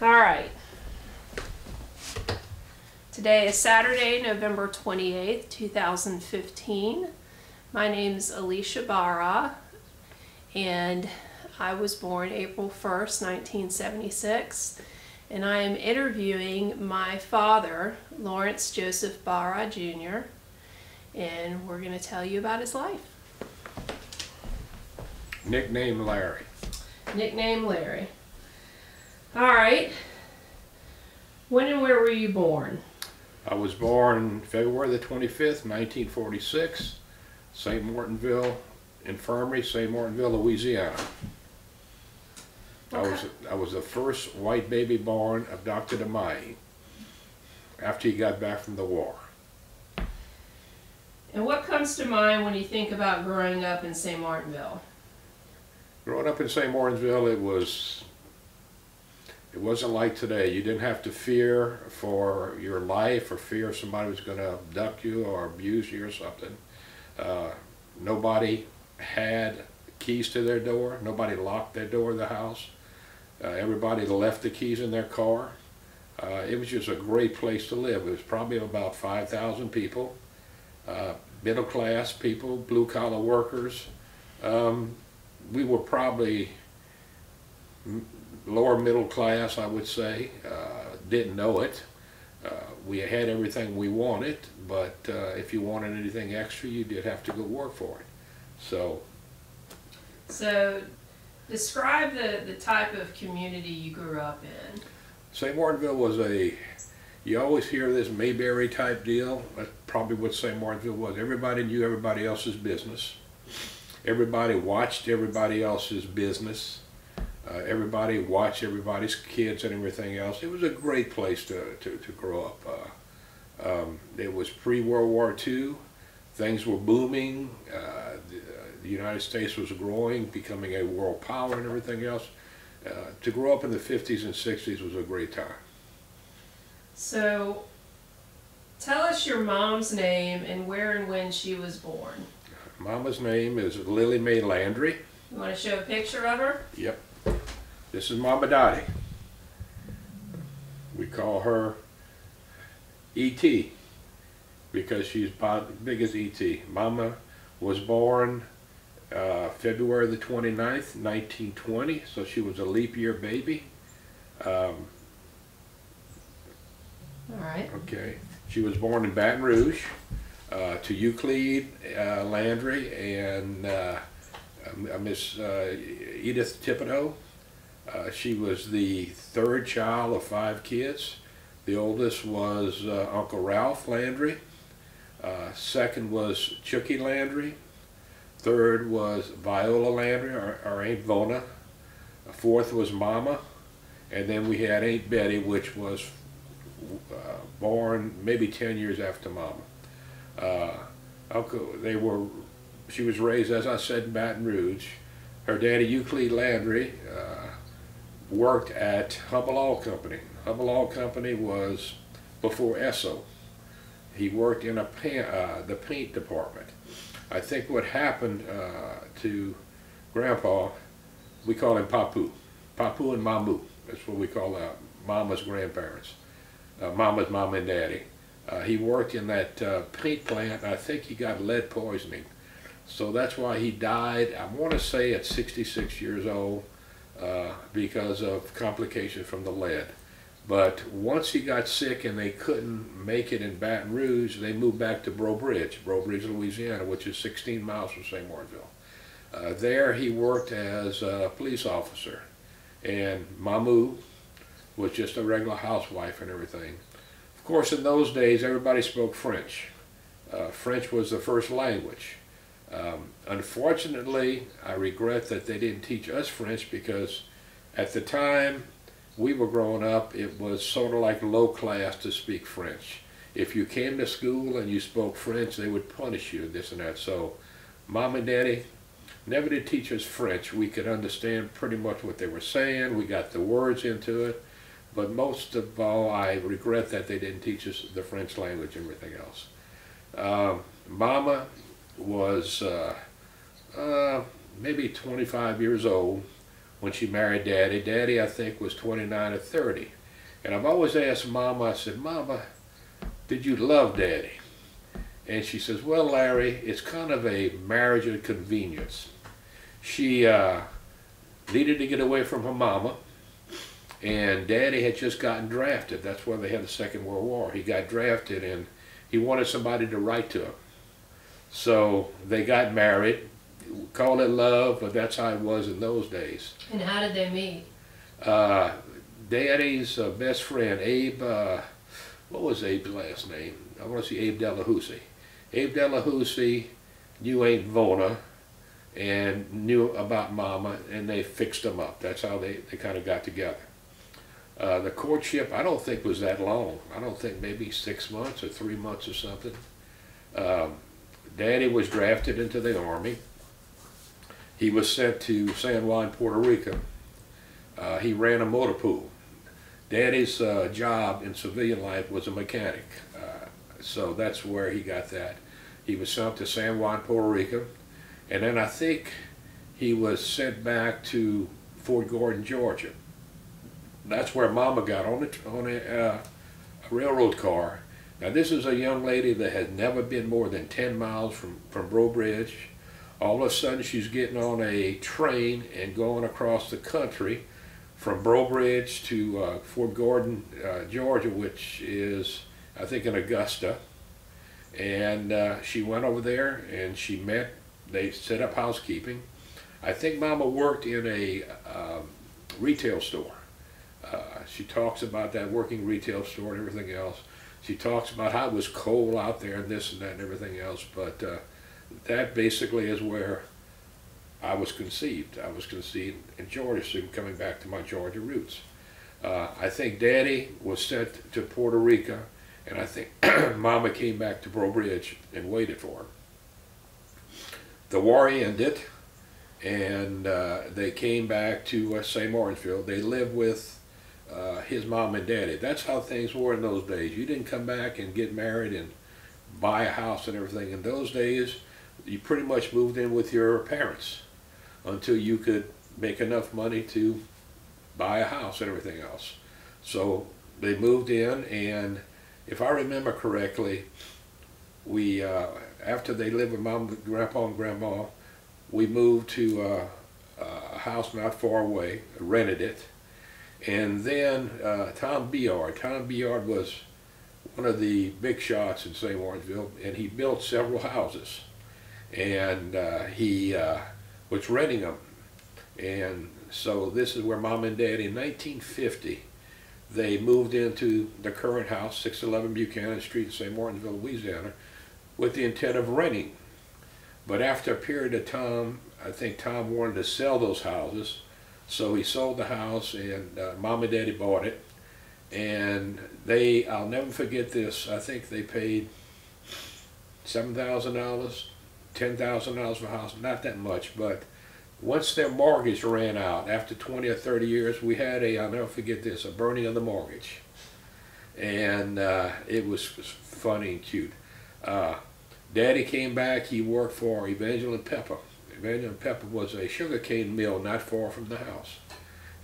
All right. Today is Saturday, November 28th, 2015. My name is Alicia Barras, and I was born April 1st, 1976, and I am interviewing my father, Lawrence Joseph Barras, Jr., and we're going to tell you about his life. Nickname Larry. Nickname Larry. All right. When and where were you born? I was born February the 25th, 1946, St. Martinville Infirmary, St. Martinville, Louisiana. Okay. I was the first white baby born of Dr. DeMai after he got back from the war. And what comes to mind when you think about growing up in St. Martinville? Growing up in St. Martinville, it wasn't like today. You didn't have to fear for your life or fear somebody was going to abduct you or abuse you or something. Nobody had keys to their door. Nobody locked their door of the house. Everybody left the keys in their car. It was just a great place to live. It was probably about 5,000 people, middle class people, blue collar workers. We were probably lower middle class, I would say. Didn't know it. We had everything we wanted, but if you wanted anything extra, you did have to go work for it. So describe the type of community you grew up in. St. Martinville was you always hear this Mayberry type deal. That's probably what St. Martinville was. Everybody knew everybody else's business. Everybody watched everybody else's business. Everybody watched everybody's kids and everything else. It was a great place to grow up. It was pre-World War II. Things were booming. The United States was growing, becoming a world power and everything else. To grow up in the 50s and 60s was a great time. So tell us your mom's name and where and when she was born. Mama's name is Lily Mae Landry. You want to show a picture of her? Yep. This is Mama Dottie. We call her E.T. because she's about as big as E.T. Mama was born February the 29th, 1920, so she was a leap year baby. All right. Okay. She was born in Baton Rouge to Euclid Landry and Miss Edith Thibodeau. She was the third child of 5 kids. The oldest was Uncle Ralph Landry. Second was Chucky Landry. Third was Viola Landry, our Aunt Vona. Fourth was Mama. And then we had Aunt Betty, which was born maybe 10 years after Mama. She was raised, as I said, in Baton Rouge. Her daddy, Euclid Landry, worked at Humble Oil Company. Humble Oil Company was before Esso. He worked in the paint department. I think what happened to Grandpa, we call him Papu. Papu and Mamu. That's what we call Mama's grandparents. Mama's mom and daddy. He worked in that paint plant, and I think he got lead poisoning. So that's why he died, I want to say at 66 years old, because of complications from the lead. But once he got sick and they couldn't make it in Baton Rouge, they moved back to Breaux Bridge, Louisiana, which is 16 miles from St. Martinville. There he worked as a police officer, and Mamu was just a regular housewife and everything. Of course, in those days, everybody spoke French. French was the first language. Unfortunately, I regret that they didn't teach us French because at the time we were growing up, it was sort of like low class to speak French. If you came to school and you spoke French, they would punish you, this and that. So Mom and Daddy never did teach us French. We could understand pretty much what they were saying. We got the words into it. But most of all, I regret that they didn't teach us the French language and everything else. Mama was maybe 25 years old when she married Daddy. Daddy, I think, was 29 or 30. And I've always asked Mama, I said, Mama, did you love Daddy? And she says, well, Larry, it's kind of a marriage of convenience. She needed to get away from her mama, and Daddy had just gotten drafted. That's why they had the Second World War. He got drafted, and he wanted somebody to write to him. So they got married. Call it love, but that's how it was in those days. And how did they meet? Daddy's best friend, Abe, what was Abe's last name? I want to see Abe Delahousie. Abe Delahousie knew Aunt Vona and knew about Mama, and they fixed them up. That's how they kind of got together. The courtship, I don't think was that long. I don't think maybe 6 months or 3 months or something. Daddy was drafted into the Army. He was sent to San Juan, Puerto Rico. He ran a motor pool. Daddy's job in civilian life was a mechanic. So that's where he got that. He was sent to San Juan, Puerto Rico. And then I think he was sent back to Fort Gordon, Georgia. That's where Mama got on a railroad car. Now this is a young lady that had never been more than 10 miles from Breaux Bridge. All of a sudden she's getting on a train and going across the country from Breaux Bridge to Fort Gordon, Georgia, which is, I think, in Augusta. And she went over there and she met, they set up housekeeping. I think Mama worked in a retail store. She talks about that, working retail store and everything else. She talks about how it was cold out there and this and that and everything else, but that basically is where I was conceived. I was conceived in Georgia, so coming back to my Georgia roots. I think Daddy was sent to Puerto Rico, and I think Mama came back to Breaux Bridge and waited for her. The war ended, and they came back to St. Martinsville. They lived with his mom and daddy. That's how things were in those days. You didn't come back and get married and buy a house and everything. In those days, you pretty much moved in with your parents until you could make enough money to buy a house and everything else. So they moved in, and if I remember correctly, we after they lived with Mom, Grandpa, and Grandma, we moved to a house not far away, rented it. And then Tom Biard was one of the big shots in St. Martinsville, and he built several houses. And he was renting them. And so this is where Mom and Dad, in 1950, they moved into the current house, 611 Buchanan Street in St. Martinsville, Louisiana, with the intent of renting. But after a period of time, I think Tom wanted to sell those houses. So he sold the house, and Mom and Daddy bought it. And they, I'll never forget this, I think they paid $7,000, $10,000 for a house, not that much, but once their mortgage ran out, after 20 or 30 years, we had a, I'll never forget this, a burning of the mortgage. And it was funny and cute. Daddy came back, he worked for Evangeline Pepper. Evangeline Pepper was a sugarcane mill not far from the house.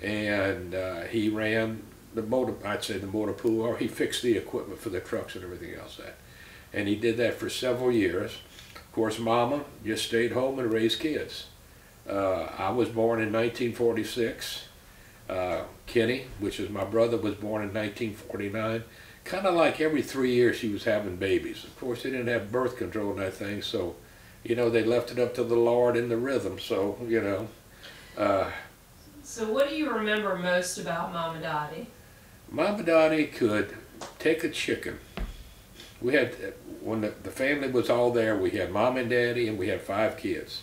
And he ran the motor, I'd say the motor pool, or he fixed the equipment for the trucks and everything else. And he did that for several years. Of course, Mama just stayed home and raised kids. I was born in 1946. Kenny, which is my brother, was born in 1949. Kind of like every 3 years she was having babies. Of course, they didn't have birth control and that thing, so, you know, they left it up to the Lord and the rhythm, so, you know. So what do you remember most about Mama Dottie? Mama Dottie could take a chicken. We had, when the family was all there, we had Mom and Daddy, and we had 5 kids.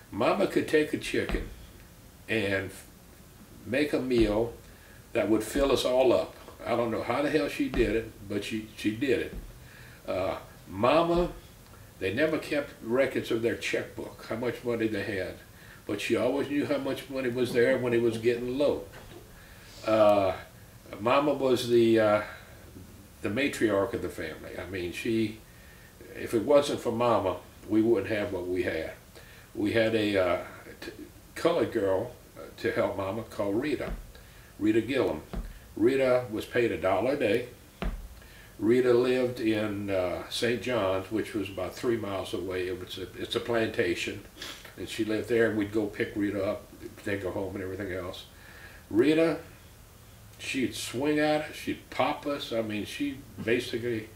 Mama could take a chicken and make a meal that would fill us all up. I don't know how the hell she did it, but she did it. Mama, they never kept records of their checkbook, how much money they had, but she always knew how much money was there when it was getting low. Mama was the matriarch of the family. I mean, she, if it wasn't for Mama, we wouldn't have what we had. We had a colored girl, to help Mama called Rita Gillum. Rita was paid $1 a day. Rita lived in St. John's, which was about 3 miles away. It's a plantation, and she lived there, and we'd go pick Rita up, take her home and everything else. Rita, she'd swing at us, she'd pop us. I mean, she basically,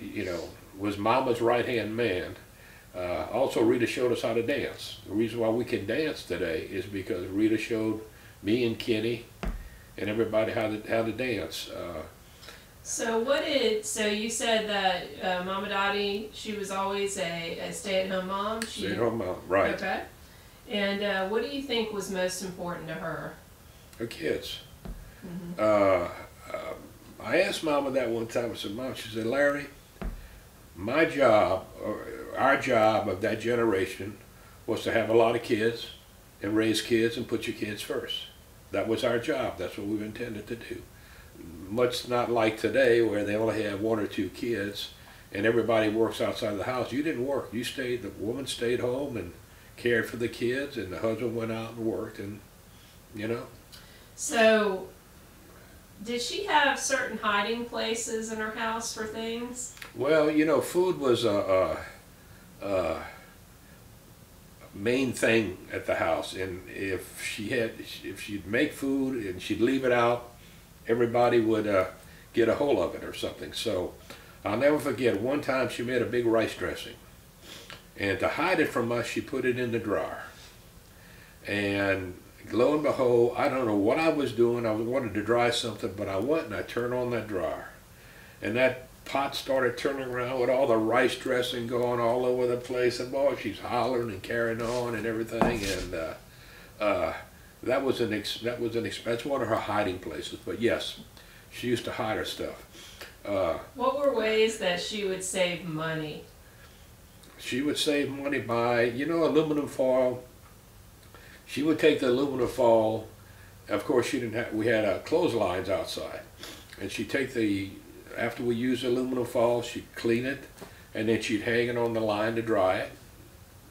you know, was Mama's right-hand man. Also, Rita showed us how to dance. The reason why we can dance today is because Rita showed me and Kenny and everybody how to dance. So you said that Mama Dottie, she was always a stay-at-home mom? Stay-at-home mom, right. Okay. And what do you think was most important to her? Her kids. Mm-hmm. I asked Mama that one time. I said, Mom, she said, Larry, my job, or our job of that generation was to have a lot of kids and raise kids and put your kids first. That was our job. That's what we were intended to do. Much not like today where they only have 1 or 2 kids and everybody works outside of the house. You didn't work. You stayed, the woman stayed home and cared for the kids, and the husband went out and worked, and you know. So did she have certain hiding places in her house for things? Well, you know, food was a main thing at the house, and if she'd make food and she'd leave it out, everybody would get a hold of it or something. So I'll never forget, one time she made a big rice dressing, and to hide it from us, she put it in the drawer. And lo and behold, I don't know what I was doing. I wanted to dry something, but I went and I turned on that drawer, and that pot started turning around with all the rice dressing going all over the place, and boy, she's hollering and carrying on and everything. And that's one of her hiding places. But yes, she used to hide her stuff. What were ways that she would save money? She would save money by, you know, aluminum foil. She would take the aluminum foil. Of course, we had clotheslines outside, and she'd take after we used aluminum foil, she'd clean it, and then she'd hang it on the line to dry it,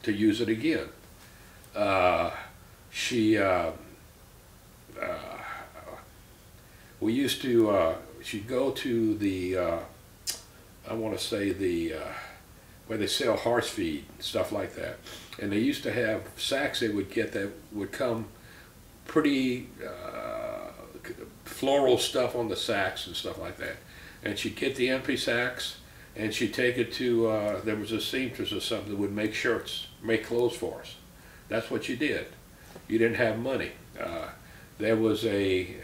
to use it again. She'd go to the, I want to say where they sell horse feed, stuff like that. And they used to have sacks they would get that would come pretty floral stuff on the sacks and stuff like that. And she'd get the empty sacks, and she'd take it to, there was a seamstress or something that would make shirts, make clothes for us. That's what you did. You didn't have money. There was the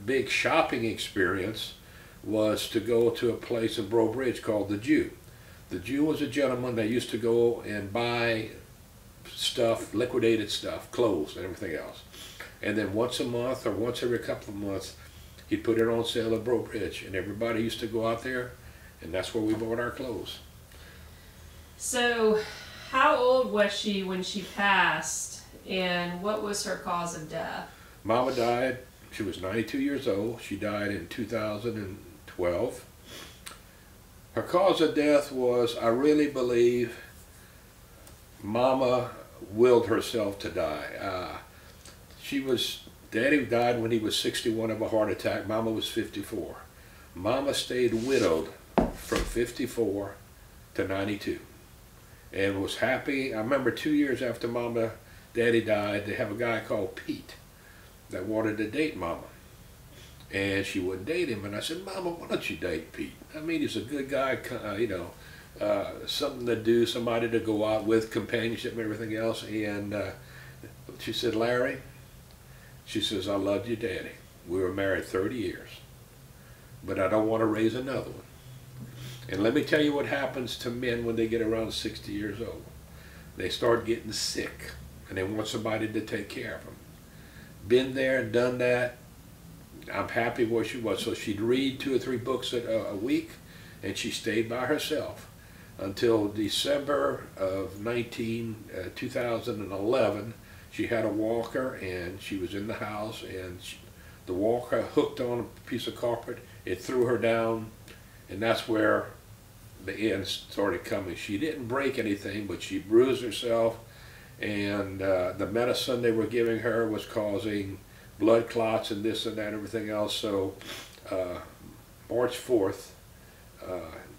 big shopping experience was to go to a place in Breaux Bridge called the Jew. The Jew was a gentleman that used to go and buy stuff, liquidated stuff, clothes and everything else. And then once a month or once every couple of months, he'd put it on sale at Breaux Bridge, and everybody used to go out there, and that's where we bought our clothes. So how old was she when she passed, and what was her cause of death? Mama died, she was 92 years old. She died in 2012. Her cause of death was, I really believe, Mama willed herself to die. Daddy died when he was 61 of a heart attack. Mama was 54. Mama stayed widowed from 54 to 92 and was happy. I remember 2 years after Daddy died, they have a guy called Pete that wanted to date Mama. And she wouldn't date him. And I said, Mama, why don't you date Pete? I mean, he's a good guy, you know, something to do, somebody to go out with, companionship and everything else. And she said, Larry, she says, I loved you, Daddy. We were married 30 years, but I don't want to raise another one. And let me tell you what happens to men when they get around 60 years old. They start getting sick, and they want somebody to take care of them. Been there, done that. I'm happy where she was. So she'd read 2 or 3 books a week, and she stayed by herself until December of 2011. She had a walker, and she was in the house, and the walker hooked on a piece of carpet. It threw her down, and that's where the end started coming. She didn't break anything, but she bruised herself, and the medicine they were giving her was causing blood clots and this and that and everything else. So March 4th,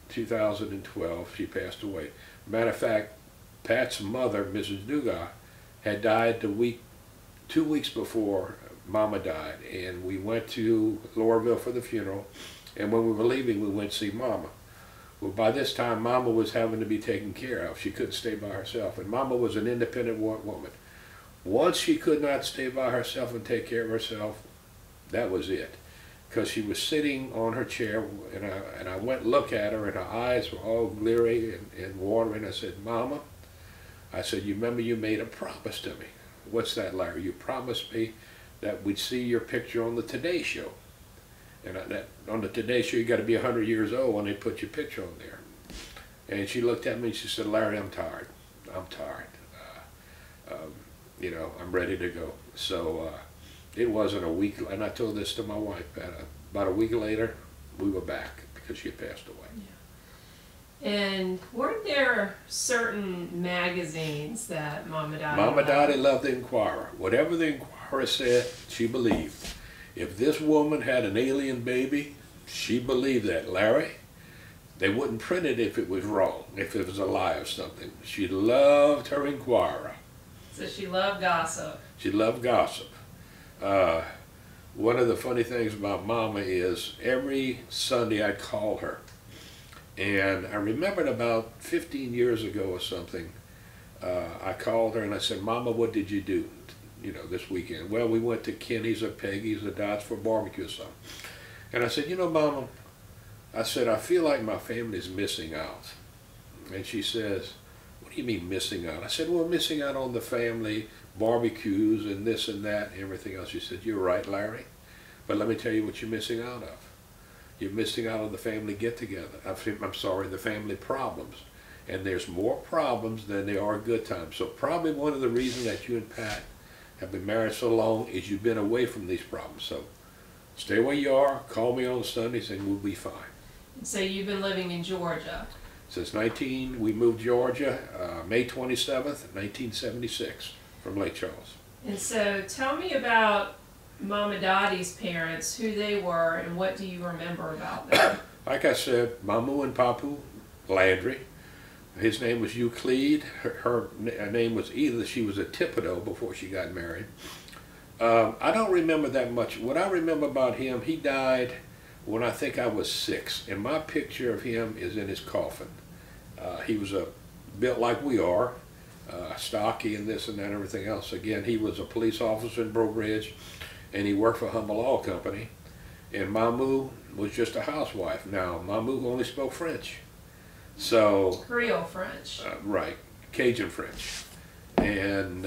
2012, she passed away. Matter of fact, Pat's mother, Mrs. Dugas, had died 2 weeks before Mama died, and we went to Laurelville for the funeral, and when we were leaving, we went to see Mama. Well, by this time, Mama was having to be taken care of. She couldn't stay by herself, and Mama was an independent woman. Once she could not stay by herself and take care of herself, that was it. Because she was sitting on her chair, and I went to look at her, and her eyes were all glary and watery, and I said, Mama, I said, you remember you made a promise to me. What's that, Larry? You promised me that we'd see your picture on the Today Show. And on the Today Show, you got to be 100 years old when they put your picture on there. And she looked at me and she said, Larry, I'm tired. I'm tired. You know, I'm ready to go. So it wasn't a week, and I told this to my wife, about a week later, we were back because she had passed away. Yeah. And weren't there certain magazines that Mama Dottie Mama Dottie loved the Inquirer. Whatever the Inquirer said, she believed. If this woman had an alien baby, she believed that. Larry, they wouldn't print it if it was wrong, if it was a lie or something. She loved her Inquirer. So she loved gossip. She loved gossip. One of the funny things about Mama is every Sunday I'd call her. And I remembered about 15 years ago or something, I called her and I said, Mama, what did you do, you know, this weekend? Well, we went to Kenny's or Peggy's or Dot's for barbecue or something. And I said, you know, Mama, I said, I feel like my family's missing out. And she says, what do you mean missing out? I said, well, missing out on the family barbecues and this and that and everything else. She said, you're right, Larry, but let me tell you what you're missing out of. You're missing out on the family get-together. I'm sorry, the family problems. And there's more problems than there are good times. So probably one of the reasons that you and Pat have been married so long is you've been away from these problems. So stay where you are, call me on Sundays, and we'll be fine. So you've been living in Georgia? Since we moved to Georgia, May 27th, 1976, from Lake Charles. And so tell me about Mama Dottie's parents, who they were, and what do you remember about them? Like I said, Mamu and Papu Landry. His name was Euclid. Her name was either she was a Thibodeau before she got married. I don't remember that much. What I remember about him, he died when I think I was 6. And my picture of him is in his coffin. He was built like we are, stocky and this and that and everything else. Again, he was a police officer in Breaux Bridge, and he worked for Humble Oil Company. And Mamu was just a housewife. Now, Mamu only spoke French. So Creole French. Right, Cajun French. And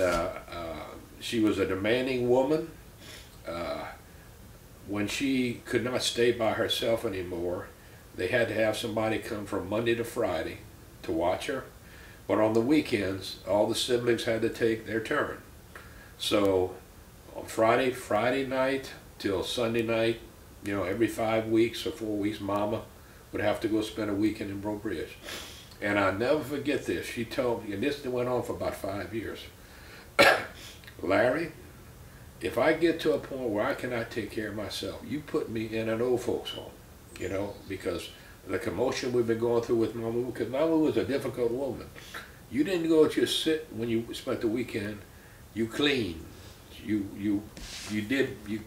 she was a demanding woman. When she could not stay by herself anymore, they had to have somebody come from Monday to Friday to watch her. But on the weekends, all the siblings had to take their turn. So on Friday night till Sunday night, you know, every 5 weeks or 4 weeks, Mama would have to go spend a weekend in Breaux Bridge. And I'll never forget this. She told me, and this went on for about 5 years, Larry, if I get to a point where I cannot take care of myself, you put me in an old folks home, you know, because the commotion we've been going through with Mama, because Mama was a difficult woman. You didn't go just sit when you spent the weekend. You cleaned. You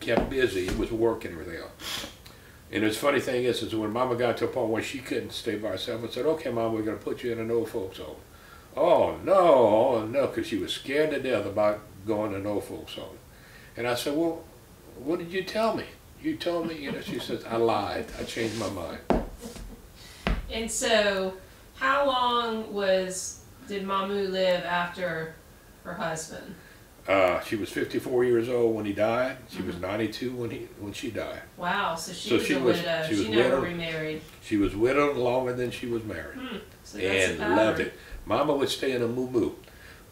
kept busy. It was work and everything else. And the funny thing is when Mama got to a point where she couldn't stay by herself, I said, okay, Mama, we're going to put you in an old folks home. Oh, no, because she was scared to death about going to an old folks home. And I said, well, what did you tell me? You told me, you know, she says, I lied. I changed my mind. And so, how long did Mamu live after her husband? She was 54 years old when he died. She was 92 when she died. Wow, so she was a widow. She never remarried. She was widowed longer than she was married. So that's and loved it. Mama would stay in a muumuu.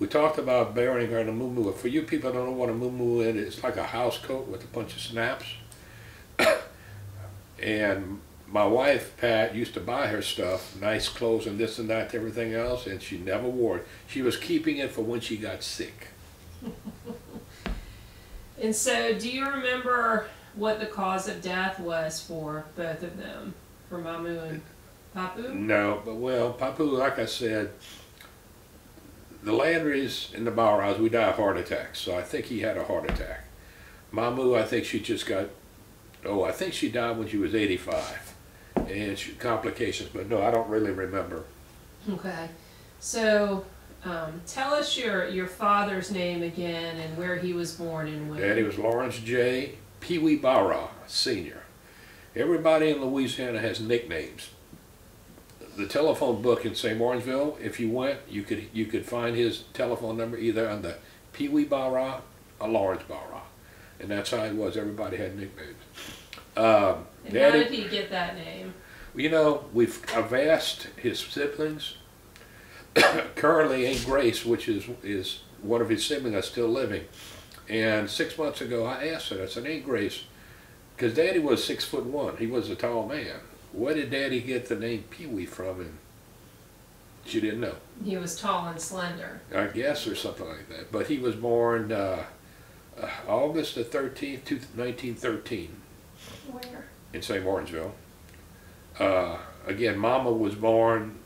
We talked about burying her in a muumuu. For you people that don't know what a muumuu is, it's like a house coat with a bunch of snaps. And my wife, Pat, used to buy her stuff, nice clothes and this and that, everything else, and she never wore it. She was keeping it for when she got sick. And so, do you remember what the cause of death was for both of them, for Mamu and Papu? No, but well, Papu, like I said, the Landrys and the Barras, we die of heart attacks, so I think he had a heart attack. Mamu, I think she just got, I think she died when she was 85, and complications, but no, I don't really remember. Okay, so tell us your father's name again and where he was born and when. Daddy was Lawrence J. Pee Wee Barras, Sr. Everybody in Louisiana has nicknames. The telephone book in St. Lawrenceville, if you went, you could find his telephone number either on the Pee Wee Barras or Lawrence Barras. And that's how it was. Everybody had nicknames. And Daddy, how did he get that name? You know, I've asked his siblings. Currently, Aunt Grace, which is one of his siblings, is still living. And 6 months ago, I asked her, I said, Aunt Grace, because Daddy was 6'1", he was a tall man. Where did Daddy get the name Pee Wee from? And she didn't know. He was tall and slender. I guess, or something like that. But he was born August the 13th, 1913. Where? In St. Lawrenceville. Again, Mama was born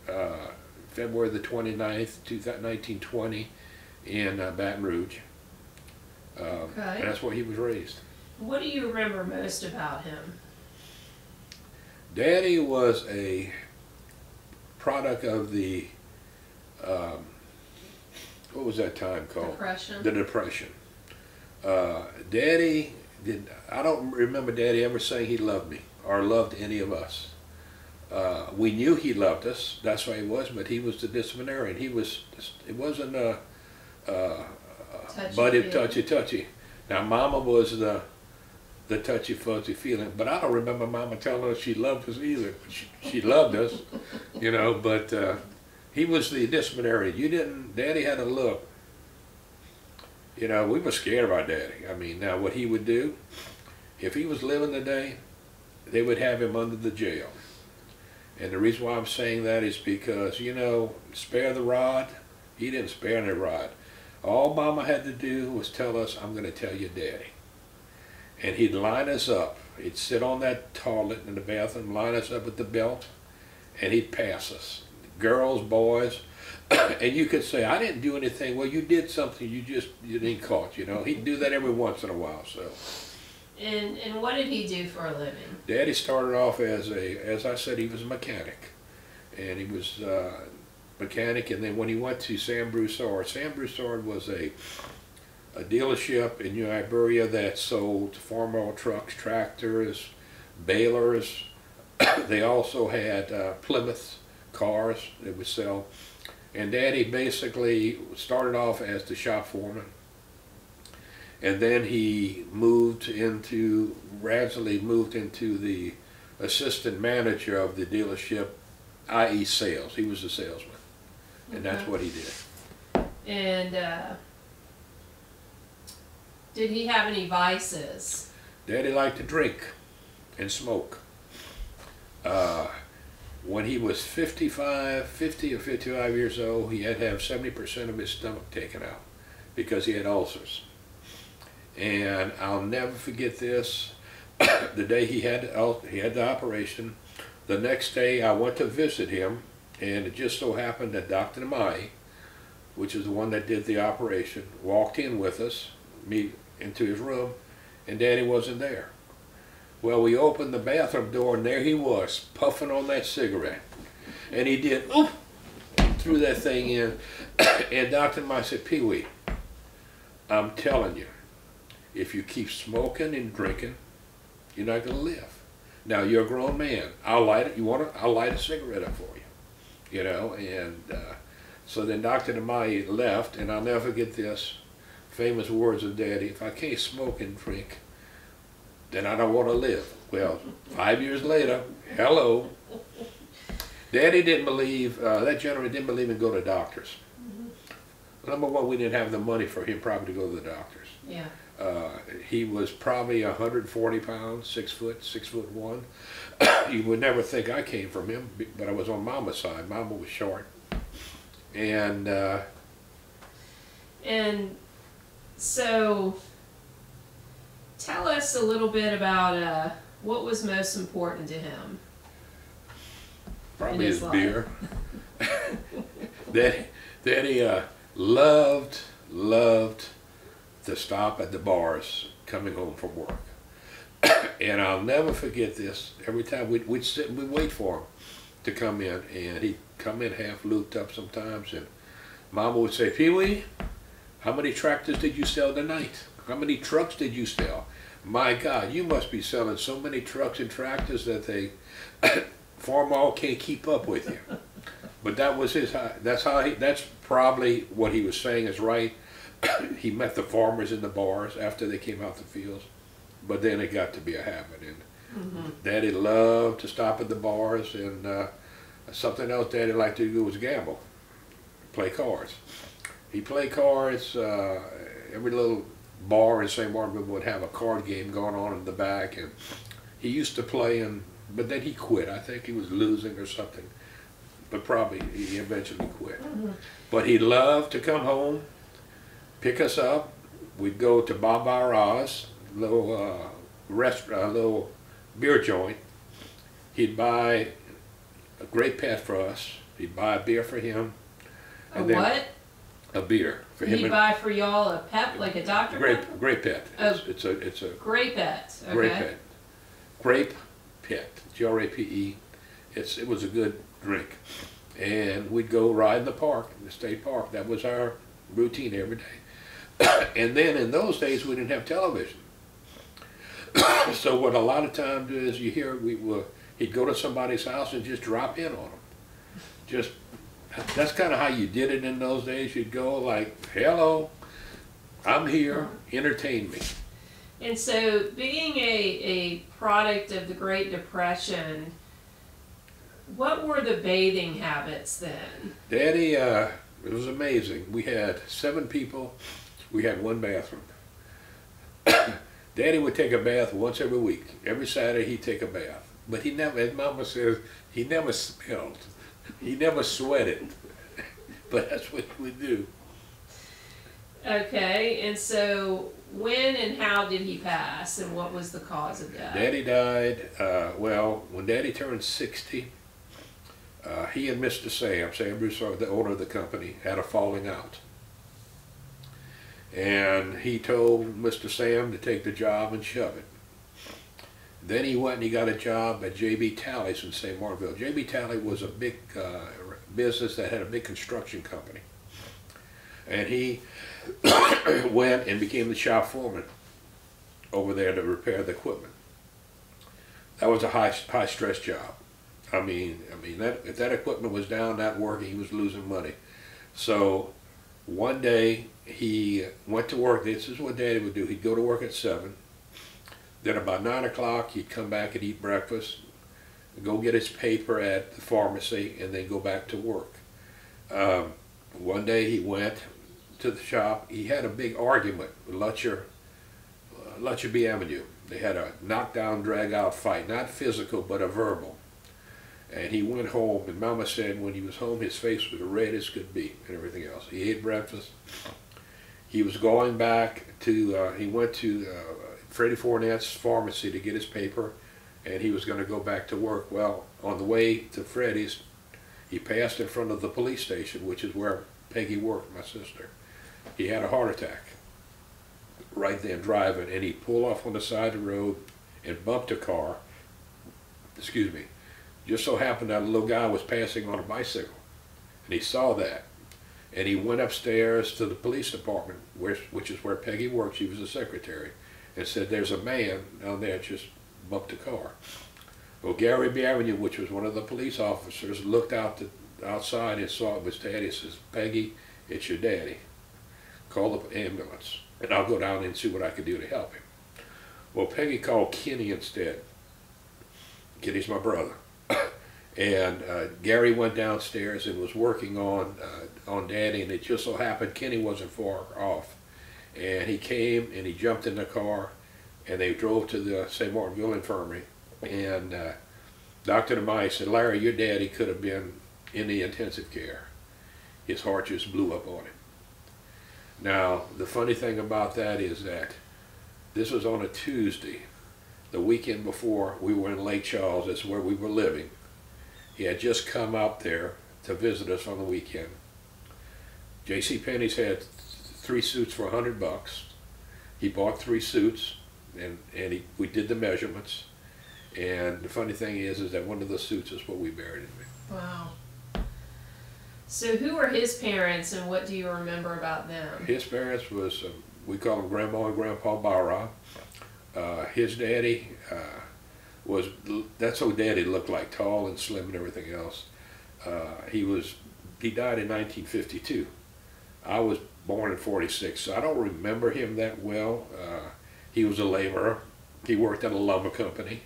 February the 29th, 1920 in Baton Rouge. Okay. And that's where he was raised. What do you remember most about him? Daddy was a product of the, what was that time called? Depression. The Depression. Daddy I don't remember Daddy ever saying he loved me or loved any of us. We knew he loved us, that's why he was, but he was the disciplinarian. It wasn't touchy. Now Mama was the touchy fuzzy feeling, but I don't remember Mama telling us she loved us either. She loved us, you know, but he was the disciplinarian. Daddy had a look. You know, we were scared of our Daddy. I mean, now what he would do, if he was living today, they would have him under the jail. And the reason why I'm saying that is because, you know, spare the rod, he didn't spare any rod. All Mama had to do was tell us, I'm going to tell your Daddy. And he'd line us up. He'd sit on that toilet in the bathroom, line us up at the belt, and he'd pass us. Girls, boys. And you could say, I didn't do anything. Well, you did something, you didn't caught, you know. He'd do that every once in a while, so. And what did he do for a living? Daddy started off as I said, he was a mechanic. And he was a mechanic, and then when he went to Sam Broussard was a dealership in New Iberia that sold farm oil trucks, tractors, balers. They also had Plymouth cars that would sell. And Daddy basically started off as the shop foreman, and then he gradually moved into the assistant manager of the dealership, i.e. sales. He was a salesman, and that's what he did. And did he have any vices? Daddy liked to drink and smoke. When he was 50 or 55 years old, he had to have 70% of his stomach taken out because he had ulcers. And I'll never forget this. The day he had the operation, the next day I went to visit him, and it just so happened that Dr. Namai, which is the one that did the operation, walked in with us, me into his room, and Daddy wasn't there. Well, we opened the bathroom door, and there he was, puffing on that cigarette. And he did, threw that thing in. And Dr. Mai said, Pee Wee, I'm telling you, if you keep smoking and drinking, you're not going to live. Now, you're a grown man. I'll light it. I'll light a cigarette up for you. You know, and so then Dr. Mai left, and I'll never forget this famous words of Daddy, if I can't smoke and drink, then I don't want to live. Well, 5 years later, hello. Daddy didn't believe, that gentleman didn't believe in go to doctors. Number one, we didn't have the money for him probably to go to the doctors. Yeah. He was probably 140 pounds, 6 foot, 6'1". You would never think I came from him, but I was on Mama's side. Mama was short. And so tell us a little bit about what was most important to him. Probably his beer. That he loved to stop at the bars coming home from work. And I'll never forget this. Every time we'd sit and we'd wait for him to come in, and he'd come in half looped up sometimes, and Mama would say, "Pee-wee, how many tractors did you sell tonight? How many trucks did you sell? My God, you must be selling so many trucks and tractors that they farm all can't keep up with you." But that was his. That's probably what he was saying is right. He met the farmers in the bars after they came out the fields, but then it got to be a habit. And Daddy loved to stop at the bars, and something else Daddy liked to do was gamble, play cards. He played cards. Every little bar in St. Martinville would have a card game going on in the back, and he used to play, but then he quit. I think he was losing or something, but probably he eventually quit. But he loved to come home, pick us up. We'd go to Barras, little restaurant, little beer joint. He'd buy a great pet for us. He'd buy a beer for him. And what? A beer for him. He'd buy for y'all a pep, like a Dr. Pepper? Great pet. Oh, it's a great pet. Okay. Great pet. Grape pet. Grape. It was a good drink. And we'd go ride in the park, in the state park. That was our routine every day. And then in those days we didn't have television. So what a lot of times is you hear he'd go to somebody's house and just drop in on them. That's kind of how you did it in those days. You'd go like, "Hello, I'm here, entertain me." And so being a product of the Great Depression, what were the bathing habits then? Daddy, it was amazing. We had 7 people. We had 1 bathroom. Daddy would take a bath once every week. Every Saturday he'd take a bath. But he never, as Mama says, he never smelled. He never sweated. But that's what we do. Okay, and so when and how did he pass, and what was the cause of death? Daddy died, when Daddy turned 60, he and Mr. Sam Bruce, the owner of the company, had a falling out. And he told Mr. Sam to take the job and shove it. Then he went and he got a job at J.B. Talley's in St. Martinville. J.B. Talley was a big business that had a big construction company. And he went and became the shop foreman over there to repair the equipment. That was a high stress job. I mean if that equipment was down, not working, he was losing money. So one day he went to work. This is what Daddy would do. He'd go to work at 7. Then about 9 o'clock he'd come back and eat breakfast, go get his paper at the pharmacy, and then go back to work. One day he went to the shop. He had a big argument with Lutcher B. Avenue. They had a knockdown, drag-out fight, not physical, but a verbal. And he went home, and Mama said when he was home, his face was red as could be, and everything else. He ate breakfast. He was going back to, he went to Freddie Fournette's pharmacy to get his paper, and he was going to go back to work. Well, on the way to Freddie's, he passed in front of the police station, which is where Peggy worked, my sister. He had a heart attack right then driving, and he pulled off on the side of the road and bumped a car. Excuse me. Just so happened that a little guy was passing on a bicycle, and he saw that, and he went upstairs to the police department, which is where Peggy worked. She was a secretary, and said, "There's a man down there just bumped a car." Well, Gary B. Avenue, which was one of the police officers, looked outside and saw it was Daddy. He says, "Peggy, it's your daddy. Call the ambulance, and I'll go down and see what I can do to help him." Well, Peggy called Kenny instead. Kenny's my brother. And Gary went downstairs and was working on Daddy, and it just so happened Kenny wasn't far off. And he came and he jumped in the car, and they drove to the St. Martinville Infirmary. And Dr. DeMai said, "Larry, your daddy could have been in the intensive care. His heart just blew up on him." Now, the funny thing about that is that this was on a Tuesday, the weekend before we were in Lake Charles. That's where we were living. He had just come out there to visit us on the weekend. J.C. Penney's had 3 suits for $100. He bought 3 suits, and we did the measurements. And the funny thing is that one of the suits is what we buried him in. Wow. So who were his parents, and what do you remember about them? His parents was, we call them Grandma and Grandpa Barras. His daddy that's what Daddy looked like, tall and slim and everything else. He died in 1952. I was born in 46, so I don't remember him that well. He was a laborer. He worked at a lumber company.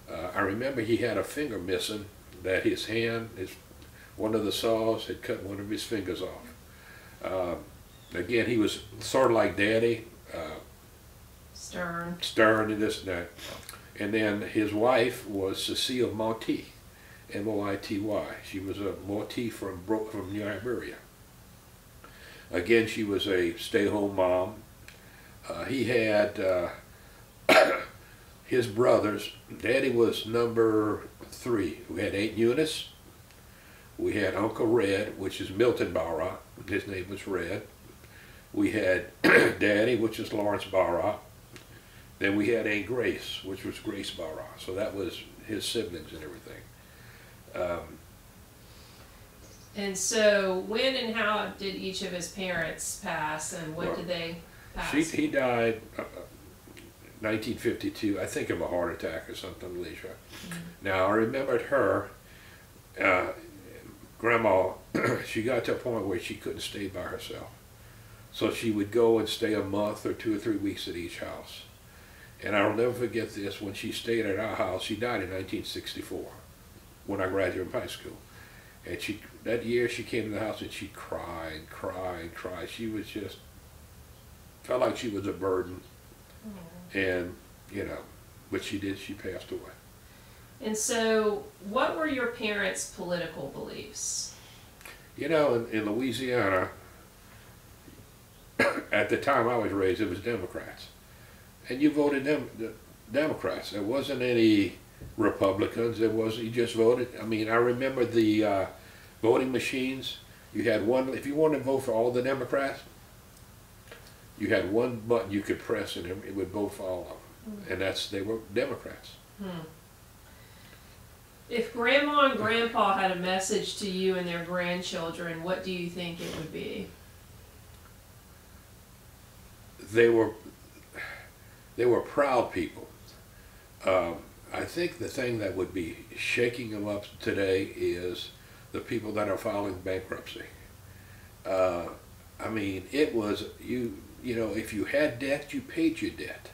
I remember he had a finger missing, that his hand, one of the saws had cut one of his fingers off. Again, he was sort of like Daddy. Stern and this and that. And then his wife was Cecile Moity, M-O-I-T-Y. She was a Moity from New Iberia. Again, she was a stay-home mom. He had his brothers. Daddy was number 3. We had Aunt Eunice. We had Uncle Red, which is Milton Barras. His name was Red. We had Daddy, which is Lawrence Barras. Then we had Aunt Grace, which was Grace Barras. So that was his siblings and everything. And so when and how did each of his parents pass, and what did they pass? He died 1952, I think of a heart attack or something, Alicia. Mm-hmm. Now, I remembered her, Grandma, she got to a point where she couldn't stay by herself. So she would go and stay a month or 2 or 3 weeks at each house. And I'll never forget this, when she stayed at our house, she died in 1964, when I graduated from high school. And that year she came to the house and she'd cry and cry and cry. She was just, felt like she was a burden. And, but she passed away. And so, what were your parents' political beliefs? In Louisiana, at the time I was raised, it was Democrats. And you voted Democrats. There wasn't any Republicans. You just voted. I mean, I remember the voting machines. You had one, if you wanted to vote for all the Democrats, you had one button you could press and it would vote for all of them. And they were Democrats. If Grandma and Grandpa had a message to you and their grandchildren, what do you think it would be? They were proud people. I think the thing that would be shaking them up today is the people that are filing bankruptcy. I mean, it was, if you had debt, you paid your debt.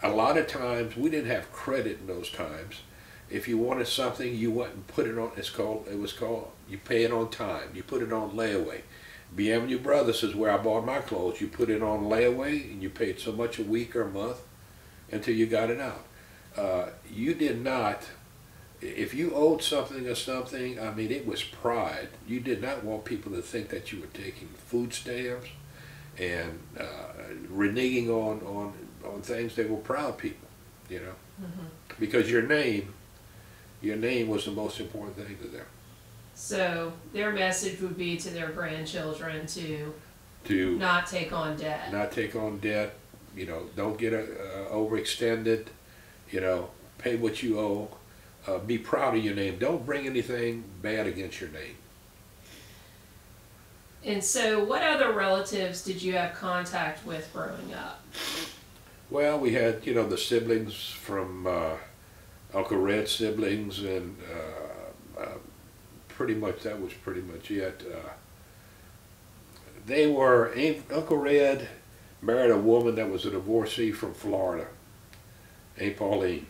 A lot of times, we didn't have credit in those times. If you wanted something, you went and put it on, you pay it on time. You put it on layaway. B.M.U. Brothers is where I bought my clothes. You put it on layaway, and you paid so much a week or a month until you got it out. You did not, if you owed something or something, I mean, it was pride. You did not want people to think that you were taking food stamps and reneging on things. They were proud people, because your name was the most important thing to them. So their message would be to their grandchildren to not take on debt. Not take on debt. Don't get overextended. Pay what you owe. Be proud of your name. Don't bring anything bad against your name. And so, what other relatives did you have contact with growing up? Well, we had the siblings from Uncle Red's siblings, and that was pretty much it. Uncle Red married a woman that was a divorcee from Florida, Aunt Pauline.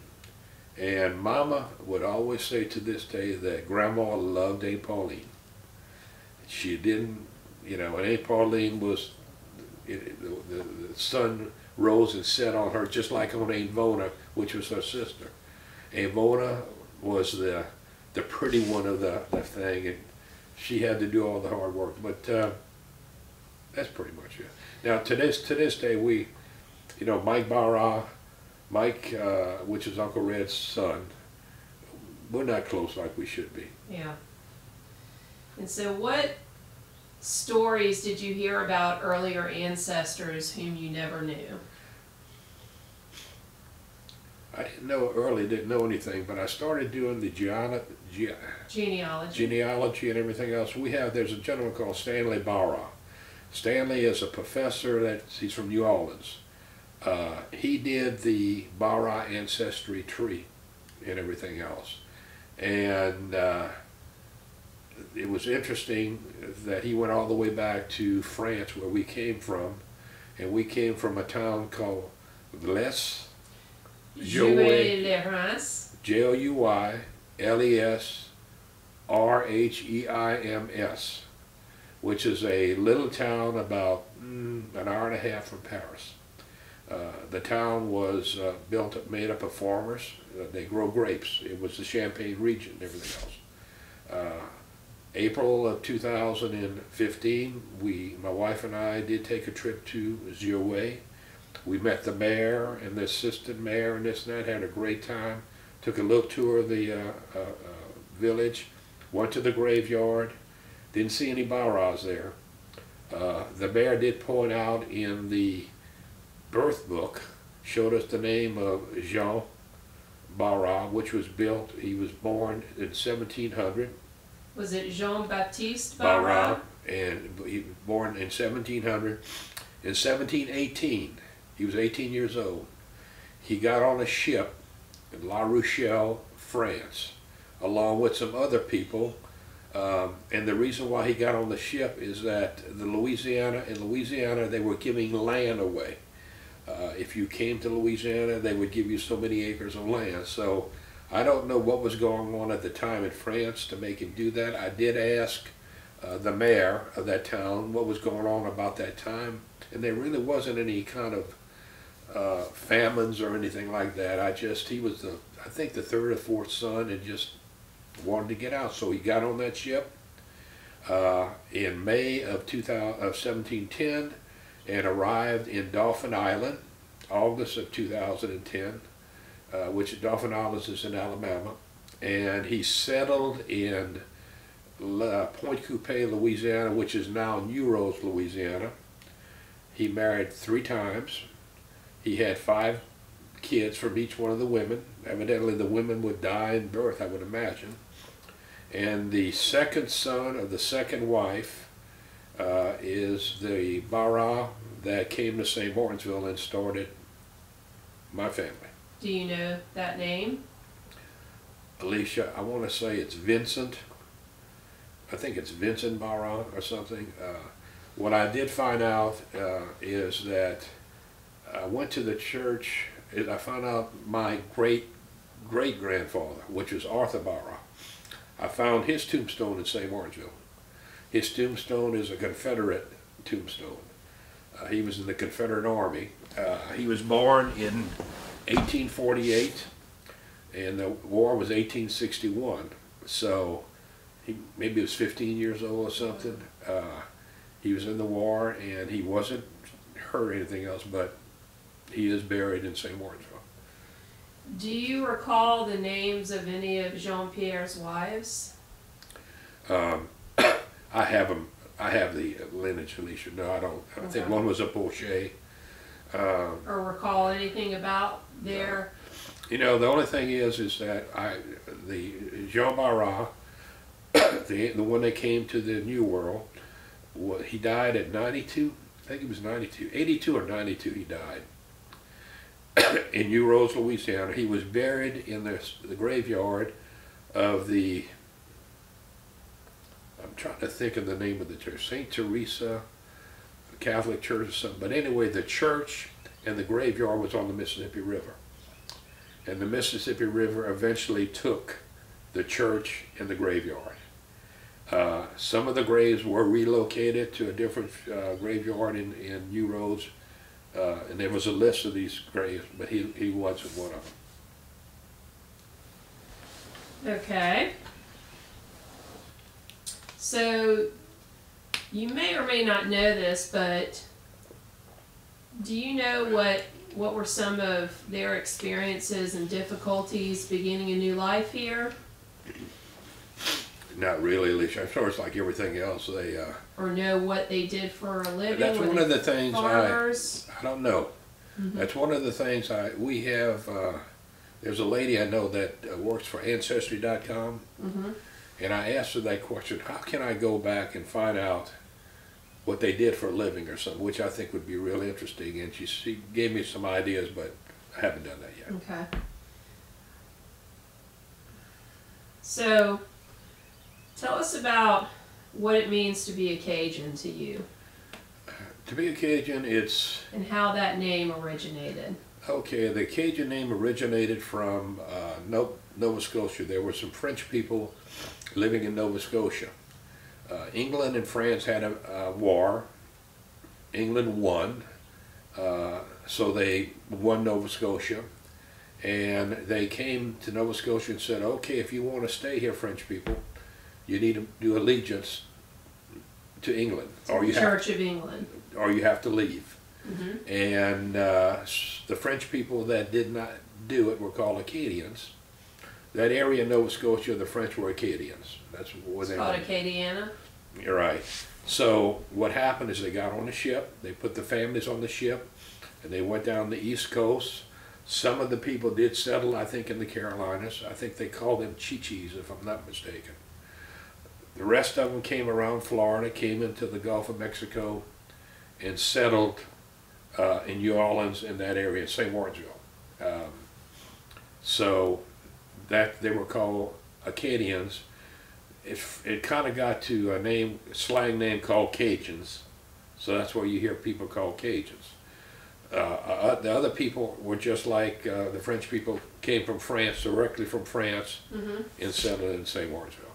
And Mama would always say to this day that Grandma loved Aunt Pauline. She didn't, and Aunt Pauline was The sun rose and set on her, just like on Avona, which was her sister. Avona was the pretty one of the thing, and she had to do all the hard work. But that's pretty much it. Now to this day, we, you know, Mike Barras, which is Uncle Red's son, we're not close like we should be. Yeah. And so what stories did you hear about earlier ancestors whom you never knew? I didn't know anything, but I started doing the genealogy and everything else. There's a gentleman called Stanley Barras. Stanley is a professor he's from New Orleans. He did the Barras ancestry tree and everything else. And it was interesting that he went all the way back to France, where we came from, and we came from a town called Les Jouy-les-Reims. Joulesrheims, which is a little town about an hour and a half from Paris. The town was made up of farmers. They grow grapes. It was the Champagne region and everything else. April of 2015, my wife and I did take a trip to Jouy. We met the mayor and the assistant mayor and this and that, had a great time. Took a little tour of the village, went to the graveyard, didn't see any Barras there. The mayor did point out in the birth book, showed us the name of Jean Barras, which was built, he was born in 1700. Was it Jean-Baptiste Barras? And he was born in 1700. In 1718, he was 18 years old. He got on a ship in La Rochelle, France, along with some other people. And the reason why he got on the ship is that in Louisiana, they were giving land away. If you came to Louisiana, they would give you so many acres of land. So I don't know what was going on at the time in France to make him do that. I did ask the mayor of that town what was going on about that time, and there really wasn't any kind of famines or anything like that. He was I think the third or fourth son, and just wanted to get out. So he got on that ship in May of 1710 and arrived in Dauphin Island, August of 2010, which Dauphin Island is in Alabama. And he settled in Point Coupé, Louisiana, which is now New Roads, Louisiana. He married 3 times. He had 5 kids from each one of the women. Evidently the women would die in birth, I would imagine. And the second son of the second wife is the Barras that came to St. Martinsville and started my family. Do you know that name? Alicia, I want to say it's Vincent. I think it's Vincent Barras or something. What I did find out is that I went to the church, and I found out my great-great-grandfather, which was Arthur Barras. I found his tombstone in St. Martinsville. His tombstone is a Confederate tombstone. He was in the Confederate Army. He was born in 1848, and the war was 1861. So maybe he was 15 years old or something. He was in the war, and he wasn't hurt or anything else, but he is buried in St. Martinsville. Do you recall the names of any of Jean-Pierre's wives? I have them. I have the lineage, Alicia. No, I don't. I think one was a Boucher. Or recall anything about their... You know, the only thing is that the Jean Barras, the one that came to the New World, he died at 92. I think he was 92. 82 or 92 he died. In New Roads, Louisiana. He was buried in the graveyard of the, I'm trying to think of the name of the church, St. Teresa Catholic Church or something. But anyway, the church and the graveyard was on the Mississippi River. And the Mississippi River eventually took the church and the graveyard. Some of the graves were relocated to a different graveyard in New Roads, and there was a list of these graves, but he wasn't one of them. Okay. So, you may or may not know this, but do you know what were some of their experiences and difficulties beginning a new life here? Not really, Alicia. I'm sure it's like everything else. They or know what they did for a living? That's one of the things farmers? I don't know. Mm-hmm. That's one of the things we have. There's a lady I know that works for Ancestry.com, mm-hmm. and I asked her that question: how can I go back and find out what they did for a living or something? Which I think would be really interesting. And she gave me some ideas, but I haven't done that yet. Okay. So, tell us about what it means to be a Cajun to you. To be a Cajun, it's... And how that name originated. Okay, the Cajun name originated from Nova Scotia. There were some French people living in Nova Scotia. England and France had a war. England won, so they won Nova Scotia. And they came to Nova Scotia and said, okay, if you want to stay here, French people, you need to do allegiance to England, or you Church of England, or you have to leave. Mm-hmm. And the French people that did not do it were called Acadians. That area in Nova Scotia, the French were Acadians. That's what they were. It's called Acadiana. You're right. So what happened is they got on a ship. They put the families on the ship, and they went down the East Coast. Some of the people did settle, I think, in the Carolinas. I think they called them Chi-Chis, if I'm not mistaken. The rest of them came around Florida, came into the Gulf of Mexico, and settled in New Orleans, in that area, St. Lawrenceville. So that they were called Acadians. It kind of got to a slang name called Cajuns. So that's why you hear people called Cajuns. The other people were just like the French people came from France, directly from France, mm-hmm. and settled in St. Lawrenceville.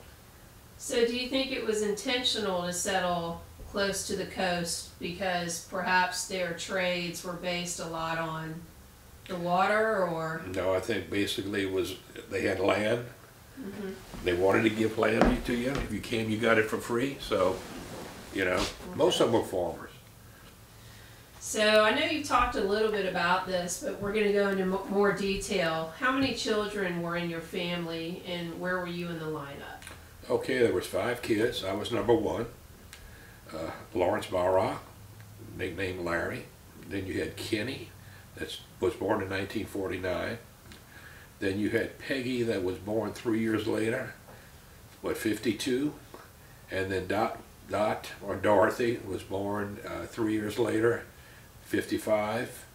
So do you think it was intentional to settle close to the coast because perhaps their trades were based a lot on the water, or? No, I think basically it was they had land. Mm-hmm. They wanted to give land to you. If you came, you got it for free. So, you know, most of them were farmers. So I know you talked a little bit about this, but we're going to go into more detail. How many children were in your family, and where were you in the lineup? Okay, there was 5 kids. I was number 1. Lawrence Barras, nicknamed Larry. Then you had Kenny, that was born in 1949. Then you had Peggy, that was born 3 years later, 52. And then Dot, or Dorothy, was born 3 years later, 55.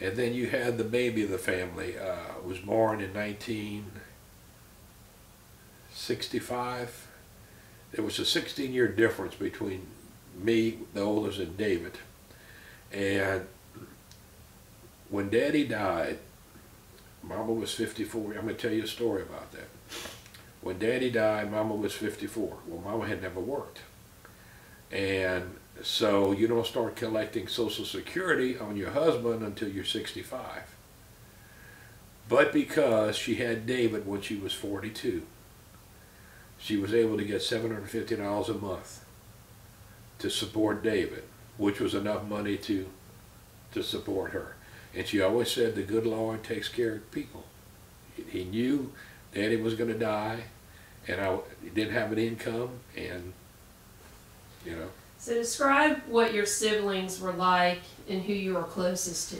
And then you had the baby of the family, was born in 1965. There was a 16-year difference between me, the oldest, and David. And when Daddy died, Mama was 54. I'm going to tell you a story about that. When Daddy died, Mama was 54. Well, Mama had never worked. And so you don't start collecting Social Security on your husband until you're 65. But because she had David when she was 42, she was able to get $750 a month to support David, which was enough money to support her. And she always said the good Lord takes care of people. He knew Daddy was going to die, and he didn't have an income, and, you know. So describe what your siblings were like and who you were closest to.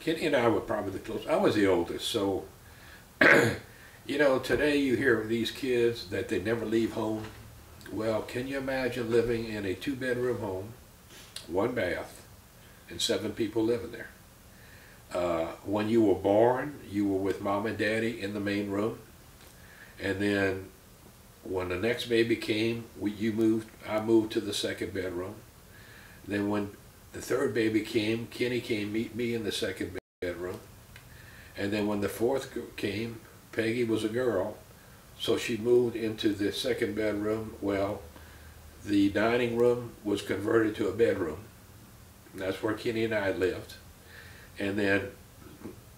Kenny and I were probably the closest. I was the oldest, so, you know, today you hear of these kids that they never leave home. Well, can you imagine living in a 2-bedroom home, 1 bath, and 7 people living there? When you were born, you were with Mom and Daddy in the main room, and then when the next baby came, I moved to the 2nd bedroom. Then when the 3rd baby came, Kenny came meet me in the 2nd bedroom. And then when the 4th came, Peggy was a girl, So she moved into the second bedroom. Well, the dining room was converted to a bedroom. And that's where Kenny and I lived. And then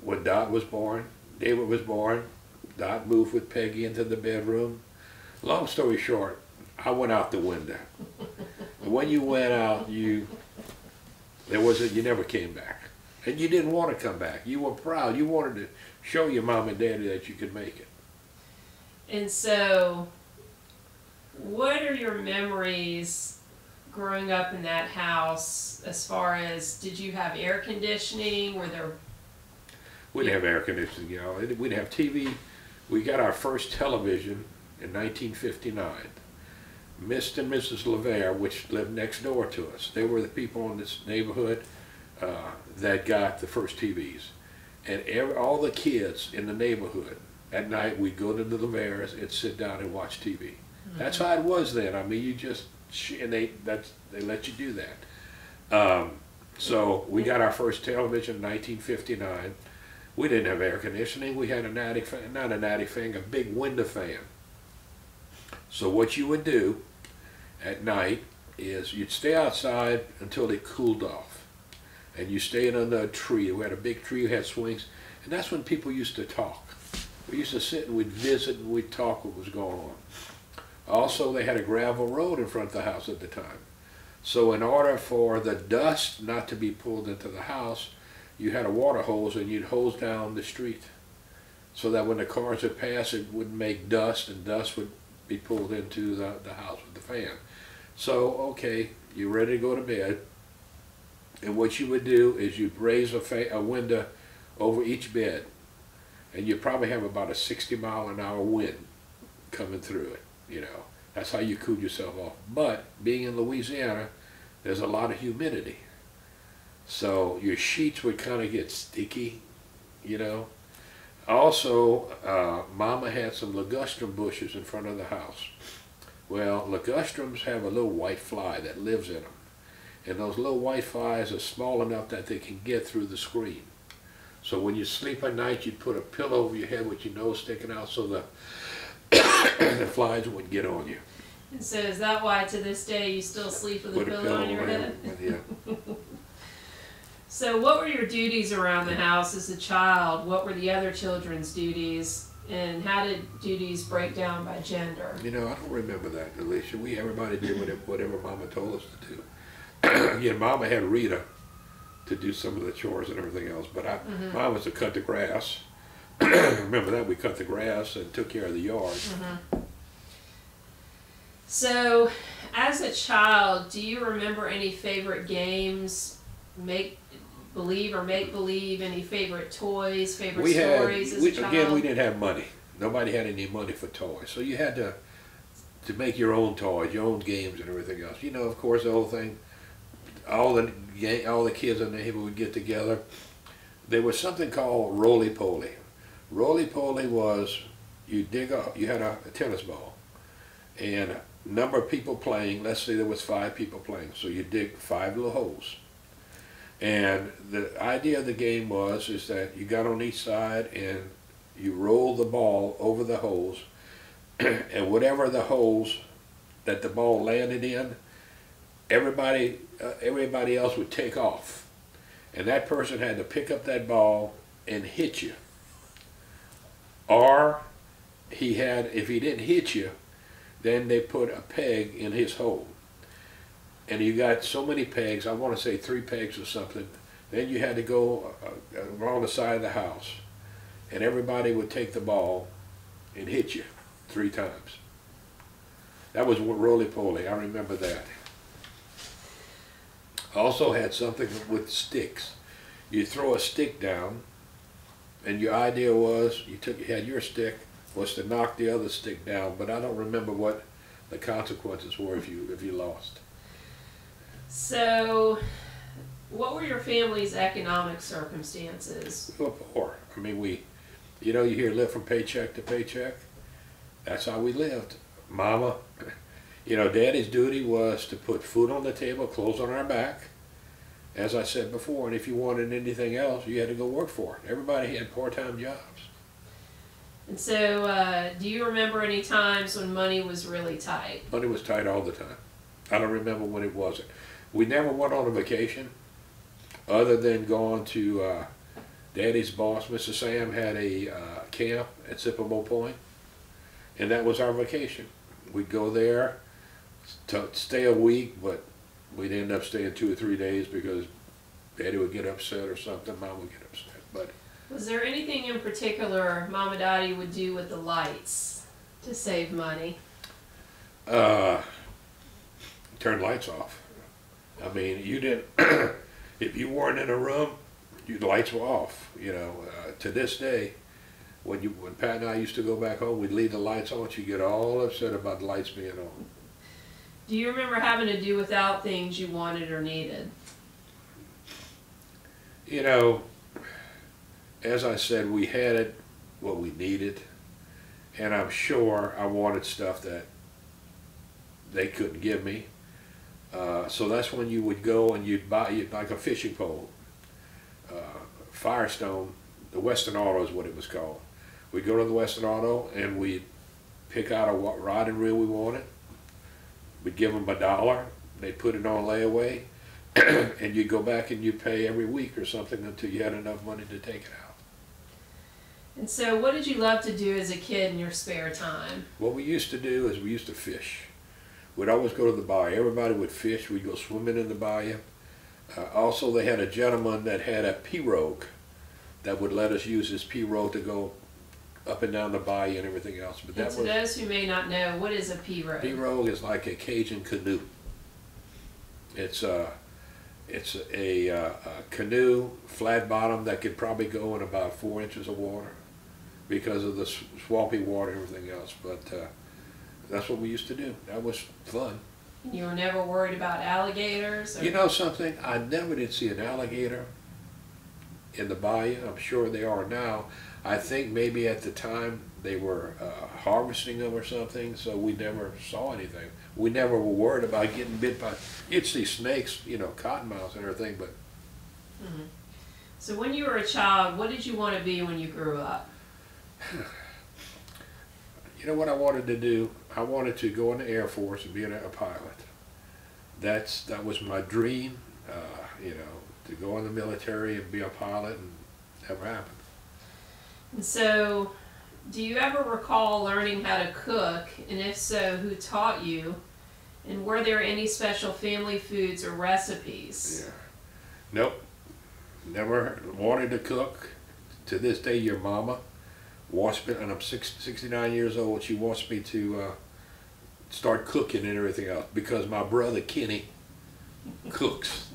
when Dot was born, David was born, Dot moved with Peggy into the bedroom. Long story short, I went out the window. And when you went out, you never came back. And you didn't want to come back. You were proud. You wanted to show your mom and daddy that you could make it. And so, what are your memories growing up in that house as far as, did you have air conditioning? Were there... We didn't have air conditioning, you know. We didn't have TV. We got our first television in 1959. Mr. and Mrs. LeVere, which lived next door to us, they were the people in this neighborhood that got the first TVs. And all the kids in the neighborhood, at night, we'd go to the LeVeres and sit down and watch TV. Mm-hmm. That's how it was then. I mean, you just, and they let you do that. So we got our first television in 1959. We didn't have air conditioning. We had an attic fan, not an attic fan, a big window fan. So what you would do at night is you'd stay outside until it cooled off. And you stayed under a tree. We had a big tree, we had swings, and that's when people used to talk. We used to sit and we'd visit and we'd talk what was going on. Also, they had a gravel road in front of the house at the time. So in order for the dust not to be pulled into the house, you had a water hose and you'd hose down the street so that when the cars would pass, it wouldn't make dust, and dust would be pulled into the house with the fan. So, okay, you're ready to go to bed. And what you would do is you'd raise a window over each bed, and you probably have about a 60-mile-an-hour wind coming through it, you know. That's how you cool yourself off. But being in Louisiana, there's a lot of humidity. So your sheets would kind of get sticky, you know. Also, Mama had some ligustrum bushes in front of the house. Well, ligustrums have a little white fly that lives in them. And those little white flies are small enough that they can get through the screen. So when you sleep at night, you'd put a pillow over your head with your nose sticking out so the flies wouldn't get on you. And so is that why to this day you still sleep with a pillow on your head? Yeah. So what were your duties around the house as a child? What were the other children's duties? And how did duties break down by gender? You know, I don't remember that, Alicia. Everybody did whatever Mama told us to do. Again, Mama had Rita to do some of the chores and everything else, but Mine was to cut the grass. Remember that? We cut the grass and took care of the yard. Mm-hmm. So, as a child, do you remember any favorite games, make-believe or make-believe, any favorite toys, favorite stories as a child? Again, we didn't have money. Nobody had any money for toys, so you had to make your own toys, your own games and everything else. You know, of course, the whole thing, all the kids in the neighborhood would get together. There was something called roly-poly. Roly-poly was you had a tennis ball, and a number of people playing. Let's say there was 5 people playing, so you dig 5 little holes. And the idea of the game is that you got on each side and you roll the ball over the holes, and whatever the holes that the ball landed in, everybody else would take off, and that person had to pick up that ball and hit you. Or if he didn't hit you, then they put a peg in his hole. And you got so many pegs, I want to say 3 pegs or something, then you had to go around the side of the house, and everybody would take the ball and hit you 3 times. That was roly-poly, I remember that. Also had something with sticks. You throw a stick down, and your idea was, you had your stick, was to knock the other stick down, but I don't remember what the consequences were if you lost. So, what were your family's economic circumstances? We were poor. I mean, you know, you hear live from paycheck to paycheck. That's how we lived. Mama, you know, Daddy's duty was to put food on the table, clothes on our back, as I said before, and if you wanted anything else, you had to go work for it. Everybody had part-time jobs. And so, do you remember any times when money was really tight? Money was tight all the time. I don't remember when it wasn't. We never went on a vacation other than going to Daddy's boss, Mr. Sam, had a camp at Sippable Point, and that was our vacation. We'd go there, stay a week, but we'd end up staying 2 or 3 days because Daddy would get upset or something, Mom would get upset. But was there anything in particular Mom and Daddy would do with the lights to save money? Turn lights off. I mean, you didn't, if you weren't in a room, the lights were off. You know, to this day, when Pat and I used to go back home, we'd leave the lights on, she'd get all upset about the lights being on. Do you remember having to do without things you wanted or needed? You know, as I said, we had what we needed, and I'm sure I wanted stuff that they couldn't give me. So that's when you would go and you'd buy like a fishing pole, Firestone, the Western Auto is what it was called. We'd go to the Western Auto and we'd pick out a rod and reel we wanted. We'd give them $1. They'd put it on layaway, and you'd go back and you'd pay every week or something until you had enough money to take it out. And so what did you love to do as a kid in your spare time? What we used to do is we used to fish. We'd always go to the bayou. Everybody would fish. We'd go swimming in the bayou. Also, they had a gentleman that had a pirogue that would let us use his pirogue to go up and down the bayou and everything else. But and to those who may not know, what is a pirogue? Pirogue is like a Cajun canoe. It's a canoe, flat bottom, that could probably go in about 4 inches of water because of the swampy water and everything else. But that's what we used to do. That was fun. You were never worried about alligators? Or? You know something? I never did see an alligator in the bayou. I'm sure they are now. I think maybe at the time they were harvesting them or something, so we never saw anything. We never were worried about getting bit by, you'd see snakes, you know, cottonmouths and everything, but. Mm-hmm. So when you were a child, what did you want to be when you grew up? You know what I wanted to do? I wanted to go in the Air Force and be a pilot. That was my dream, you know, to go in the military and be a pilot, and never happened. And so, do you ever recall learning how to cook? And if so, who taught you? And were there any special family foods or recipes? Yeah. Nope. Never wanted to cook. To this day, your mama wants me, and I'm 69 years old, she wants me to start cooking and everything else because my brother Kenny cooks.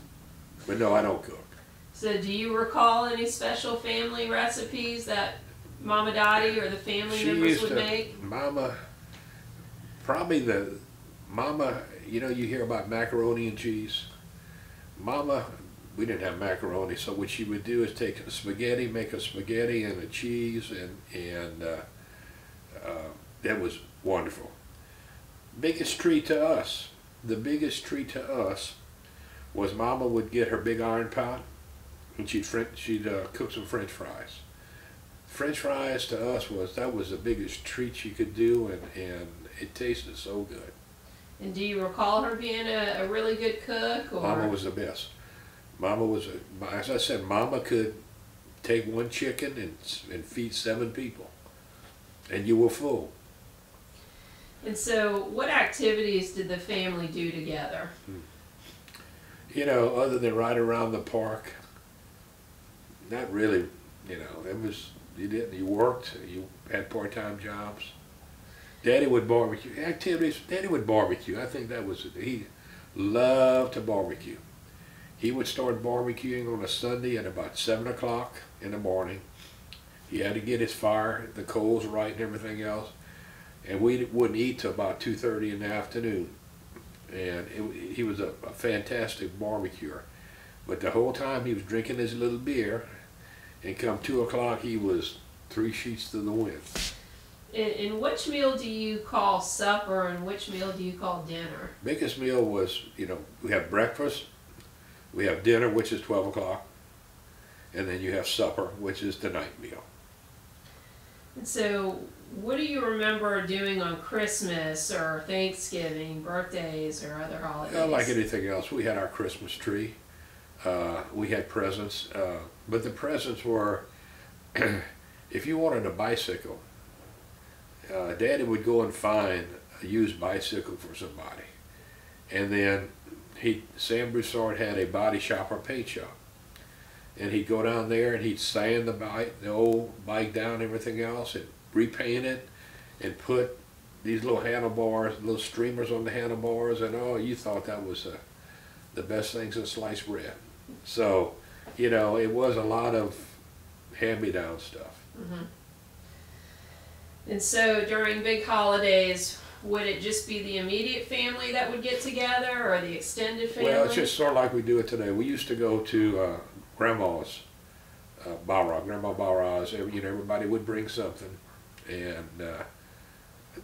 But no, I don't cook. So do you recall any special family recipes that Mama Dottie or the family members would make? Mama, probably Mama, you know, you hear about macaroni and cheese. Mama, we didn't have macaroni, so what she would do is take a spaghetti, make a spaghetti and a cheese, and that was wonderful. Biggest treat to us, the biggest treat to us was Mama would get her big iron pot and she'd cook some French fries. French fries to us was the biggest treat she could do, and it tasted so good. And do you recall her being a really good cook? Or? Mama was the best. Mama was, as I said, Mama could take one chicken and feed 7 people, and you were full. And so, what activities did the family do together? You know, other than ride around the park, not really. You know, it was, you worked, you had part-time jobs. Daddy would barbecue. Activities, Daddy would barbecue. I think that was, he loved to barbecue. He would start barbecuing on a Sunday at about 7 o'clock in the morning. He had to get his fire, the coals right and everything else. And we wouldn't eat till about 2:30 in the afternoon. And he was a fantastic barbecuer. But the whole time he was drinking his little beer, and come 2 o'clock he was 3 sheets to the wind. And which meal do you call supper and which meal do you call dinner? Biggest meal was, you know, we have breakfast, we have dinner, which is 12 o'clock, and then you have supper, which is the night meal. And so, what do you remember doing on Christmas or Thanksgiving, birthdays, or other holidays? Like anything else, we had our Christmas tree. We had presents, but the presents were, if you wanted a bicycle, Daddy would go and find a used bicycle for somebody. And then Sam Broussard had a body shop or paint shop. And he'd go down there and he'd sand the old bike down and everything else, and repaint it, and put these little handlebars, little streamers on the handlebars, and oh, you thought that was the best thing since sliced bread. So, you know, it was a lot of hand-me-down stuff. Mm-hmm. And so during big holidays, would it just be the immediate family that would get together, or the extended family? Well, it's just sort of like we do it today. We used to go to Grandma's, Grandma Barras. Everybody would bring something, and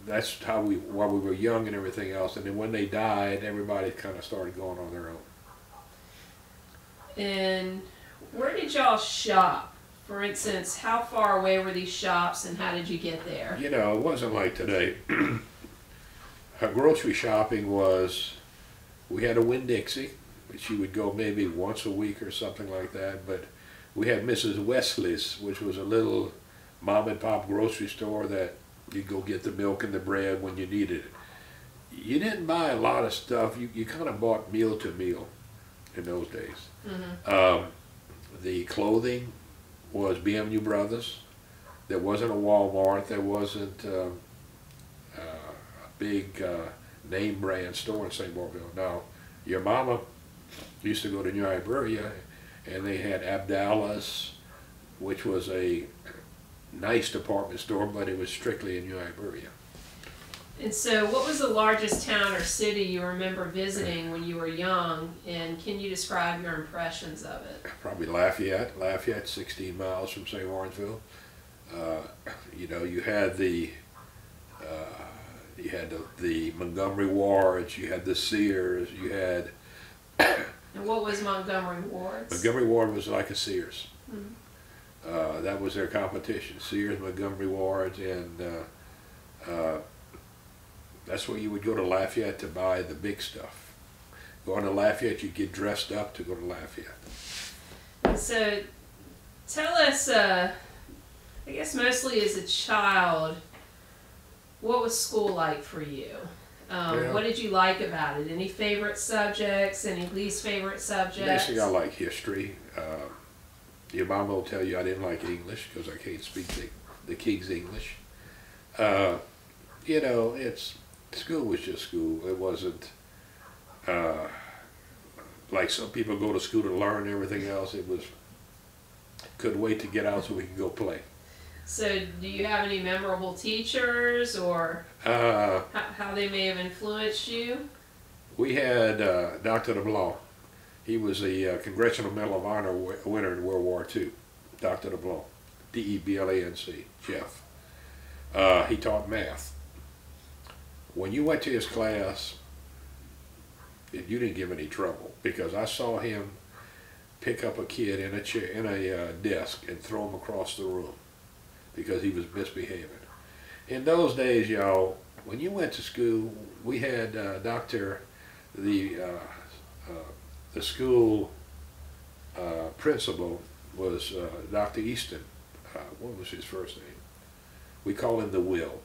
that's how while we were young and everything else. And then when they died, everybody kind of started going on their own. And where did y'all shop? For instance, how far away were these shops, and how did you get there? You know, it wasn't like today. Grocery shopping was, we had a Winn-Dixie, which you would go maybe once a week or something like that, but we had Mrs. Wesley's, which was a little mom and pop grocery store that you'd go get the milk and the bread when you needed it. You didn't buy a lot of stuff. You kind of bought meal to meal in those days. Mm-hmm. The clothing was BMU Brothers. There wasn't a Walmart. There wasn't a big name brand store in St. Barville. Now, your mama used to go to New Iberia, and they had Abdallah's, which was a nice department store, but it was strictly in New Iberia. And so what was the largest town or city you remember visiting when you were young, and can you describe your impressions of it? Probably Lafayette. Lafayette, 16 miles from St. Lawrenceville. You know, you had the Montgomery Wards, you had the Sears, you had... And what was Montgomery Wards? Montgomery Ward was like a Sears. Mm-hmm. That was their competition. Sears, Montgomery Wards, and that's where you would go to Lafayette to buy the big stuff. Going to Lafayette, you'd get dressed up to go to Lafayette. And so, tell us, I guess mostly as a child, what was school like for you? Yeah. What did you like about it? Any favorite subjects? Any least favorite subjects? Basically, I like history. Your mom will tell you I didn't like English because I can't speak the King's English. You know, school was just school. It wasn't like some people go to school to learn and everything else. It was, couldn't wait to get out so we could go play. So do you have any memorable teachers, or how they may have influenced you? We had Dr. DeBlanc. He was a Congressional Medal of Honor winner in World War II. Dr. DeBlanc, D-E-B-L-A-N-C, Jeff. He taught math. When you went to his class, you didn't give any trouble, because I saw him pick up a kid in a chair, in a desk, and throw him across the room because he was misbehaving. In those days, y'all, when you went to school, we had the school principal was Dr. Easton. What was his first name? We call him the Will.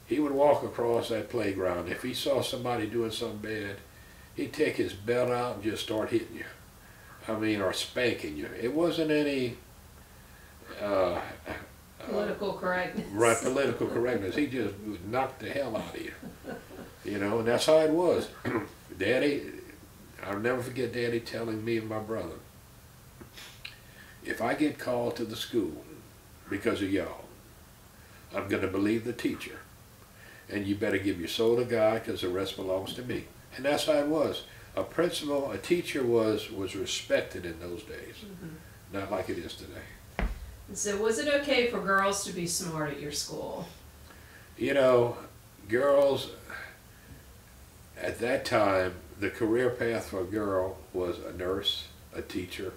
He would walk across that playground. If he saw somebody doing something bad, he'd take his belt out and just start hitting you. I mean, or spanking you. It wasn't any political correctness. Right, political correctness. He just would knock the hell out of you. You know, and that's how it was. Daddy, I'll never forget Daddy telling me and my brother, if I get called to the school because of y'all, I'm going to believe the teacher. And you better give your soul to God, because the rest belongs to me. And that's how it was. A principal, a teacher was respected in those days. Mm-hmm. Not like it is today. And so was it okay for girls to be smart at your school? You know, girls, at that time, the career path for a girl was a nurse, a teacher.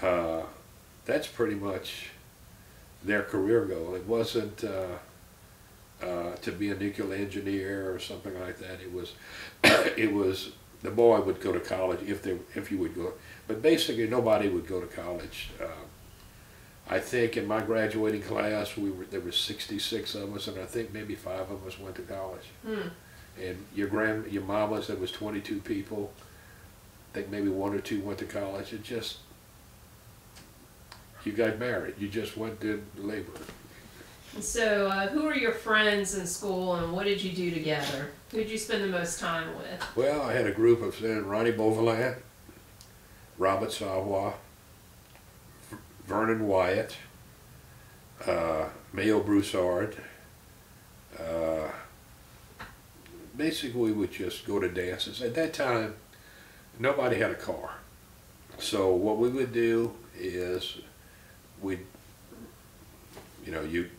That's pretty much their career goal. It wasn't to be a nuclear engineer or something like that. It was, it was the boy would go to college if you would go, but basically nobody would go to college. I think in my graduating class there were 66 of us, and I think maybe 5 of us went to college. And your mama's, there was 22 people. I think maybe 1 or 2 went to college. It just, you got married. You just went to labor. So, who were your friends in school, and what did you do together? Who did you spend the most time with? Well, I had a group of Ronnie Beauvalin, Robert Savoy, Vernon Wyatt, Mayo Broussard. Basically, we would just go to dances. At that time, nobody had a car. So what we would do is you'd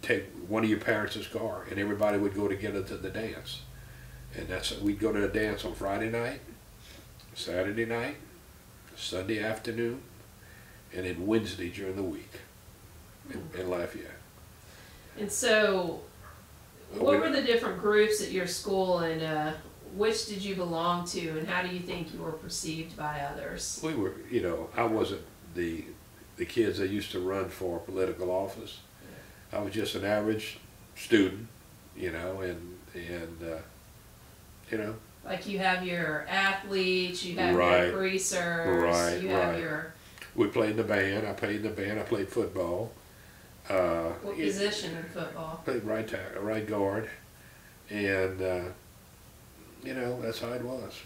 take one of your parents' car, and everybody would go together to the dance. And we'd go to a dance on Friday night, Saturday night, Sunday afternoon, and then Wednesday during the week in Lafayette. And so, what were the different groups at your school, and which did you belong to, and how do you think you were perceived by others? We were, I wasn't the kids that used to run for political office. I was just an average student, Like you have your athletes, you have right, your greasers, you have your... We played in the band. I played in the band. I played football. What position in football? Played right guard, and that's how it was.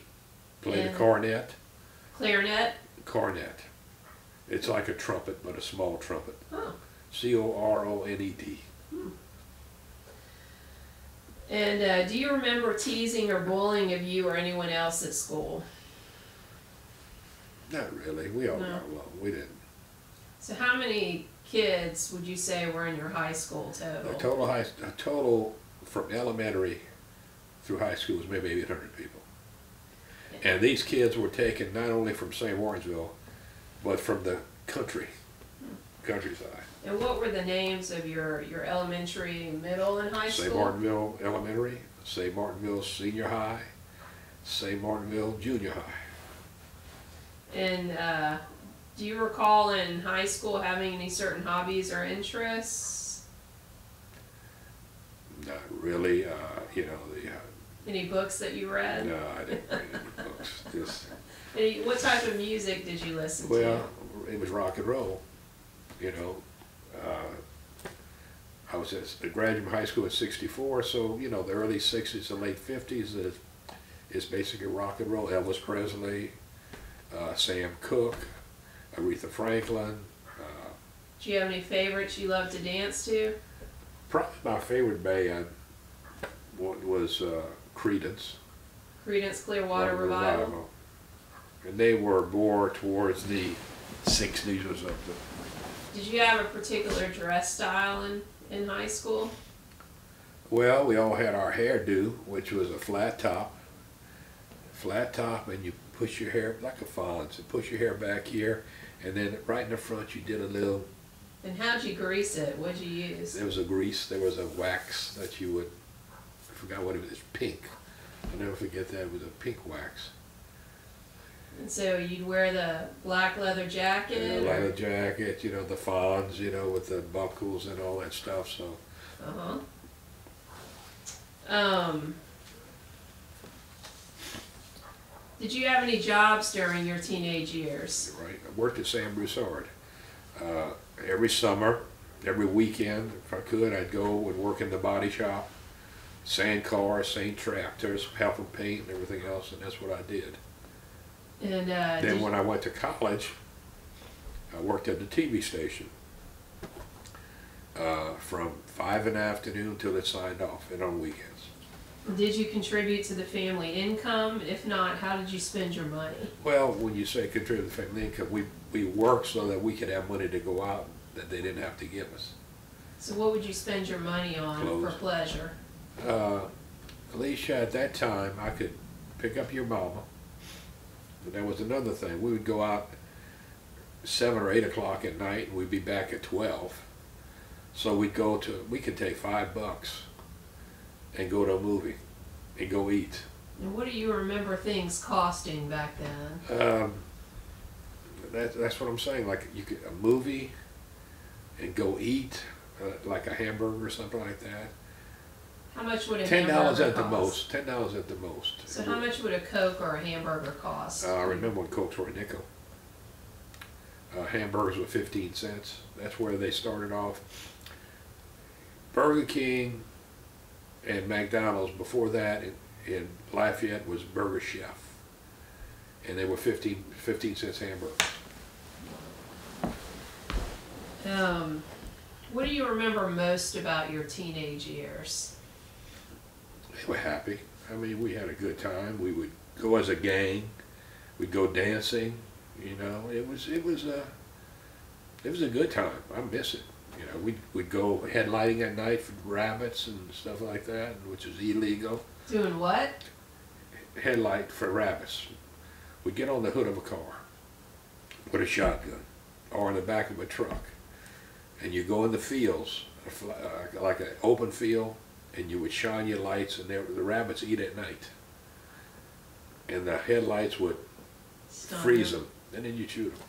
Played the cornet. Clarinet? Cornet. It's like a trumpet, but a small trumpet. Oh. C-O-R-O-N-E-T. And do you remember teasing or bullying of you or anyone else at school? Not really. We all got along. We didn't. So how many kids would you say were in your high school total? A total from elementary through high school was maybe 800 people. Yeah. And these kids were taken not only from St. Warrensville, but from the countryside. And what were the names of your elementary, middle, and high school? St. Martinville Elementary, St. Martinville Senior High, St. Martinville Junior High. And do you recall in high school having any certain hobbies or interests? Not really. Any books that you read? No, I didn't read any books. What type of music did you listen to? Well, it was rock and roll. I was at graduate from high school in '64, so the early '60s and late '50s is basically rock and roll. Elvis Presley, Sam Cooke, Aretha Franklin. Do you have any favorites you love to dance to? Probably my favorite band was Creedence. Creedence Clearwater Revival. And they were more towards the '60s or something. Did you have a particular dress style in high school? Well, we all had our hairdo, which was a flat top, and you push your hair like a Fonz, and push your hair back here, and then right in the front you did a little. And how'd you grease it? What'd you use? There was a grease. There was a wax that you would. I forgot what it was. It's pink. I'll never forget that. It was a pink wax. And so you'd wear the black leather jacket? The leather jacket, the Fonz, with the buckles and all that stuff, so. Did you have any jobs during your teenage years? Right. I worked at Sam Broussard. Every summer, every weekend, if I could, I'd go and work in the body shop, sand cars, sand tractors, help them paint and everything else, and that's what I did. And then when I went to college, I worked at the TV station from 5 in the afternoon till it signed off, and on weekends. Did you contribute to the family income? If not, how did you spend your money? Well, when you say contribute to the family income, we worked so that we could have money to go out that they didn't have to give us. So what would you spend your money on for pleasure? Alicia, at that time, I could pick up your mama. But that was another thing. We would go out 7 or 8 o'clock at night, and we'd be back at 12. So we could take $5 and go to a movie and go eat. And what do you remember things costing back then? That's what I'm saying. Like a movie and go eat, like a hamburger or something like that. How much would a $10 hamburger at the cost? most. $10 at the most. So how much would a Coke or a hamburger cost? I remember when Cokes were a nickel. Hamburgers were 15 cents. That's where they started off. Burger King and McDonald's before that in Lafayette was Burger Chef. And they were 15 cents hamburgers. What do you remember most about your teenage years? They were happy. I mean, we had a good time. We would go as a gang. We'd go dancing. You know, it was a good time. I miss it. You know, we'd go headlighting at night for rabbits and stuff like that, which is illegal. Doing what? Headlight for rabbits. We'd get on the hood of a car with a shotgun or in the back of a truck, and you go in the fields, like an open field, and you would shine your lights, and the rabbits eat at night. And the headlights would freeze them, and then you shoot them.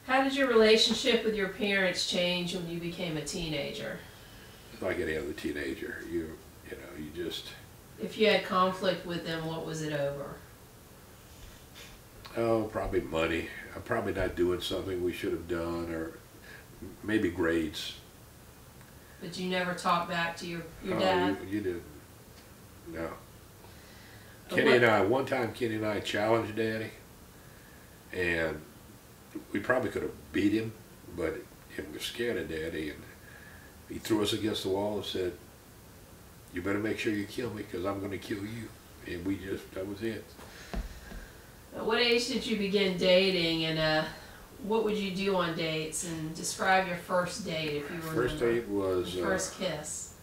How did your relationship with your parents change when you became a teenager? Like any other teenager, you just... If you had conflict with them, what was it over? Oh, probably money. I'm probably not doing something we should have done, or maybe grades. But you never talked back to your dad? You didn't. No. One time Kenny and I challenged Daddy, and we probably could have beat him, but he was scared of Daddy, and he threw us against the wall and said, "You better make sure you kill me, because I'm going to kill you." And that was it. At what age did you begin dating, and what would you do on dates? And describe your first date, if you remember. First date was... Your first kiss.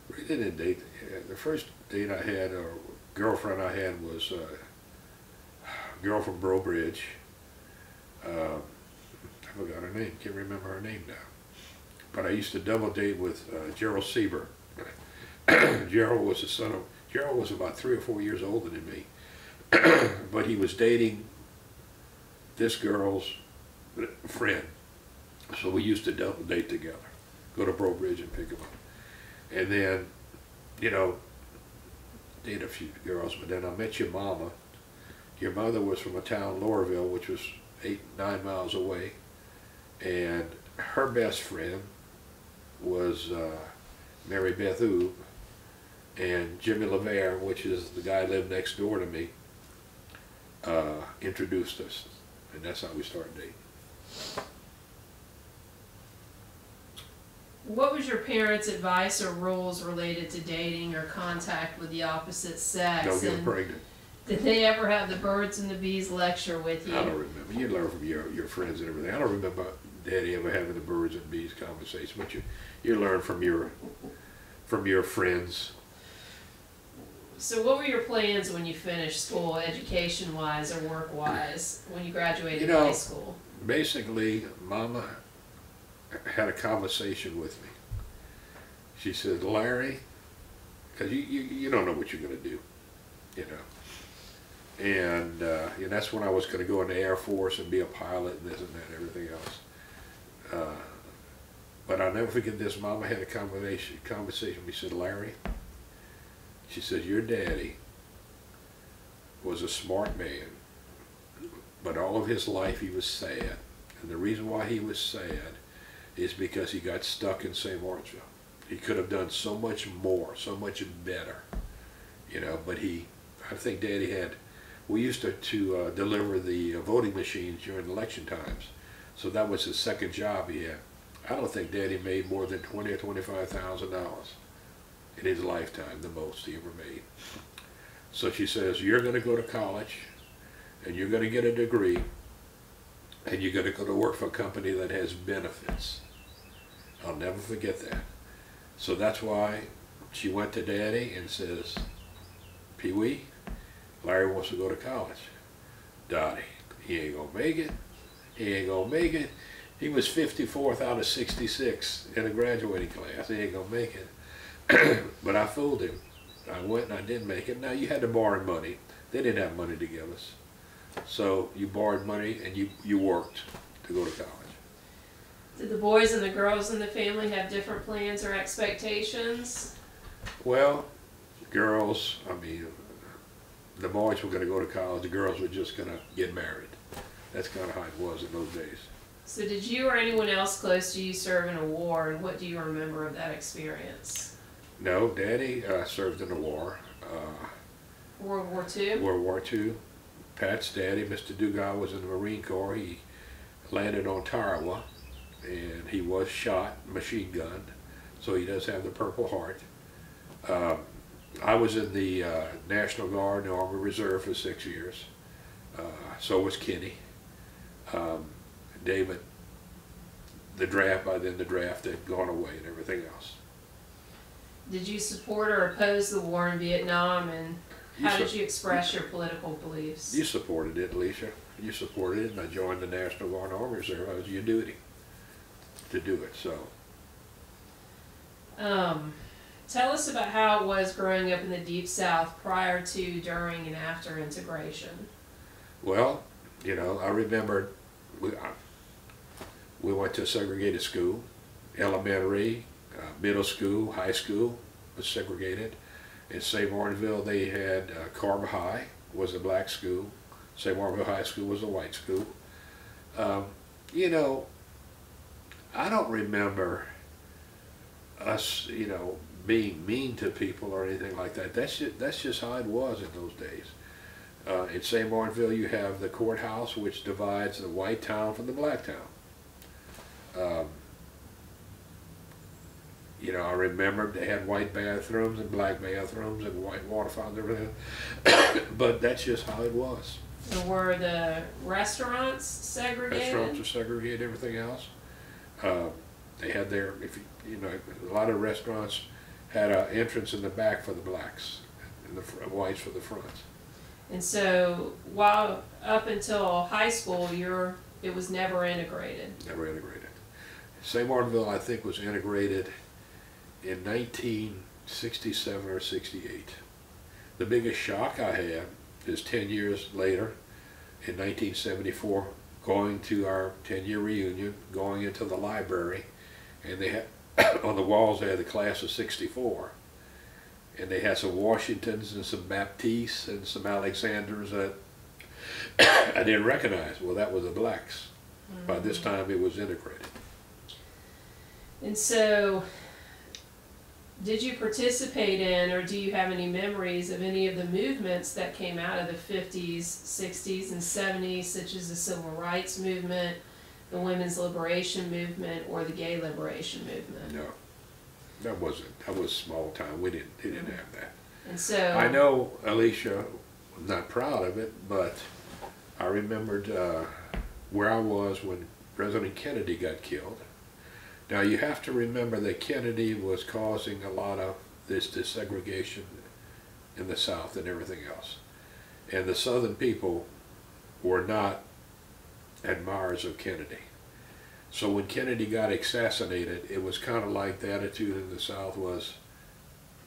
We didn't date. The first date I had, or girlfriend I had, was a girl from Brobridge. I forgot her name. Can't remember her name now. But I used to double date with Gerald Sieber. Gerald was about 3 or 4 years older than me. But he was dating this girl's friend. So we used to double date together. Go to Brobridge and pick him up. And then, date a few girls. But then I met your mama. Your mother was from a town, Laurelville, which was 8-9 miles away. And her best friend was Mary Beth Oob, and Jimmy LeVere, which is the guy who lived next door to me, introduced us, and that's how we started dating. What was your parents' advice or rules related to dating or contact with the opposite sex? Don't get pregnant. Did they ever have the birds and the bees lecture with you? I don't remember. You learn from your friends and everything. I don't remember Daddy ever having the birds and bees conversation, but you learn from your friends. So what were your plans when you finished school, education-wise or work-wise, when you graduated high school? Basically, Mama had a conversation with me. She said, "Larry," because you don't know what you're going to do, And that's when I was going to go in the Air Force and be a pilot and this and that and everything else. But I'll never forget this. Mama had a conversation with me. She said, "Larry," she said, "your daddy was a smart man, but all of his life he was sad. And the reason why he was sad is because he got stuck in St. Lawrenceville. He could have done so much more, so much better, but I think Daddy had, we used to deliver the voting machines during election times. So that was his second job he had. I don't think Daddy made more than $20,000 or $25,000 in his lifetime, the most he ever made. So she says, you're going to go to college, and you're going to get a degree, and you're going to go to work for a company that has benefits." I'll never forget that. So that's why she went to Daddy and says, "Pee-wee, Larry wants to go to college. Dottie, he ain't going to make it. He ain't going to make it. He was 54th out of 66 in a graduating class. He ain't gonna make it. But I fooled him. I went and I didn't make it. Now you had to borrow money. They didn't have money to give us. So you borrowed money and you worked to go to college. Did the boys and the girls in the family have different plans or expectations? Well, girls, I mean, the boys were going to go to college, the girls were just going to get married. That's kind of how it was in those days. So did you or anyone else close to you serve in a war, and what do you remember of that experience? No, Daddy served in the war. World War II? World War II. Pat's daddy, Mr. Dugas, was in the Marine Corps. He landed on Tarawa, and he was shot, machine gunned, so he does have the Purple Heart. I was in the National Guard and the Army Reserve for 6 years. So was Kenny. David, the draft, by then the draft had gone away and everything else. Did you support or oppose the war in Vietnam, and how did you express your political beliefs? You supported it, Alicia. You supported it, and I joined the National Guard and Army Reserve. That was your duty to do it, so. Tell us about how it was growing up in the Deep South prior to, during, and after integration. Well, you know, I remember we went to a segregated school, elementary, middle school, high school was segregated. In St. Martinville, they had Carver High was a black school. St. Martinville High School was a white school. You know, I don't remember us, you know, being mean to people or anything like that. That's just how it was in those days. In St. Martinville, you have the courthouse, which divides the white town from the black town. You know, I remember they had white bathrooms and black bathrooms and white water fountains and everything. But that's just how it was. And were the restaurants segregated? Restaurants were segregated, everything else. They had their, you know, a lot of restaurants had an entrance in the back for the blacks and the whites for the front. And so, while up until high school, it was never integrated. Never integrated. St. Martinville, I think, was integrated in 1967 or 68. The biggest shock I had is 10 years later, in 1974, going to our 10-year reunion, going into the library, and they had, on the walls they had the class of 64. And they had some Washingtons and some Baptistes and some Alexanders that I didn't recognize. Well, that was the blacks. Mm-hmm. By this time it was integrated. And so, did you participate in, or do you have any memories of any of the movements that came out of the 50s, 60s, and 70s, such as the Civil Rights Movement, the Women's Liberation Movement, or the Gay Liberation Movement? No. That was small time. They didn't have that. And so I know, Alicia, I'm not proud of it, but I remembered where I was when President Kennedy got killed. Now you have to remember that Kennedy was causing a lot of this segregation in the South and everything else. And the Southern people were not admirers of Kennedy. So when Kennedy got assassinated, it was kind of like the attitude in the South was,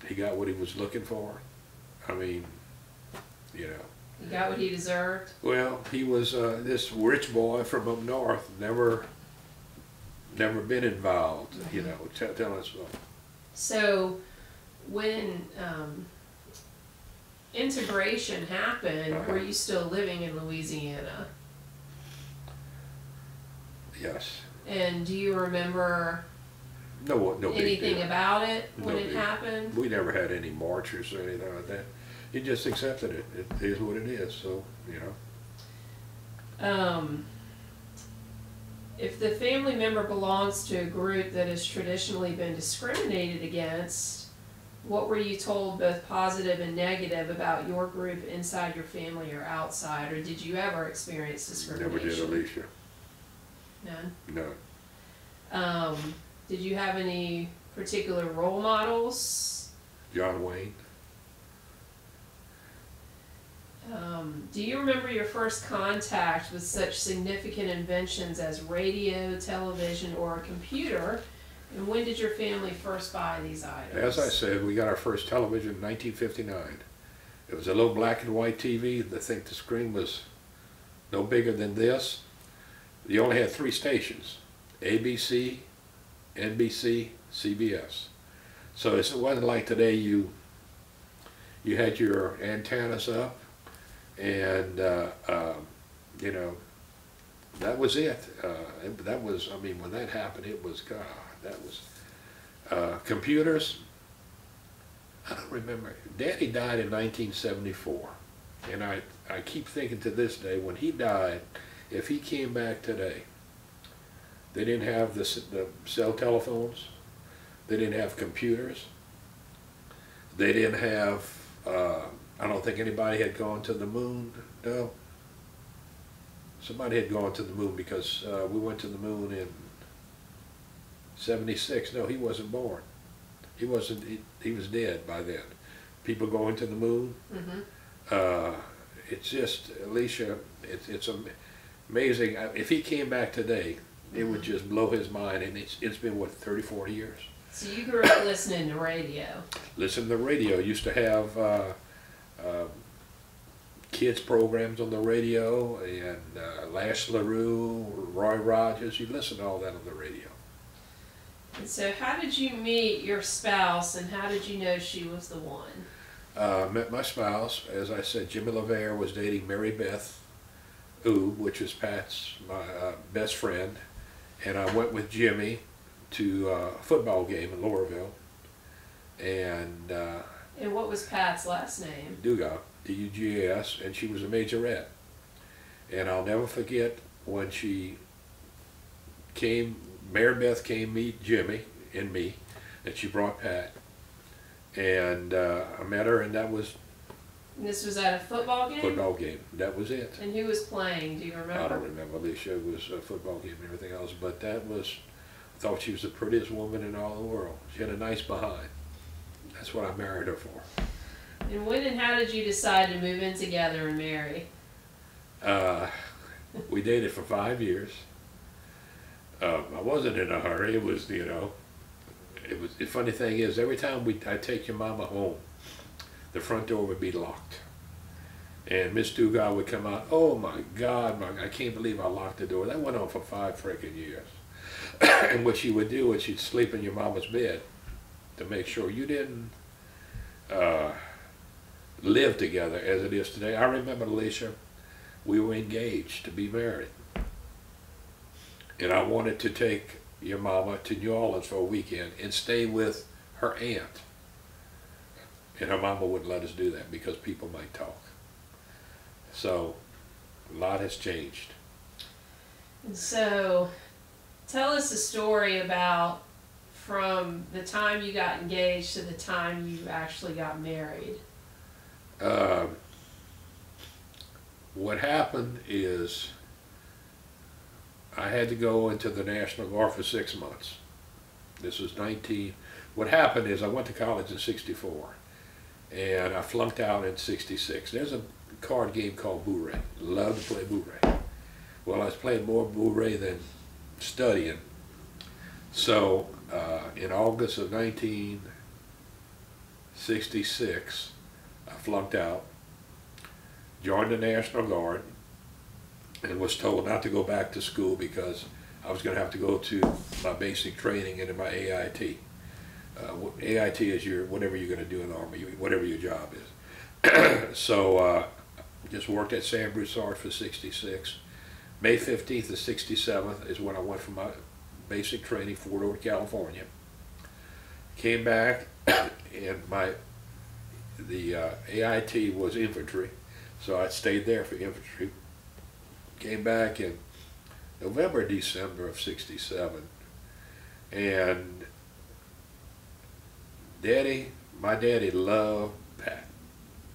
he got what he was looking for. I mean, you know. He got what he deserved? Well, he was this rich boy from up north, never been involved, mm-hmm. You know, tell us so. So when integration happened, were you still living in Louisiana? Yes. And do you remember anything about it when it happened? We never had any marches or anything like that. You just accepted it. It is what it is, so, you know. If the family member belongs to a group that has traditionally been discriminated against, what were you told, both positive and negative, about your group inside your family or outside? Or did you ever experience discrimination? Never did, Alicia. None? None. Did you have any particular role models? John Wayne. Do you remember your first contact with such significant inventions as radio, television, or a computer? And when did your family first buy these items? As I said, we got our first television in 1959. It was a little black and white TV. I think the screen was no bigger than this. You only had 3 stations: ABC, NBC, CBS. So it wasn't like today you had your antennas up, and you know, that was it. That was, I mean, when that happened, it was, God, that was, computers, I don't remember. Daddy died in 1974, and I keep thinking to this day, when he died, if he came back today, they didn't have the cell telephones, they didn't have computers, they didn't have, I don't think anybody had gone to the moon. No. Somebody had gone to the moon, because we went to the moon in '76. No, he wasn't born. He wasn't. He was dead by then. People going to the moon. Mm-hmm. It's just, Alicia, it's amazing. If he came back today, it would just blow his mind. And it's been, what, 30, 40 years? So you grew up listening to radio. Listen to the radio. Used to have kids programs on the radio, and Lash LaRue, Roy Rogers. You listen to all that on the radio. And so how did you meet your spouse, and how did you know she was the one? Met my spouse, as I said. Jimmy LaVere was dating Mary Beth Oob, which is Pat's, my best friend, and I went with Jimmy to a football game in Lowerville, and what was Pat's last name? Dugas, D-U-G-A-S, and she was a majorette. And I'll never forget when she came, Mary Beth came meet Jimmy and me, and she brought Pat. And I met her, and that was... And this was at a football game? Football game. That was it. And who was playing? Do you remember? I don't remember, Alicia. It was a football game and everything else, but that was... I thought she was the prettiest woman in all the world. She had a nice behind. That's what I married her for. And when and how did you decide to move in together and marry? We dated for 5 years. I wasn't in a hurry. It was, you know, the funny thing is, every time I'd take your mama home, the front door would be locked. And Miss Dugas would come out, oh my God, I can't believe I locked the door. That went on for 5 freaking years. And what she would do is she'd sleep in your mama's bed to make sure you didn't live together as it is today. I remember, Alicia, we were engaged to be married. And I wanted to take your mama to New Orleans for a weekend and stay with her aunt. And her mama wouldn't let us do that because people might talk. So a lot has changed. And so tell us a story about from the time you got engaged to the time you actually got married. What happened is I had to go into the National Guard for 6 months. This was 19. What happened is I went to college in '64, and I flunked out in '66. There's a card game called Boo-Ray. Love to play Boo-Ray. Well, I was playing more Boo-Ray than studying. So in August of 1966, I flunked out, joined the National Guard, and was told not to go back to school because I was going to have to go to my basic training and my AIT. AIT is your whatever you're going to do in the Army, whatever your job is. So just worked at San Broussard for '66. May 15th of '67 is when I went for my basic training, Fort Ord, California. Came back, and the AIT was infantry, so I stayed there for infantry. Came back in November, December of '67, and my daddy loved Pat.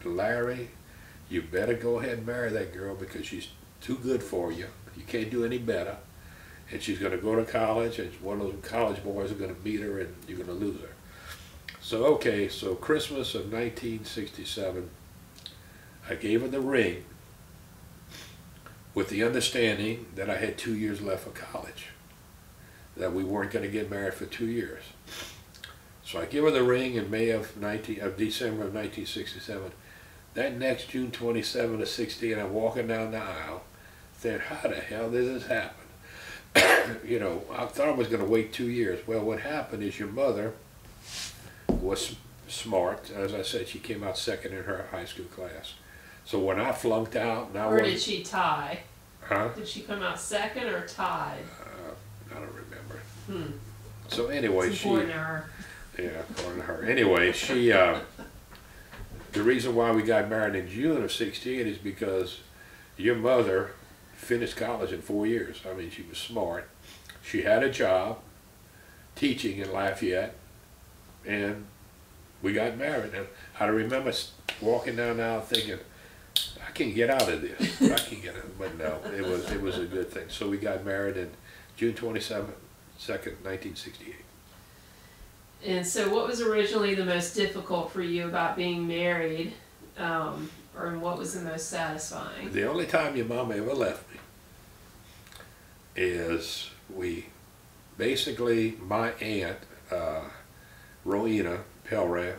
Larry, you better go ahead and marry that girl because she's too good for you. You can't do any better. And she's going to go to college, and one of those college boys are going to meet her, and you're going to lose her. So, okay, so Christmas of 1967, I gave her the ring with the understanding that I had 2 years left of college, that we weren't going to get married for 2 years. So I give her the ring in December of 1967. That next June 27 of 68, I'm walking down the aisle, saying, how the hell did this happen? You know, I thought I was going to wait 2 years. Well, what happened is your mother was smart. As I said, she came out second in her high school class. So when I flunked out, and I or did she tie? Huh? Did she come out second or tied? I don't remember. So anyway, it's important to her. Yeah, according to her. Anyway, she. The reason why we got married in June of '68 is because your mother finished college in 4 years. I mean, she was smart. She had a job teaching in Lafayette, and we got married. And I remember walking down the aisle thinking, I can get out of this. I can get out. But no, it was a good thing. So we got married in June 22nd, 1968. And so what was originally the most difficult for you about being married, or what was the most satisfying? The only time your mama ever left me is basically my aunt, Rowena Pelra,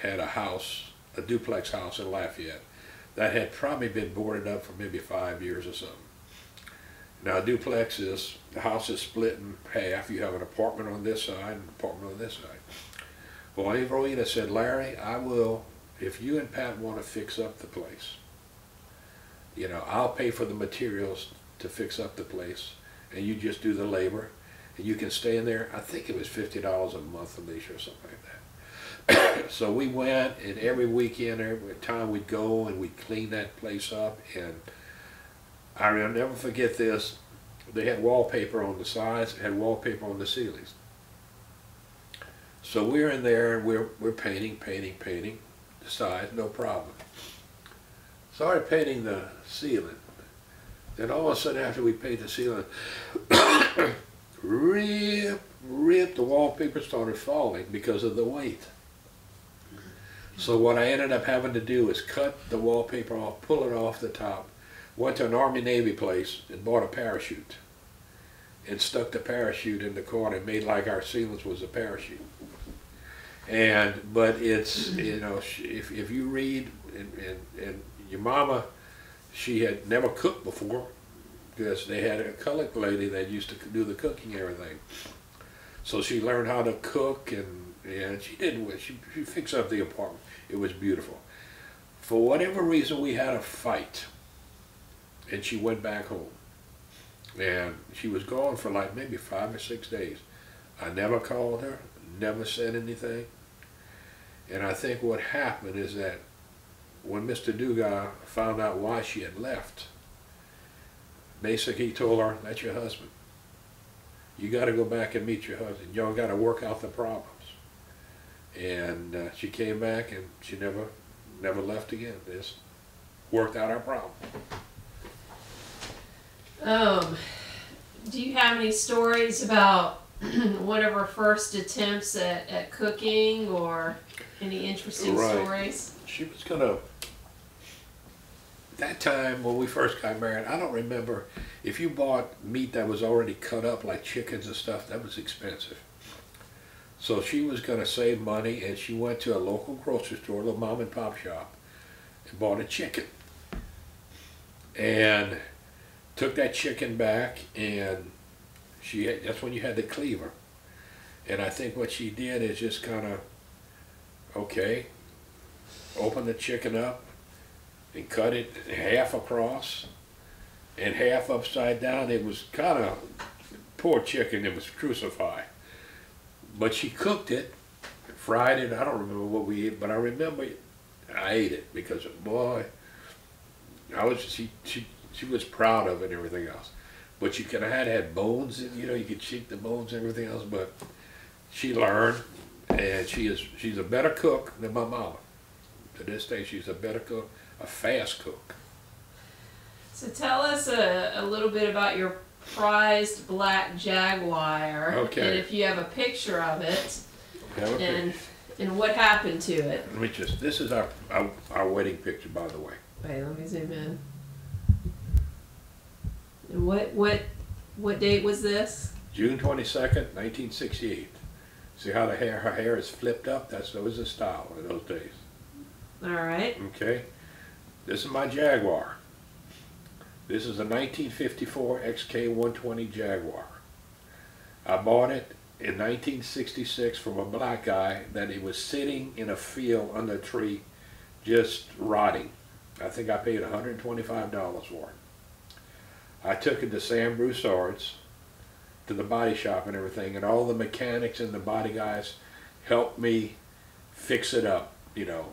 had a house, a duplex house in Lafayette that had probably been boarded up for maybe 5 years or something. Now a duplex is, the house is split in half. You have an apartment on this side and an apartment on this side. Well, Aunt Rowena said, Larry, I will, if you and Pat want to fix up the place, you know, I'll pay for the materials to fix up the place, and you just do the labor, and you can stay in there. I think it was $50 a month a lease or something like that. So we went, and every weekend, every time we'd go and we'd clean that place up, and I'll never forget this. They had wallpaper on the sides, had wallpaper on the ceilings. So we're in there and we're painting the sides, no problem. Started painting the ceiling. Then all of a sudden after we painted the ceiling, rip, the wallpaper started falling because of the weight. So what I ended up having to do is cut the wallpaper off, pull it off the top, went to an Army-Navy place and bought a parachute and stuck the parachute in the corner and made like our ceilings was a parachute. But it's, you know, if you read, and your mama, she had never cooked before because they had a colored lady that used to do the cooking and everything. So she learned how to cook, and she did, she fixed up the apartment. It was beautiful. For whatever reason, we had a fight, and she went back home. And she was gone for like maybe 5 or 6 days. I never called her, never said anything. And I think what happened is that when Mr. Dugas found out why she had left, basically he told her, that's your husband. You got to go back and meet your husband. Y'all got to work out the problems. And she came back and she never left again. Just worked out our problem. Do you have any stories about one of her first attempts at cooking, or any interesting stories? She was gonna, that time when we first got married, I don't remember, if you bought meat that was already cut up like chickens and stuff, that was expensive. So she was gonna save money, and she went to a local grocery store, a little mom and pop shop, and bought a chicken. And took that chicken back, and that's when you had the cleaver. And I think what she did is just kind of, okay, open the chicken up and cut it half across and half upside down. It was kind of, poor chicken, it was crucified. But she cooked it, fried it. I don't remember what we ate, but I remember I ate it because, boy, she was proud of it and everything else. But you could have had bones, you know, you could cheat the bones and everything else, but she learned, and she's a better cook than my mama. To this day, she's a better cook, a fast cook. So tell us a little bit about your prized black Jaguar, okay. And if you have a picture of it, and what happened to it. Let me just, this is our wedding picture, by the way. Wait, let me zoom in. And what date was this? June 22nd, 1968. See how her hair is flipped up? That was the style in those days. All right. Okay. This is my Jaguar. This is a 1954 XK120 Jaguar. I bought it in 1966 from a black guy that it was sitting in a field under a tree just rotting. I think I paid $125 for it. I took it to Sam Broussard's, to the body shop and everything, and all the mechanics and the body guys helped me fix it up. You know,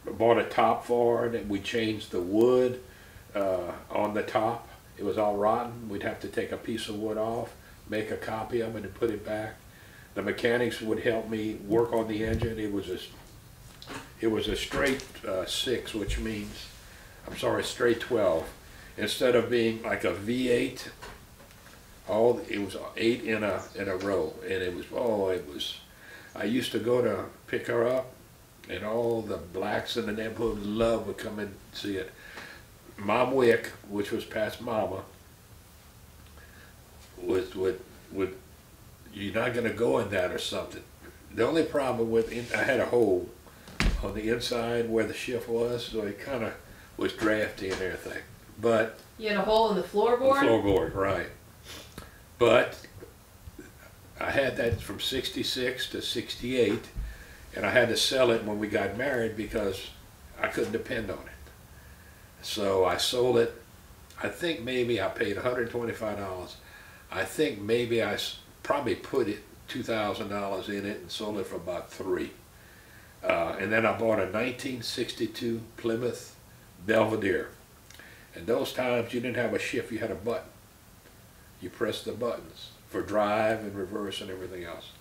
bought a top for it, and we changed the wood on the top. It was all rotten. We'd have to take a piece of wood off, make a copy of it, and put it back. The mechanics would help me work on the engine. It was a straight 6, which means, I'm sorry, straight 12. Instead of being like a V8, it was 8 in a row, and it was. I used to go to pick her up, and all the blacks in the neighborhood would come and see it. Mom Wick, which was past Mama, would you're not going to go in that or something. The only problem with I had a hole on the inside where the shift was, so it kind of was drafty and everything. But you had a hole in the floorboard? The floorboard, right. But I had that from 66 to 68, and I had to sell it when we got married because I couldn't depend on it. So I sold it. I think maybe I paid $125. I think maybe I probably put it $2,000 in it and sold it for about $3. And then I bought a 1962 Plymouth Belvedere. And those times you didn't have a shift, you had a button. You pressed the buttons for drive and reverse and everything else.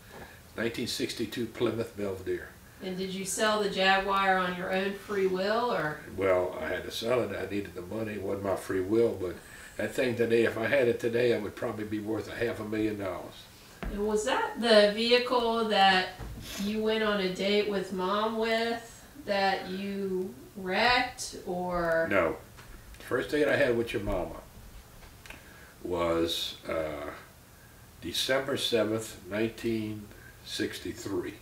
1962 Plymouth Belvedere. And did you sell the Jaguar on your own free will, or? Well, I had to sell it. I needed the money. It wasn't my free will, but that thing today, if I had it today, it would probably be worth $500,000. And was that the vehicle that you went on a date with Mom with, that you wrecked, or? No. First date I had with your mama was December 7th, 1963.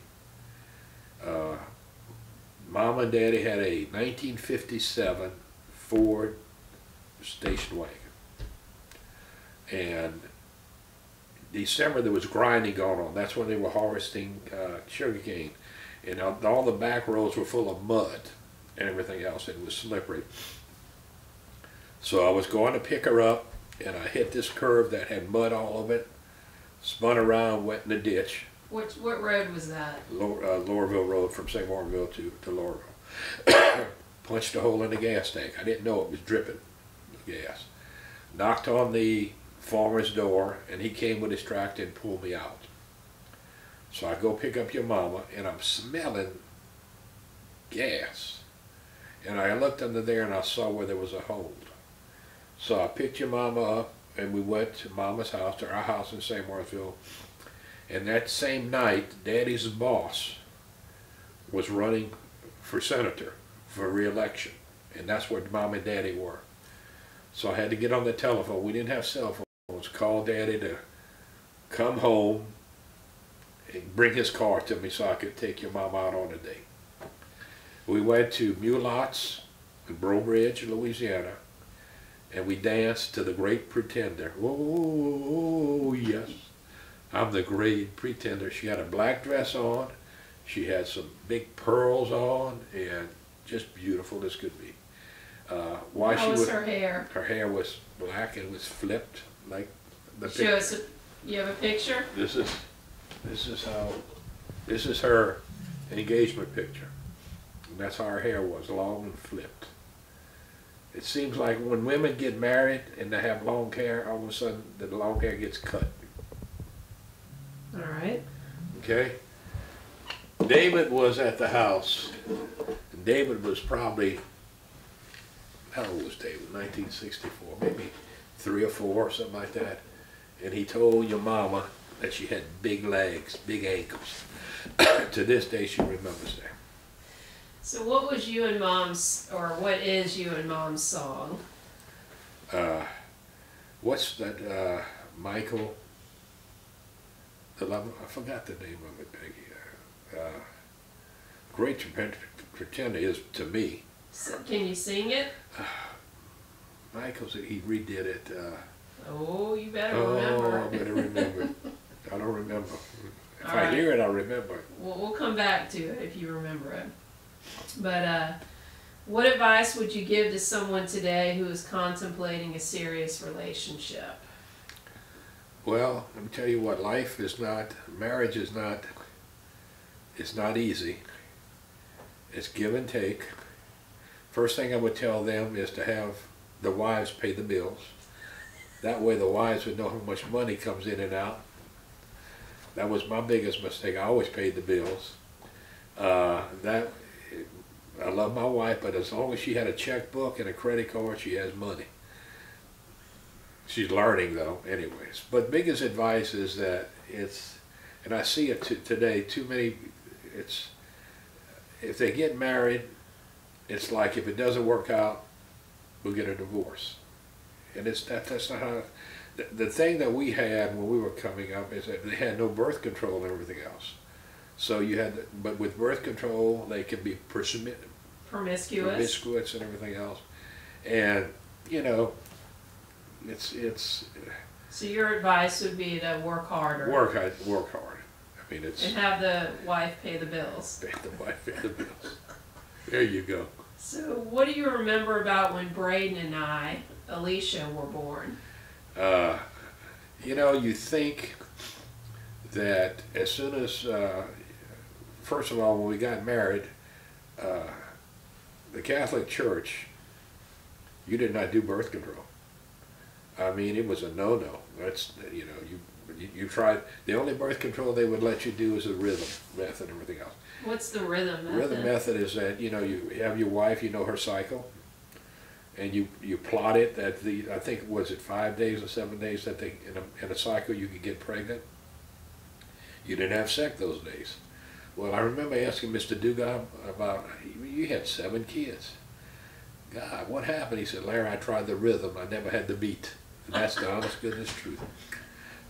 Mom and Daddy had a 1957 Ford station wagon. And December there was grinding going on. That's when they were harvesting sugarcane. And all the back roads were full of mud and everything else. It was slippery. So I was going to pick her up, and I hit this curve that had mud all over it, spun around, went in the ditch. What road was that? Laurelville Road, from St. Martinville to Laurelville. Punched a hole in the gas tank. I didn't know it was dripping gas. Knocked on the farmer's door, and he came with his tractor and pulled me out. So I go pick up your mama, and I'm smelling gas. And I looked under there, and I saw where there was a hole. So I picked your mama up, and we went to Mama's house, to our house in St. Martinville. And that same night, Daddy's boss was running for senator for re-election. And that's where Mom and Daddy were. So I had to get on the telephone. We didn't have cell phones. Call Daddy to come home and bring his car to me so I could take your mom out on a date. We went to Mulat's in Brobridge, Louisiana, and we danced to The Great Pretender. Oh, yes. I'm the Great Pretender. She had a black dress on. She had some big pearls on, and just beautiful as could be. How was her hair? Her hair was black and was flipped like the picture. Show us. You have a picture? This is her engagement picture. And that's how her hair was, long and flipped. It seems like when women get married and they have long hair, all of a sudden the long hair gets cut. All right. Okay? David was at the house. And David was probably, how old was David? 1964, maybe 3 or 4 or something like that. And he told your mama that she had big legs, big ankles. To this day she remembers that. So what was you and Mom's, or what is you and Mom's song? what's that, Michael, I forgot the name of it, Peggy. Great Pretender is, to me. So, can you sing it? Michael's, he redid it. Oh, you better remember. Oh, I better remember. I don't remember. If All I right. hear it, I'll remember. We'll come back to it if you remember it. But what advice would you give to someone today who is contemplating a serious relationship? Well, let me tell you what, marriage is not, it's not easy. It's give and take. First thing I would tell them is to have the wives pay the bills. That way the wives would know how much money comes in and out. That was my biggest mistake. I always paid the bills. I love my wife, but as long as she had a checkbook and a credit card, she has money. She's learning though, anyways. But biggest advice is that and I see it today, if they get married, it's like if it doesn't work out, we'll get a divorce. And that's not how, the thing that we had when we were coming up is that they had no birth control and everything else. So but with birth control, they can be promiscuous and everything else. And, you know, So your advice would be to work harder. Work hard. I mean, and have the wife pay the bills. The wife pay the bills. There you go. So what do you remember about when Braden and I, Alicia, were born? You know, you think that as soon as, first of all, when we got married, the Catholic Church, you did not do birth control. I mean, it was a no-no. That's, you know, you tried, the only birth control they would let you do is a rhythm method and everything else. What's the rhythm method? Rhythm method is that, you know, you have your wife, you know her cycle, and you plot it at I think, was it 5 days or 7 days that in a cycle you could get pregnant? You didn't have sex those days. Well, I remember asking Mr. Dugas about, you had 7 kids. God, what happened? He said, Larry, I tried the rhythm, I never had the beat. And that's the honest goodness truth.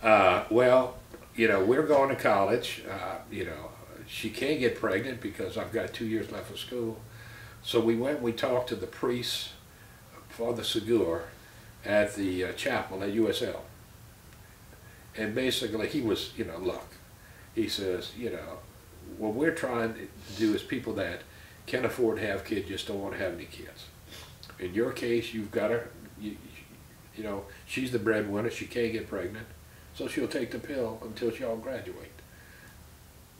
Well, you know, we're going to college, you know, she can't get pregnant because I've got 2 years left of school. So we talked to the priest, Father Segura, at the chapel at USL. And basically he was, you know, look, he says, you know, what we're trying to do is people that can afford to have kids just don't want to have any kids. In your case, you've got her, you know, she's the breadwinner, she can't get pregnant, so she'll take the pill until y'all graduate.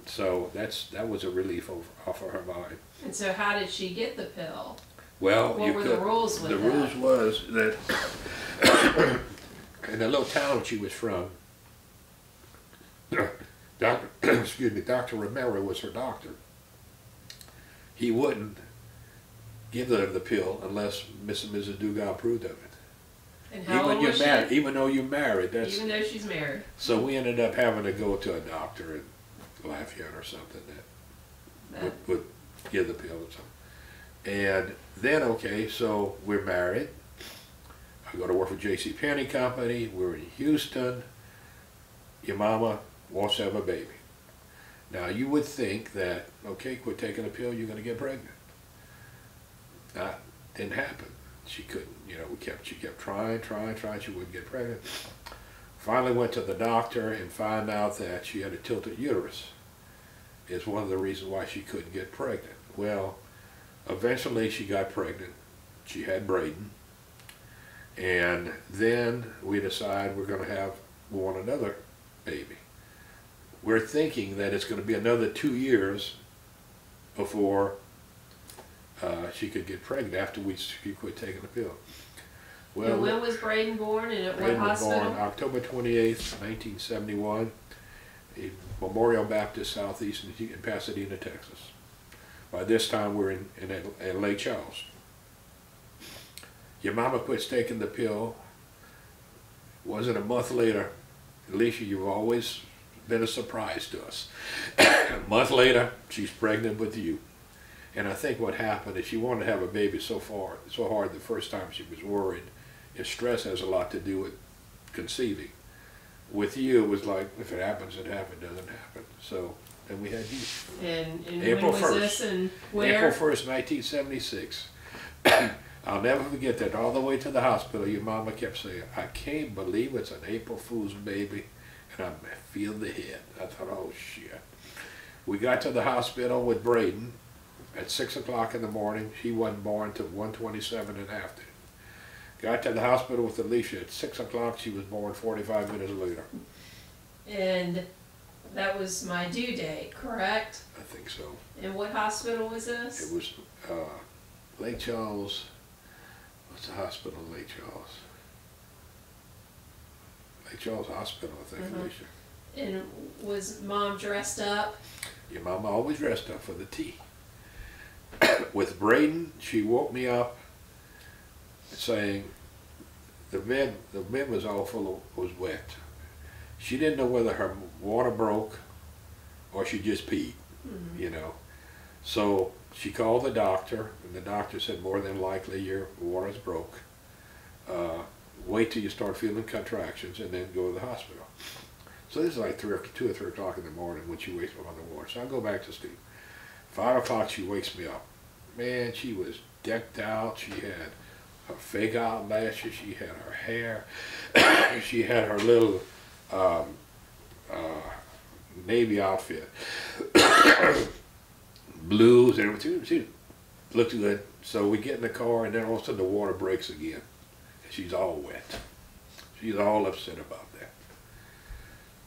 So that was a relief off of her mind. And so how did she get the pill? Well, what were the rules with that? The rules was that in the little town she was from, Dr. Romero was her doctor. He wouldn't give her the pill unless Mr. and Mrs. Dugas approved of it. And how old was she? Even though you're married. Even though she's married. So we ended up having to go to a doctor in Lafayette or something that would give the pill or something. And then, okay, so we're married. I go to work for J.C. Penney Company. We're in Houston. Your mama wants to have a baby. Now, you would think that, okay, quit taking the pill, you're going to get pregnant. That didn't happen. She couldn't, you know, she kept trying, she wouldn't get pregnant. Finally went to the doctor and found out that she had a tilted uterus. Is one of the reasons why she couldn't get pregnant. Well, eventually she got pregnant. She had Braden. And then we decide we want another baby. We're thinking that it's going to be another 2 years before she could get pregnant after she quit taking the pill. Well, and when was Braden born and at what hospital? Braden was born October 28th, 1971, in Memorial Baptist Southeast in Pasadena, Texas. By this time we're in Lake Charles. Your mama quits taking the pill. Wasn't a month later. Alicia, you've always been a surprise to us. A month later, she's pregnant with you. And I think what happened is she wanted to have a baby so hard the first time she was worried. And stress has a lot to do with conceiving. With you, it was like, if it happens, it happens, doesn't happen. So, and we had you. And April when was 1st. this and where? April 1st, 1976. I'll never forget that. All the way to the hospital, your mama kept saying, I can't believe it's an April Fool's baby. And I feel the head. I thought, oh shit. We got to the hospital with Braden at 6 o'clock in the morning. She wasn't born till 1:27 in the afternoon. Got to the hospital with Alicia at 6 o'clock. She was born 45 minutes later. And that was my due date, correct? I think so. And what hospital was this? It was Lake Charles. What's the hospital in Lake Charles? Lake Charles Hospital, I think, Alicia. And was Mom dressed up? Your mama always dressed up for the tea. With Braden, she woke me up saying the bed was all was wet. She didn't know whether her water broke or she just peed, you know. So she called the doctor, and the doctor said, more than likely your water's broke. Wait till you start feeling contractions and then go to the hospital. So this is like 2 or 3 o'clock in the morning when she wakes me up on the water. So I go back to sleep. 5 o'clock she wakes me up. Man, she was decked out. She had her fake eyelashes. She had her hair. She had her little Navy outfit. Blues and everything. She looked good. So we get in the car, and then all of a sudden the water breaks again. And she's all wet. She's all upset about that.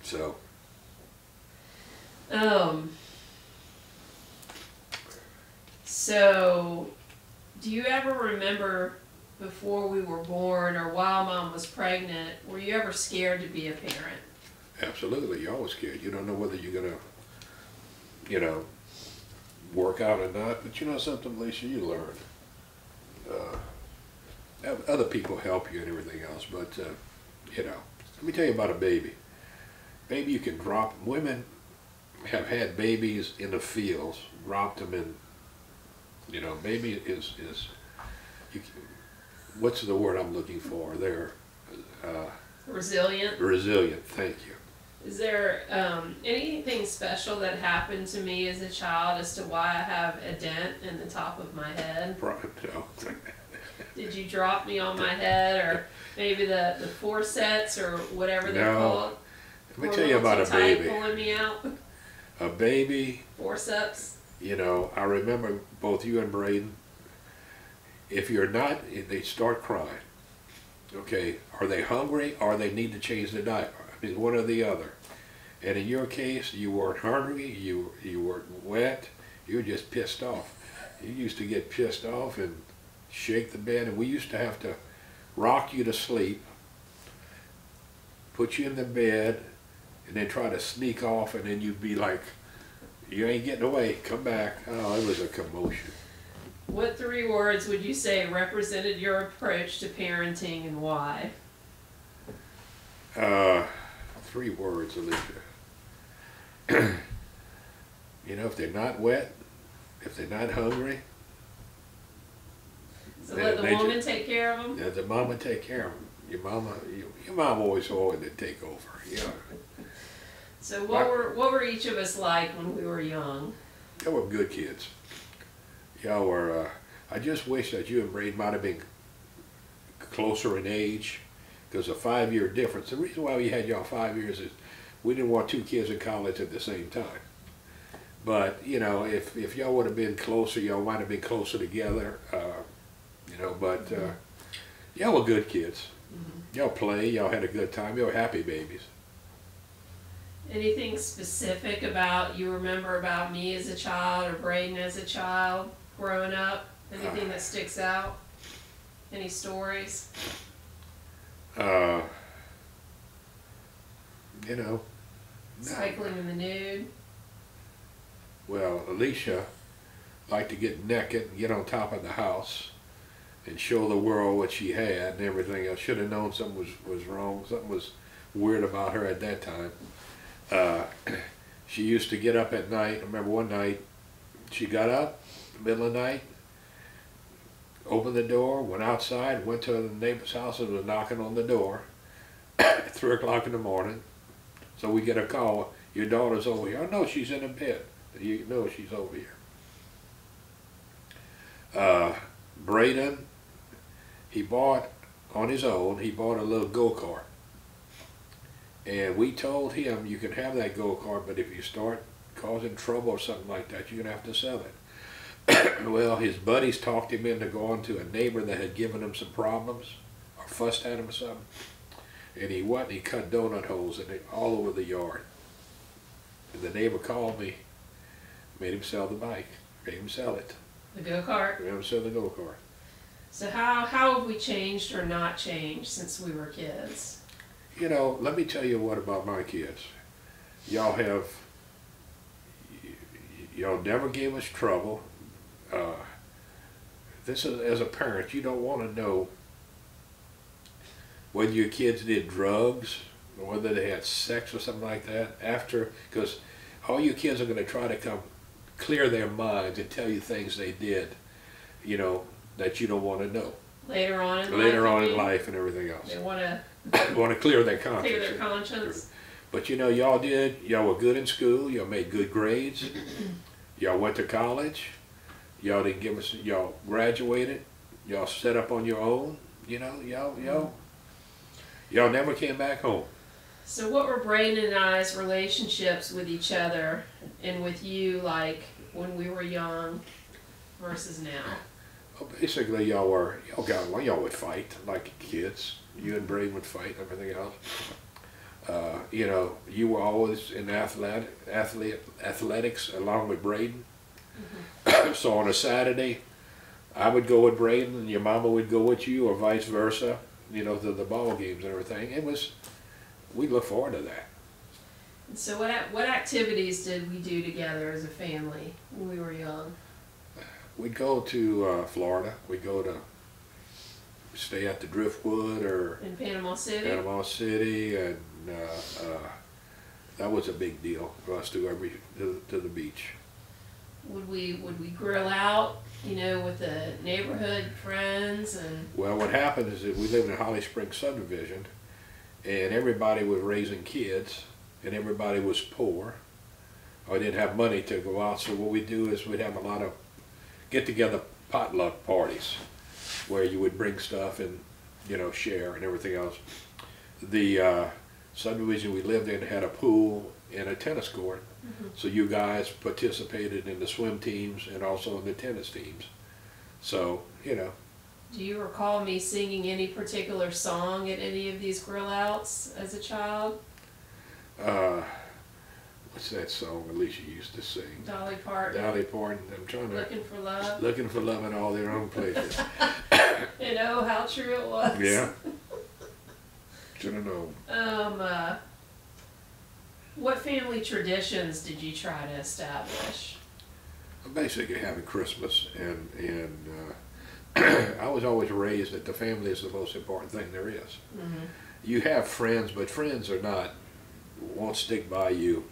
So. So, do you ever remember before we were born or while Mom was pregnant, were you ever scared to be a parent? Absolutely, you're always scared. You don't know whether you're gonna, you know, work out or not. But you know something, Lisa, you learn. Other people help you and everything else, but you know, let me tell you about a baby. Baby, you can drop. Women have had babies in the fields, dropped them in. You know, baby is you can, what's the word I'm looking for? They're resilient. Resilient. Thank you. Is there anything special that happened to me as a child as to why I have a dent in the top of my head? No. Did you drop me on my head, or maybe the forceps or whatever they're called? Let me tell you about a baby. Pulling me out. A baby. Forceps. You know, I remember both you and Braden. If you're not, they start crying. Okay, are they hungry or they need to change the diaper? I mean, one or the other. And in your case, you weren't hungry, you weren't wet, you were just pissed off. You used to get pissed off and shake the bed, and we used to have to rock you to sleep, put you in the bed, and then try to sneak off, and then you'd be like, you ain't getting away, come back. Oh, it was a commotion. What 3 words would you say represented your approach to parenting, and why? 3 words, Alicia. You know, if they're not wet, if they're not hungry. So let the woman take care of them? Yeah, the mama take care of them. Your mom always wanted to take over. Yeah. So what were each of us like when we were young? Y'all were good kids. Y'all were, I just wish that you and Braden might have been closer in age, because a 5-year difference. The reason why we had y'all 5 years is we didn't want 2 kids in college at the same time. But, you know, if y'all would have been closer, y'all might have been closer together, you know, but y'all were good kids. Y'all played, y'all had a good time, y'all were happy babies. Anything specific you remember about me as a child or Braden as a child growing up? Anything that sticks out? Any stories? You know. Cycling in the nude? Well, Alicia liked to get naked and get on top of the house and show the world what she had and everything. I should have known something was wrong. Something was weird about her at that time. She used to get up at night. I remember one night she got up in the middle of the night, opened the door, went outside, went to the neighbor's house and was knocking on the door. 3 o'clock in the morning. So we get a call, your daughter's over here. Oh no, she's in the bed. You know she's over here. Braden, he bought, on his own, he bought a little go-kart. And we told him, you can have that go-kart, but if you start causing trouble or something like that, you're going to have to sell it. Well, his buddies talked him into going to a neighbor that had given him some problems or fussed at him or something. And he went and he cut donut holes in it all over the yard. And the neighbor called me, made him sell the bike, made him sell it. The go-kart? Made him sell the go-kart. So how have we changed or not changed since we were kids? You know, let me tell you what about my kids. Y'all never gave us trouble. This is, as a parent, you don't want to know whether your kids did drugs or whether they had sex or something like that after, because all your kids are going to try to come clear their minds and tell you things they did, you know, that you don't want to know. Later on in life? Later on in life and everything else. They want to want to clear their conscience. clear their conscience. But you know, y'all were good in school, y'all made good grades, y'all went to college, y'all didn't give us, y'all graduated, y'all set up on your own, you know, y'all never came back home. So what were Braden and I's relationships with each other and with you like when we were young versus now? Well, basically, y'all got along, y'all would fight like kids. You and Braden would fight and everything else. You know, you were always in athletics along with Braden. Mm-hmm. So on a Saturday, I would go with Braden and your mama would go with you, or vice versa, you know, to the ball games and everything. We look forward to that. So what activities did we do together as a family when we were young? We'd go to Florida. We'd go to stay at the Driftwood or in Panama City. And that was a big deal for us to go to the beach. Would we grill out, you know, with the neighborhood friends and? Well, what happened is that we lived in Holly Springs subdivision, and everybody was raising kids, and everybody was poor, or didn't have money to go out. So what we do is we'd have a lot of get-together potluck parties, where you would bring stuff and, you know, share and everything else. The subdivision we lived in had a pool and a tennis court, so you guys participated in the swim teams and also in the tennis teams. So, you know. Do you recall me singing any particular song at any of these grill outs as a child? What's that song Alicia used to sing? Dolly Parton. Dolly Parton. I'm trying to. Looking for love. Looking for love in all their own places. You know how true it was. Yeah. Should have known. What family traditions did you try to establish? Basically having Christmas, and I was always raised that the family is the most important thing there is. Mm-hmm. You have friends, but friends won't stick by you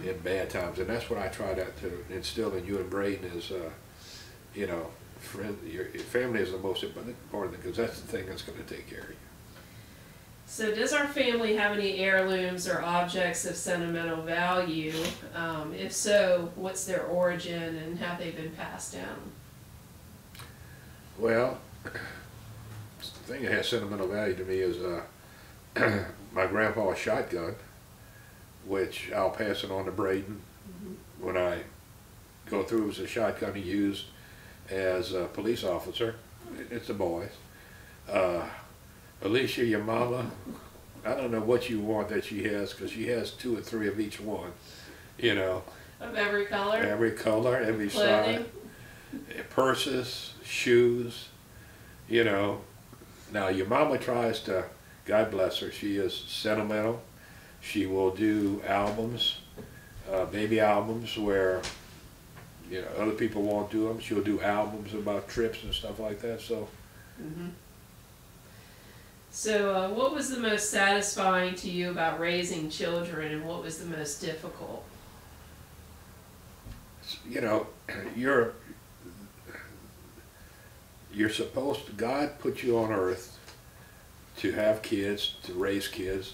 in bad times, and that's what I try to instill in you and Braden is, you know, your family is the most important thing, because that's the thing that's going to take care of you. So does our family have any heirlooms or objects of sentimental value? If so, what's their origin and have they been passed down? Well, the thing that has sentimental value to me is my grandpa's shotgun, which I'll pass it on to Braden when I go through. It was a shotgun he used as a police officer. It's the boys. Alicia, your mama, I don't know what you want that she has, because she has 2 or 3 of each one, you know. Of every color? Every color, every size. Purses, shoes, you know. Now, your mama tries to, God bless her, she is sentimental. She will do albums, baby albums, where, you know, other people won't do them. She'll do albums about trips and stuff like that, so. So what was the most satisfying to you about raising children, and what was the most difficult? You know, you're supposed to, God put you on earth to have kids, to raise kids,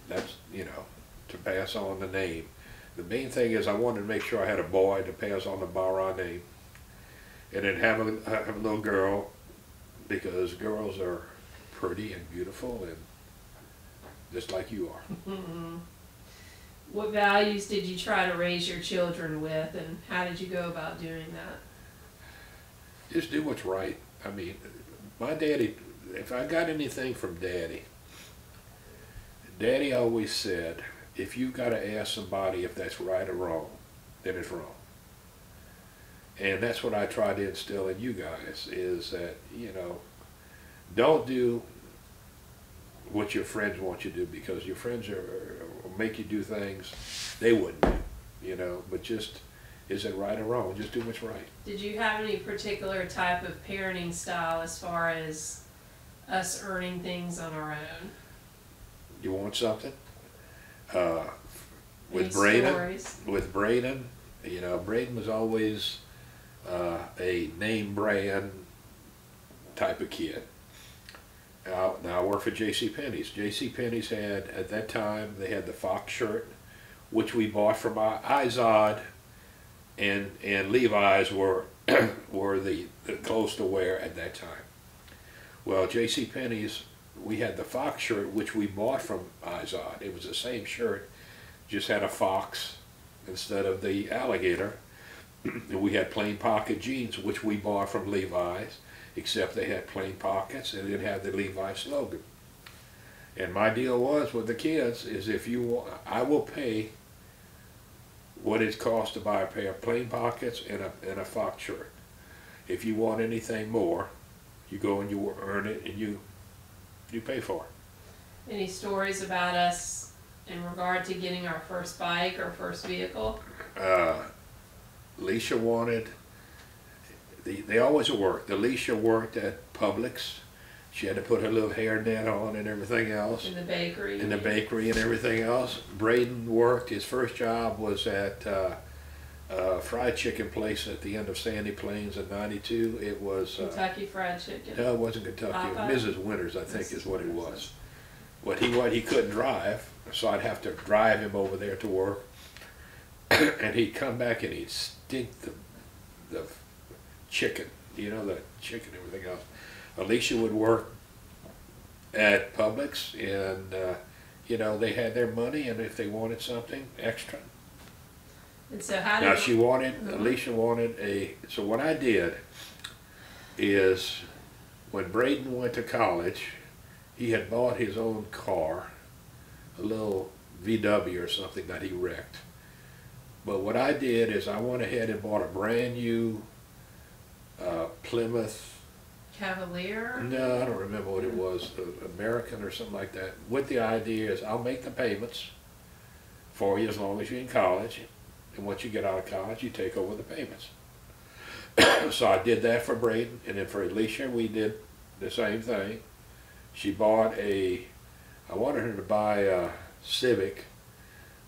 that's, you know, to pass on the name. The main thing is I wanted to make sure I had a boy to pass on the Barras name, and then have a little girl, because girls are pretty and beautiful and just like you are. What values did you try to raise your children with, and how did you go about doing that? Just do what's right. I mean, my daddy, if I got anything from Daddy, Daddy always said, if you got to ask somebody if that's right or wrong, then it's wrong. And that's what I try to instill in you guys, is that, you know, don't do what your friends want you to do, because your friends will make you do things they wouldn't do, you know, but just, is it right or wrong? Just do what's right. Did you have any particular type of parenting style as far as us earning things on our own? You want something? With Braden, you know, Braden was always a name brand type of kid. Now I work for J.C. Penney's. J.C. Penney's had, at that time, they had the Fox shirt, which we bought from Izod, and Levi's were were the clothes to wear at that time. Well, J.C. Penney's, we had the Fox shirt, which we bought from Izod. It was the same shirt, just had a fox instead of the alligator. And we had plain pocket jeans, which we bought from Levi's, except they had plain pockets and it had the Levi's slogan. And my deal was with the kids is, if you want, I will pay what it costs to buy a pair of plain pockets and a Fox shirt. If you want anything more, you go and you earn it and you pay for it. Any stories about us in regard to getting our first bike or first vehicle? Alicia wanted, they always worked. Alicia worked at Publix. She had to put her little hairnet on and everything else. In the bakery? In the bakery and everything else. Braden worked, his first job was at a fried chicken place at the end of Sandy Plains in '92. It was Kentucky Fried Chicken. No, it wasn't Kentucky. It was Mrs. Winters, I think, is what it was. But he couldn't drive, so I'd have to drive him over there to work. And he'd come back and he'd stink the chicken, you know, the chicken and everything else. Alicia would work at Publix, and you know, they had their money, and if they wanted something extra. And so how did now she wanted, Alicia wanted so what I did is, when Braden went to college, he had bought his own car, a little VW or something that he wrecked. But what I did is I went ahead and bought a brand new Plymouth Cavalier? No, I don't remember what it was, American or something like that. With the idea is, I'll make the payments for you as long as you're in college, and once you get out of college, you take over the payments. So I did that for Braden, and then for Alicia, we did the same thing. She bought I wanted her to buy a Civic,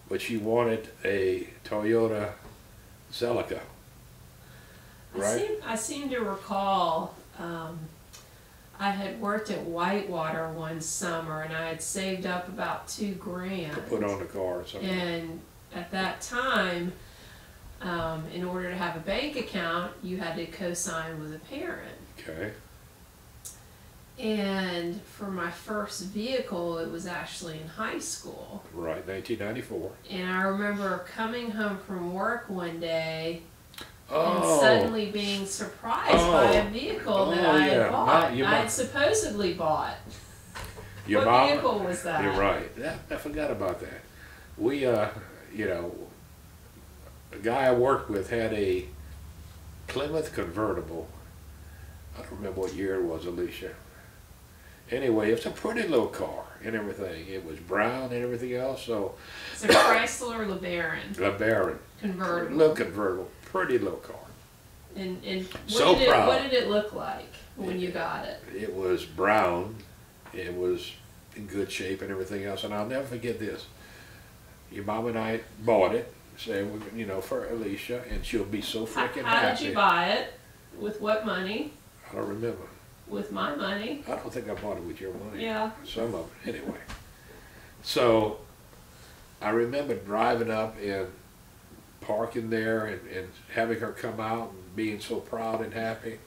but she wanted a Toyota Celica. Right? I seem to recall I had worked at Whitewater one summer, and I had saved up about $2,000 to put on the car or something. And at that time, in order to have a bank account, you had to co-sign with a parent. Okay. And for my first vehicle, it was actually in high school. Right, 1994. And I remember coming home from work one day and suddenly being surprised by a vehicle that I had bought. I had supposedly bought. Your what mom, vehicle was that? You're right. I forgot about that. We, you know, the guy I worked with had a Plymouth convertible. I don't remember what year it was, Alicia. Anyway, it's a pretty little car and everything. It was brown and everything else, so. It's a Chrysler LeBaron. LeBaron. Convertible. Little convertible. Pretty little car. And what did it look like when you got it? It was brown. It was in good shape and everything else. And I'll never forget this. Your mom and I bought it, say, you know, for Alicia, and she'll be so freaking happy. How did you buy it? With what money? I don't remember. with my money. I don't think I bought it with your money. Yeah. Some of it, anyway. So I remember driving up and parking there and having her come out and being so proud and happy.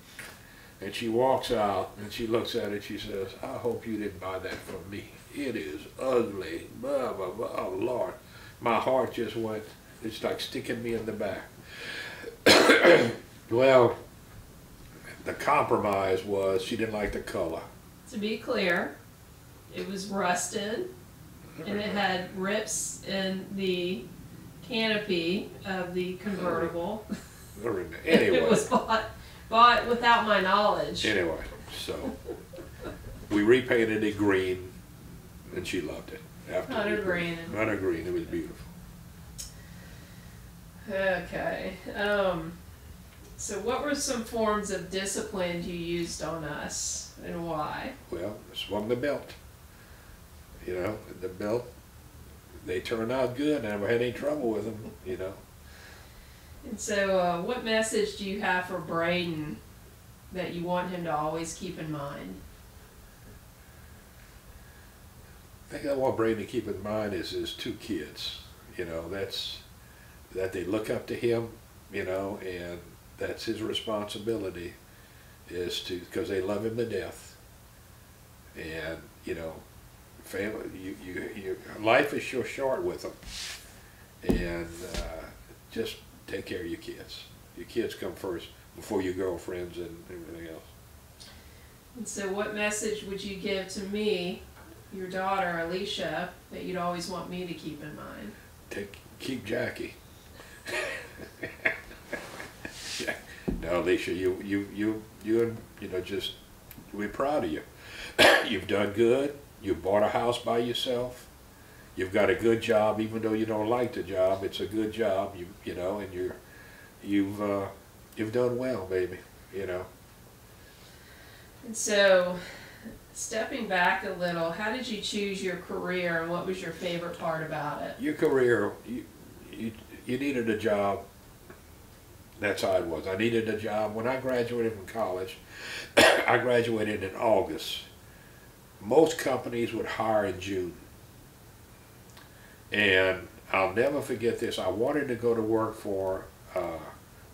And she walks out and she looks at it, she says, I hope you didn't buy that from me. It is ugly, blah, blah, blah. Oh, Lord. My heart just went, it's like sticking me in the back. Well, the compromise was she didn't like the color. To be clear, it was rusted and it had rips in the canopy of the convertible. Anyway. It was bought without my knowledge. Anyway, so we repainted it green and she loved it. After Hunter green. Hunter green, it was beautiful. Okay. So what were some forms of discipline you used on us and why? Well, swung the belt. You know, the belt, they turned out good. I never had any trouble with them, you know. And so what message do you have for Braden that you want him to always keep in mind? The thing I want Braden to keep in mind is his two kids. You know, that they look up to him, you know, and that's his responsibility is to, because they love him to death. And, you know, family, life is so short with them. And just take care of your kids. Your kids come first before your girlfriends and everything else. And so what message would you give to me, your daughter, Alicia, that you'd always want me to keep in mind? Keep Jackie. No, Alicia, you know, just, we're proud of you. You've done good. You bought a house by yourself. You've got a good job, even though you don't like the job. It's a good job, you know, and you've done well, baby, you know. And so, stepping back a little, how did you choose your career, and what was your favorite part about it? Your career, you needed a job. That's how it was. I needed a job. When I graduated from college, I graduated in August. Most companies would hire in June. And I'll never forget this. I wanted to go to work for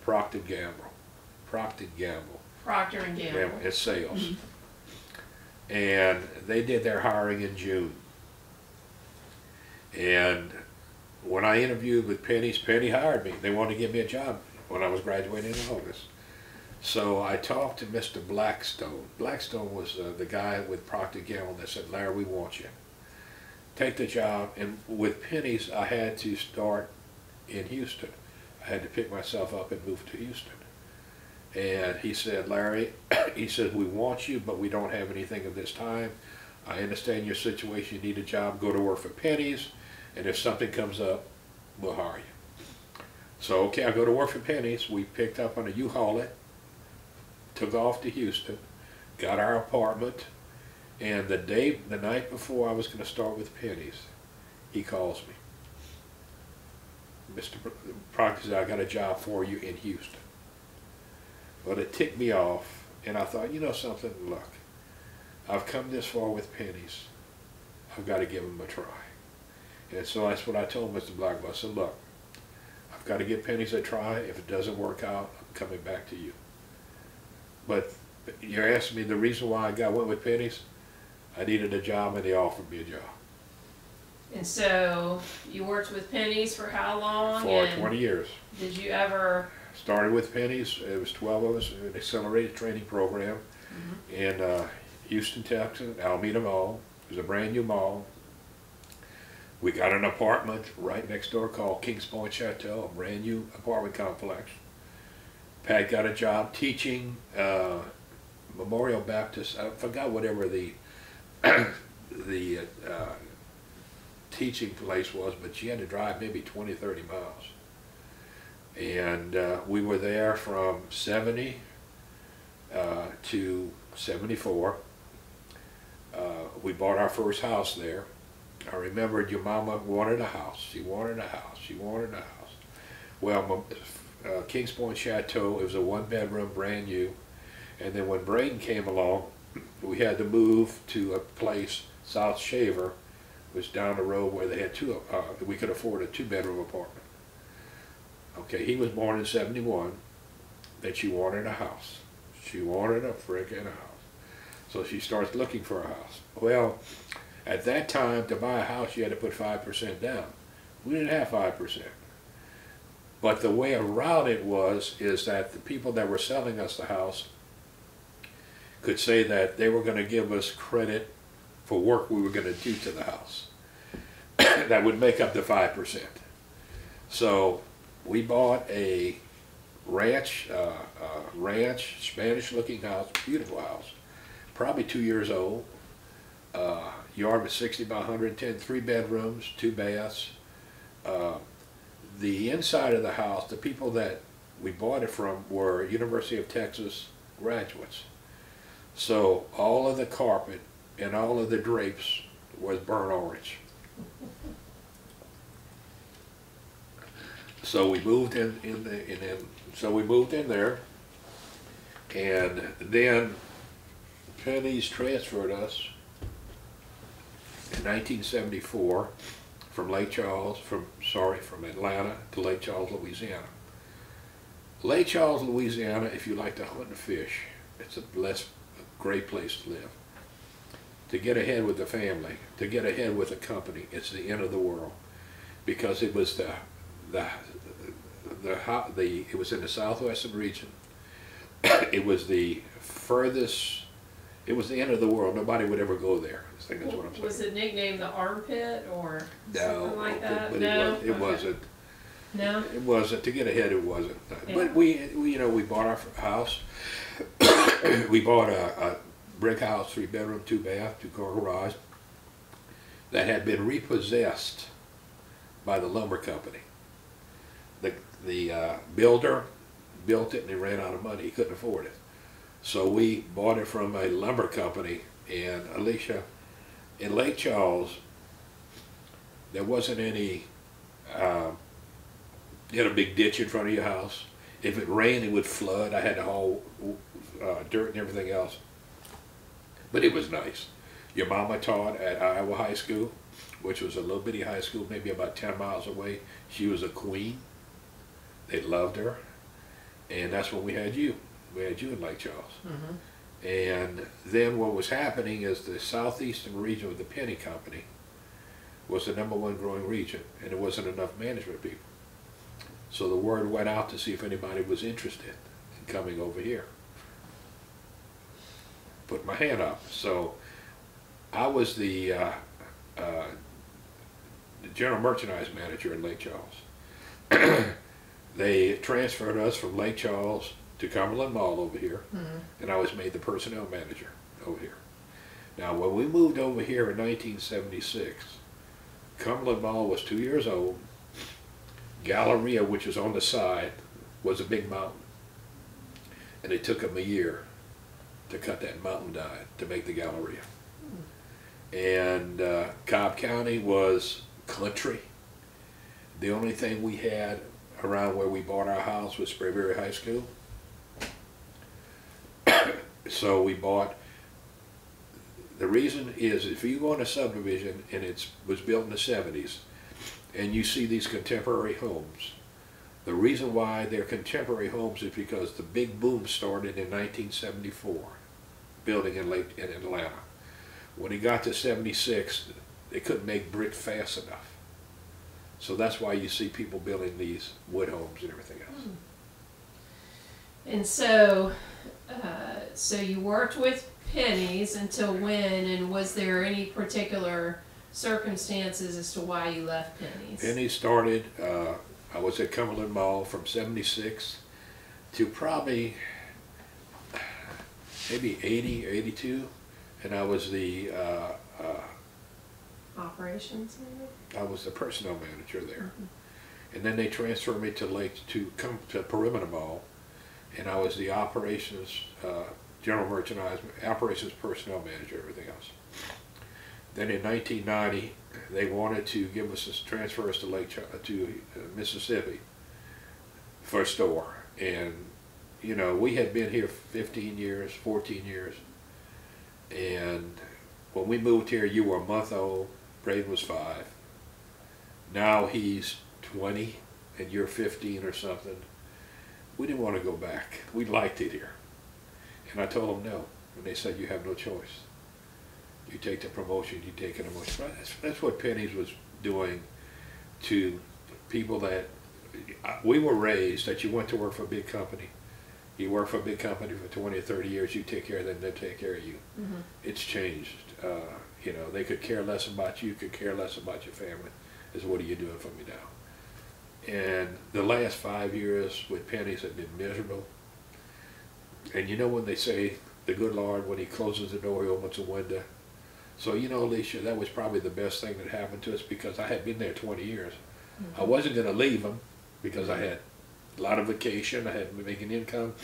Procter & Gamble. Procter & Gamble. Procter & Gamble. It's sales. And they did their hiring in June. And when I interviewed with Penny hired me. They wanted to give me a job when I was graduating in August. So I talked to Mr. Blackstone. Blackstone was the guy with Procter & Gamble that said, Larry, we want you. Take the job. And with Penny's, I had to start in Houston. I had to pick myself up and move to Houston. And he said, Larry, he said, we want you, but we don't have anything at this time. I understand your situation. You need a job. Go to work for Penny's. And if something comes up, we'll hire you. So, okay, I go to work for Penny's. We picked up on a U-Haul it, took off to Houston, got our apartment, and the night before I was going to start with Penny's, he calls me. Mr. Proctor said, I got a job for you in Houston. But it ticked me off, and I thought, you know something, look, I've come this far with Penny's. I've got to give them a try. And so that's what I told Mr. Blackburn. I said, look, I've got to give Penny's a try. If it doesn't work out, I'm coming back to you. But you're asking me the reason why I went with Penny's? I needed a job, and they offered me a job. And so you worked with Penny's for how long? For 20 years. Did you ever? Started with Penny's. It was 12 of us, an accelerated training program in Houston, Texas, Alameda Mall. It was a brand new mall. We got an apartment right next door called Kings Point Chateau, a brand new apartment complex. Pat got a job teaching Memorial Baptist. I forgot whatever the teaching place was, but she had to drive maybe 20, 30 miles. And we were there from 70 to 74. We bought our first house there. I remembered your mama wanted a house. She wanted a house. She wanted a house. Well, Kings Point Chateau, it was a one-bedroom, brand new. And then when Braden came along, we had to move to a place, South Shaver, was down the road where they had we could afford a 2-bedroom apartment. Okay, he was born in 71, and she wanted a house. She wanted a freaking house. So she starts looking for a house. Well, at that time, to buy a house, you had to put 5% down. We didn't have 5%. But the way around it is that the people that were selling us the house could say that they were going to give us credit for work we were going to do to the house. That would make up the 5%. So we bought a ranch, Spanish-looking house, beautiful house, probably 2 years old. Yard was 60 by 110, 3 bedrooms, 2 baths. The inside of the house, the people that we bought it from were University of Texas graduates. So all of the carpet and all of the drapes was burnt orange. So we moved in there, and then Penny's transferred us in 1974 from from Atlanta to Lake Charles, Louisiana. Lake Charles, Louisiana, if you like to hunt and fish, it's a great place to live. To get ahead with the family, to get ahead with the company, it's the end of the world, because it was it was in the southwestern region. It was the furthest. It was the end of the world. Nobody would ever go there. I think that's what I'm saying. Was it nicknamed the armpit or No, something like that? But no, it wasn't. No, it wasn't. To get ahead, it wasn't. Yeah. But we bought our house. We bought a brick house, 3-bedroom, 2-bath, 2-car garage, that had been repossessed by the lumber company. The builder built it and he ran out of money. He couldn't afford it. So we bought it from a lumber company. And Alicia, in Lake Charles, there wasn't any, you had a big ditch in front of your house. If it rained, it would flood. I had to haul dirt and everything else. But it was nice. Your mama taught at Iowa High School, which was a little bitty high school, maybe about 10 miles away. She was a queen. They loved her. And that's when we had you. We had you in Lake Charles. Mm-hmm. And then what was happening is the southeastern region of the Penny Company was the #1 growing region, and there wasn't enough management people. So the word went out to see if anybody was interested in coming over here. Put my hand up. So I was the general merchandise manager in Lake Charles. They transferred us from Lake Charles to Cumberland Mall over here, and I was made the personnel manager over here. Now, when we moved over here in 1976, Cumberland Mall was 2 years old. Galleria, which was on the side, was a big mountain, and it took them a year to cut that mountain down to make the Galleria. And Cobb County was country. The only thing we had around where we bought our house was Sprayberry High School. So we bought, the reason is if you go in a subdivision and it was built in the 70s and you see these contemporary homes, the reason why they're contemporary homes is because the big boom started in 1974, building in Atlanta. When it got to 76, they couldn't make brick fast enough. So that's why you see people building these wood homes and everything else. And so, so you worked with Penny's until when, and was there any particular circumstances as to why you left Penny's? Penny started, I was at Cumberland Mall from 76 to probably maybe 80 or 82, and I was the operations maybe? I was the personnel manager there. And then they transferred me to Perimeter Mall, and I was the operations general merchandise, operations personnel manager, everything else. Then in 1990, they wanted to give us transfer us to Mississippi for a store, and you know we had been here 15 years, 14 years, When we moved here, you were a month old, Braden was 5. Now he's 20 and you're 15 or something. We didn't want to go back. We liked it here. And I told them no. And they said, you have no choice. You take the promotion, you take an emotion. That's what Penny's was doing to people that, we were raised that you went to work for a big company. You work for a big company for 20 or 30 years, you take care of them, they take care of you. Mm-hmm. It's changed. You know, they could care less about you, could care less about your family. Is what are you doing for me now? And the last 5 years with Penny's have been miserable. And you know when they say, the good Lord, when he closes the door, he opens a window. So you know, Alicia, that was probably the best thing that happened to us because I had been there 20 years. Mm-hmm. I wasn't going to leave them because I had a lot of vacation, I had been making income.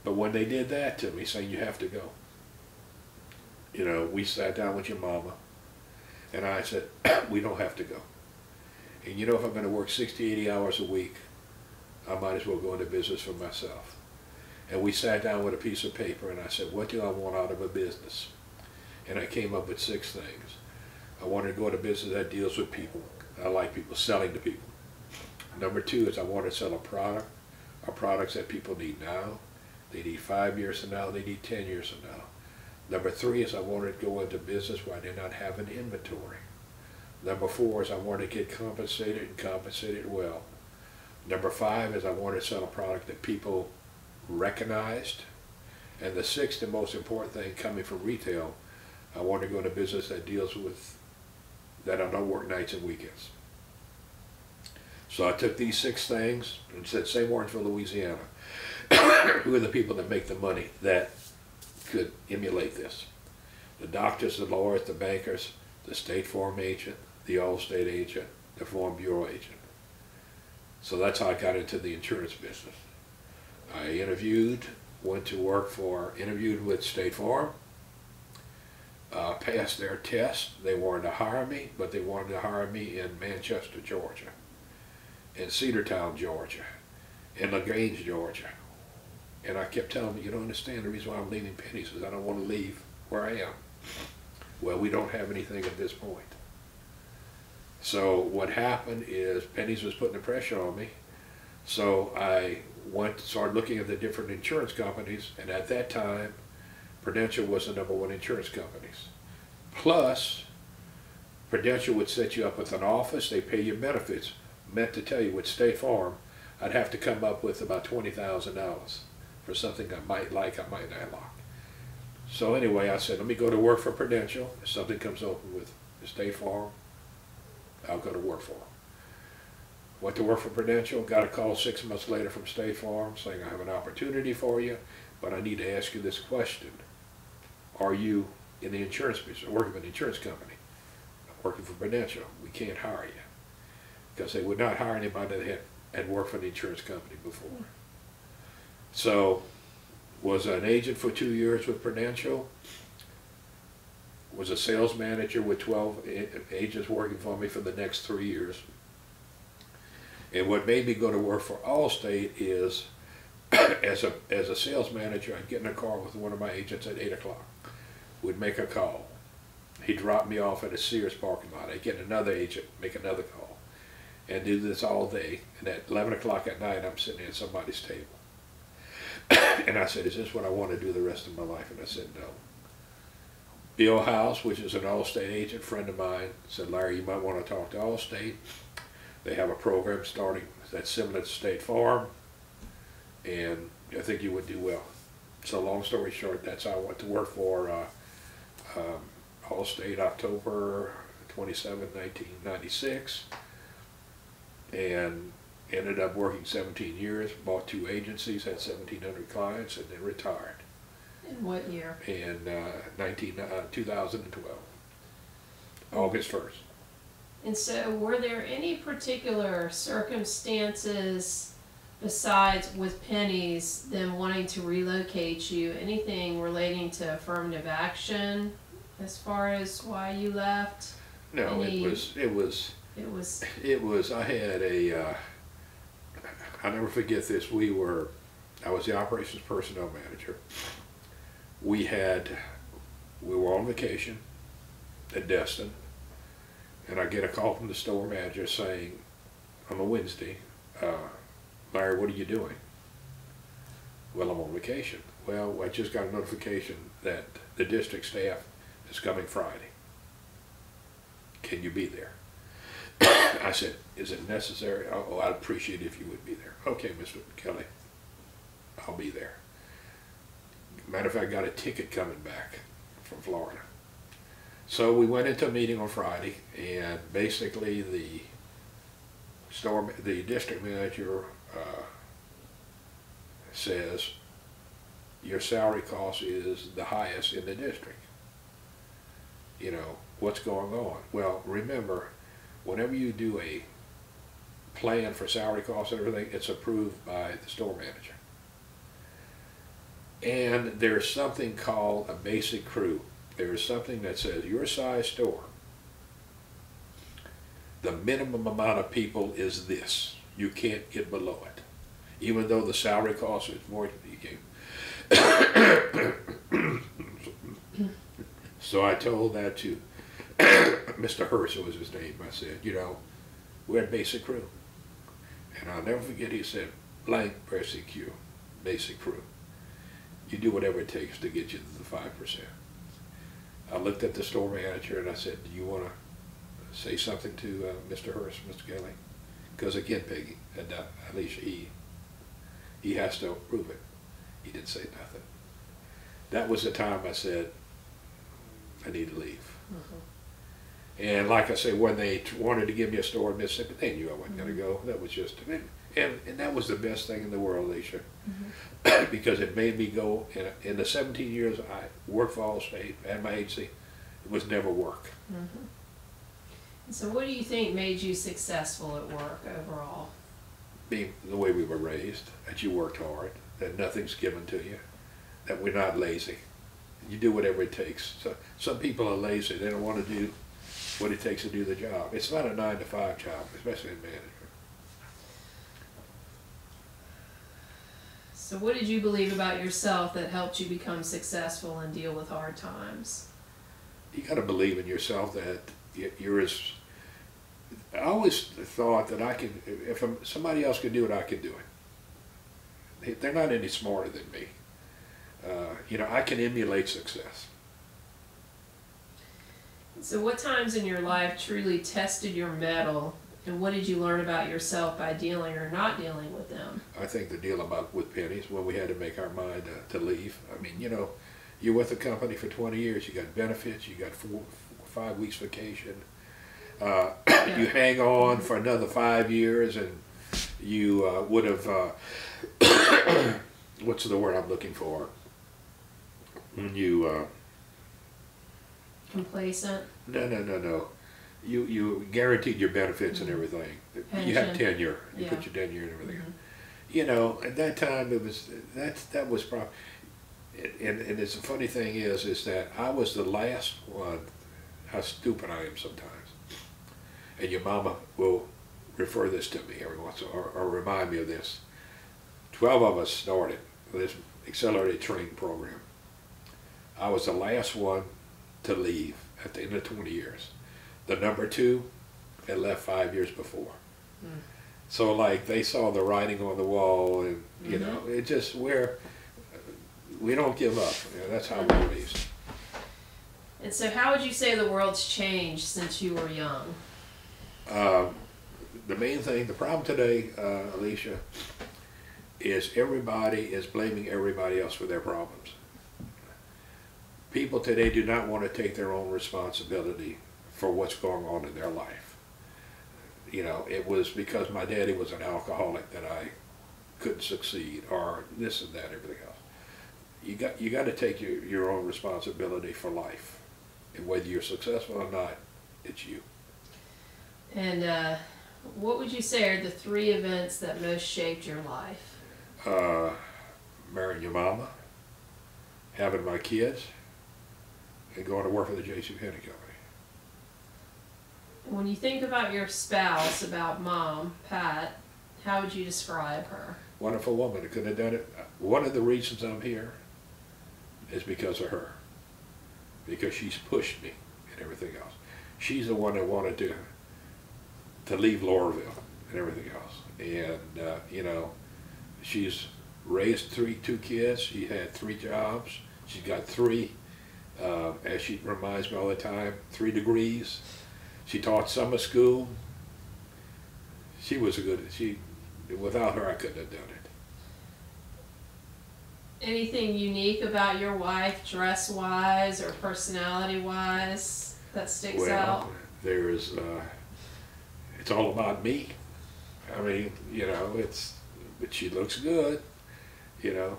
But when they did that to me, saying you have to go, you know, we sat down with your mama, and I said, we don't have to go. And you know, if I'm going to work 60, 80 hours a week, I might as well go into business for myself. And we sat down with a piece of paper, and I said, what do I want out of a business? And I came up with 6 things. I wanted to go into business that deals with people. I like people, selling to people. Number 2 is I want to sell a product, or products that people need now. They need 5 years from now, they need 10 years from now. Number 3 is I wanted to go into business where I did not have an inventory. Number 4 is I wanted to get compensated and compensated well. Number 5 is I wanted to sell a product that people recognized. And the 6th and most important thing coming from retail, I wanted to go into business that deals with, that I don't work nights and weekends. So I took these 6 things and said, say Warrensville, Louisiana. Who are the people that make the money that could emulate this? The doctors, the lawyers, the bankers, the State Farm agent, the Allstate agent, the Farm Bureau agent. So that's how I got into the insurance business. I interviewed, went to work for, interviewed with State Farm, passed their test. They wanted to hire me, but they wanted to hire me in Manchester, Georgia, in Cedartown, Georgia, in LaGrange, Georgia. And I kept telling them, you don't understand the reason why I'm leaving Penny's is I don't want to leave where I am. Well, we don't have anything at this point. So what happened is Penny's was putting the pressure on me. So I started looking at the different insurance companies, and at that time, Prudential was the #1 insurance companies. Plus, Prudential would set you up with an office, they pay you benefits. Meant to tell you, with State Farm, I'd have to come up with about $20,000 for something I might like, I might not like. So anyway, I said, let me go to work for Prudential. If something comes open with State Farm, I'll go to work for them. Went to work for Prudential, got a call 6 months later from State Farm saying, I have an opportunity for you, but I need to ask you this question. Are you in the insurance business? I'm working for an insurance company. I'm working for Prudential. We can't hire you. Because they would not hire anybody that had worked for an insurance company before. So, was an agent for 2 years with Prudential, was a sales manager with 12 agents working for me for the next 3 years. And what made me go to work for Allstate is, as a sales manager, I'd get in a car with one of my agents at 8 o'clock. We'd make a call. He'd drop me off at a Sears parking lot. I'd get another agent, make another call, and do this all day. And at 11 o'clock at night, I'm sitting at somebody's table. And I said, is this what I want to do the rest of my life? And I said, no. Bill House, which is an Allstate agent friend of mine, said, Larry, you might want to talk to Allstate. They have a program starting that's similar to State Farm, and I think you would do well. So long story short, that's how I went to work for Allstate October 27, 1996, and ended up working 17 years, bought 2 agencies, had 1,700 clients, and then retired. In what year? In 2012, August 1st. And so were there any particular circumstances besides with Penny's them wanting to relocate you, anything relating to affirmative action as far as why you left? No, it was, I had a, I'll never forget this, I was the operations personnel manager. We were on vacation, at Destin, and I get a call from the store manager saying, on a Wednesday, Larry, what are you doing? Well, I'm on vacation. Well, I just got a notification that the district staff is coming Friday. Can you be there? I said, is it necessary? Oh, I'd appreciate it if you would be there. Okay, Mr. Kelly, I'll be there. Matter of fact, I got a ticket coming back from Florida. So we went into a meeting on Friday, and basically the district manager says your salary cost is the highest in the district. You know, what's going on? Well, remember, whenever you do a plan for salary costs and everything, it's approved by the store manager. And there's something called a basic crew. There's something that says your size store, the minimum amount of people is this. You can't get below it. Even though the salary cost is more, you can't. So I told that to Mr. Hurst, was his name. I said, you know, we're at basic crew. And I'll never forget, he said, blank basic crew. You do whatever it takes to get you to the 5%. I looked at the store manager and I said, do you want to say something to Mr. Hurst, Mr. Kelly? Because again, Peggy and Alicia, he has to approve it. He didn't say nothing. That was the time I said, I need to leave. And like I say, when they wanted to give me a store in Mississippi, they knew I wasn't going to go. That was just, and that was the best thing in the world, Alicia, because it made me go. In the 17 years I worked for Allstate and my agency, it was never work. So what do you think made you successful at work overall? Being the way we were raised, that you worked hard, that nothing's given to you, that we're not lazy. You do whatever it takes. So some people are lazy. They don't want to do what it takes to do the job. It's not a 9-to-5 job, especially in management. So what did you believe about yourself that helped you become successful and deal with hard times? You got to believe in yourself that you're as. I always thought that I can, if somebody else could do it, I could do it. They're not any smarter than me. You know, I can emulate success. So what times in your life truly tested your mettle, and what did you learn about yourself by dealing or not dealing with them? I think the deal about with pennies, when we had to make our mind to leave. I mean, you know, you're with the company for 20 years, you got benefits, you got 5 weeks vacation. You hang on for another 5 years, and you would have, what's the word I'm looking for? When you complacent? No. You guaranteed your benefits and everything. Pension. You have tenure. You Yeah. put your tenure and everything. You know, at that time it was that was probably. And it's the funny thing is that I was the last one. How stupid I am sometimes. And your mama will refer this to me every once in a while, or remind me of this. 12 of us started this accelerated training program. I was the last one to leave at the end of 20 years. The number 2 had left 5 years before. So like they saw the writing on the wall, and you know, it just we don't give up. You know, that's how we're raised. And so how would you say the world's changed since you were young? The main thing, the problem today, Alicia, is everybody is blaming everybody else for their problems. People today do not want to take their own responsibility for what's going on in their life. You know, it was because my daddy was an alcoholic that I couldn't succeed, or this and that, everything else. You got to take your own responsibility for life, and whether you're successful or not, it's you. And what would you say are the 3 events that most shaped your life? Marrying your mama, having my kids, and going to work for the J.C. Penney Company. When you think about your spouse, about Mom, Pat, how would you describe her? Wonderful woman. I couldn't have done it. One of the reasons I'm here is because of her. Because she's pushed me in and everything else. She's the one that wanted to leave Laurelville and everything else. And you know, she's raised two kids. She had 3 jobs. She's got 3, as she reminds me all the time, 3 degrees. She taught summer school. She was a good, without her I couldn't have done it. Anything unique about your wife, dress-wise or personality-wise, that sticks out? Well, there's, it's all about me. I mean, you know, but she looks good, you know.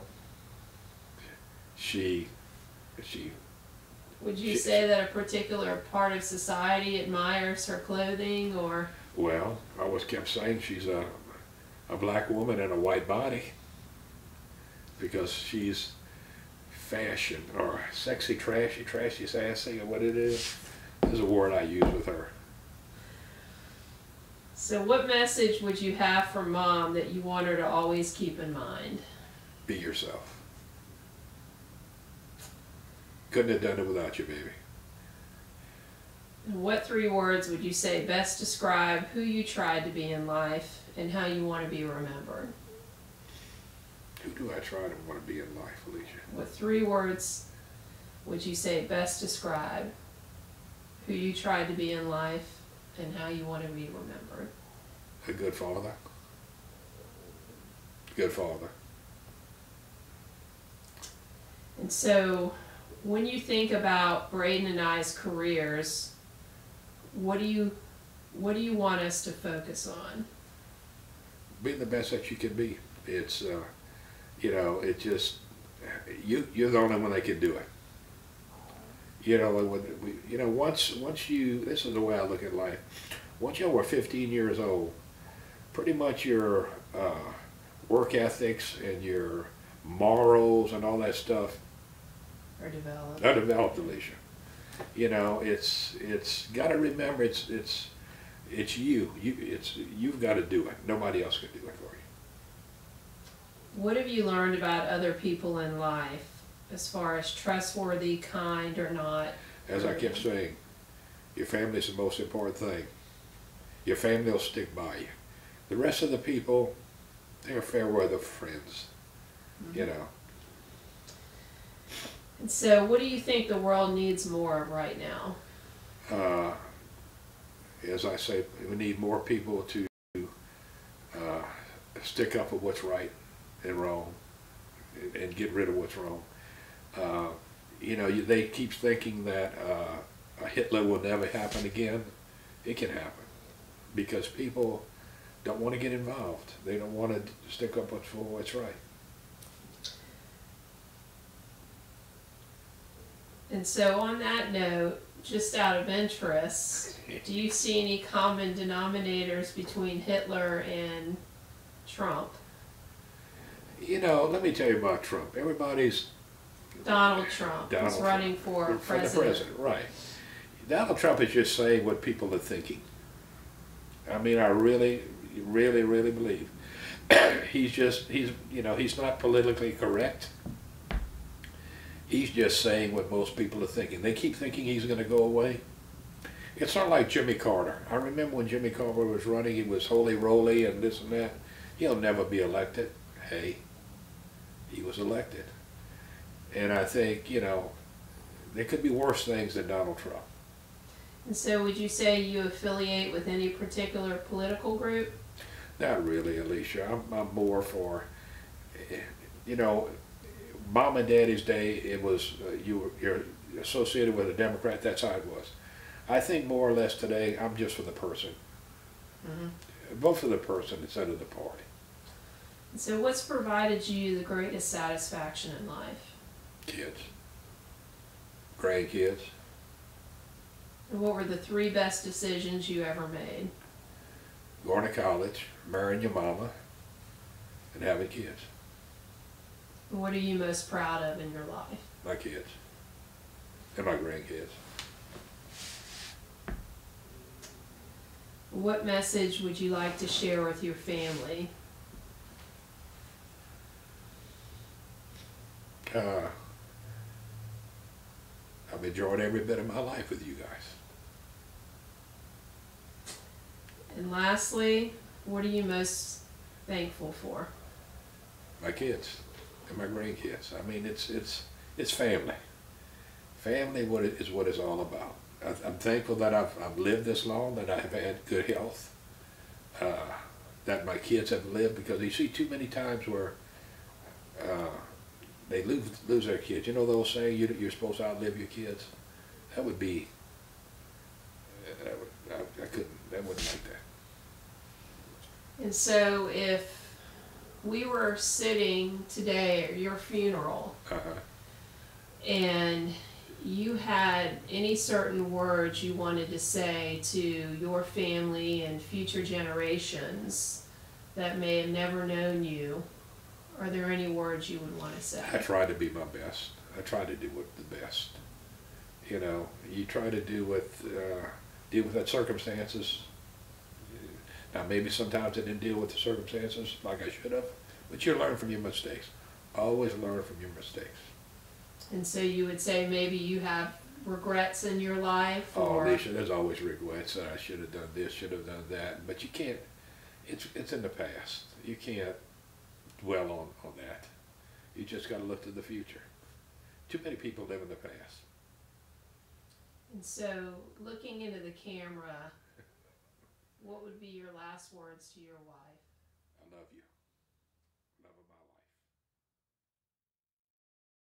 Would you say that a particular part of society admires her clothing, or? Well, I always kept saying she's a black woman in a white body, because she's fashion, or sexy, trashy, sassy, or what it is a word I use with her. So what message would you have for Mom that you want her to always keep in mind? Be yourself. Couldn't have done it without you, baby. And what 3 words would you say best describe who you tried to be in life and how you want to be remembered? Who do I try to want to be in life, Alicia? What 3 words would you say best describe who you tried to be in life and how you want to be remembered? A good father. Good father. And so, when you think about Braden and I's careers, what do you want us to focus on? Being the best that you can be. It's, you know, it just, you're the only one that can do it. You know, once you, this is the way I look at life. Once you're over 15 years old, pretty much your work ethics and your morals and all that stuff Are developed. are developed, Alicia. You know, it's got to remember it's you. You've got to do it. Nobody else can do it for you. What have you learned about other people in life, as far as trustworthy, kind, or not? As I kept saying, your family is the most important thing. Your family will stick by you. The rest of the people, they're fair weather friends. Mm-hmm. You know. And so, what do you think the world needs more of right now? As I say, we need more people to stick up for what's right and wrong, and get rid of what's wrong. You know, they keep thinking that a Hitler will never happen again. It can happen, because people don't want to get involved. They don't want to stick up for what's right. And so on that note, just out of interest, do you see any common denominators between Hitler and Trump? You know, let me tell you about Trump. Donald Trump is running for president. The president, right. Donald Trump is just saying what people are thinking. I mean, I really believe. He's not politically correct. He's just saying what most people are thinking. They keep thinking he's going to go away. It's not like Jimmy Carter. I remember when Jimmy Carter was running, he was holy-roly and this and that. He'll never be elected. Hey, he was elected. And I think, you know, there could be worse things than Donald Trump. And so would you say you affiliate with any particular political group? Not really, Alicia. I'm more for, you know, Mom and Daddy's day, it was, you're associated with a Democrat, that's how it was. I think more or less today, I'm just for the person. Mm-hmm. Vote for the person instead of the party. So what's provided you the greatest satisfaction in life? Kids. Grandkids. And what were the 3 best decisions you ever made? Going to college, marrying your mama, and having kids. What are you most proud of in your life? My kids. And my grandkids. What message would you like to share with your family? I've enjoyed every bit of my life with you guys. And lastly, what are you most thankful for? My kids and my grandkids. I mean, it's family. Family is what it's all about. I'm thankful that I've lived this long, that I have had good health, that my kids have lived, because you see too many times where they lose their kids. You know the old saying, you're supposed to outlive your kids? That would be, I wouldn't like that. And so if we were sitting today at your funeral, and you had any certain words you wanted to say to your family and future generations that may have never known you, are there any words you would want to say? I try to be my best. I try to do the best. You know, you try to deal with that circumstances. Now, maybe sometimes I didn't deal with the circumstances like I should have, but you learn from your mistakes. Always learn from your mistakes. And so you would say maybe you have regrets in your life? Or there's always regrets that I should have done this, should have done that, but you can't, it's in the past. You can't dwell on that. You just got to look to the future. Too many people live in the past. And so, looking into the camera, what would be your last words to your wife? I love you.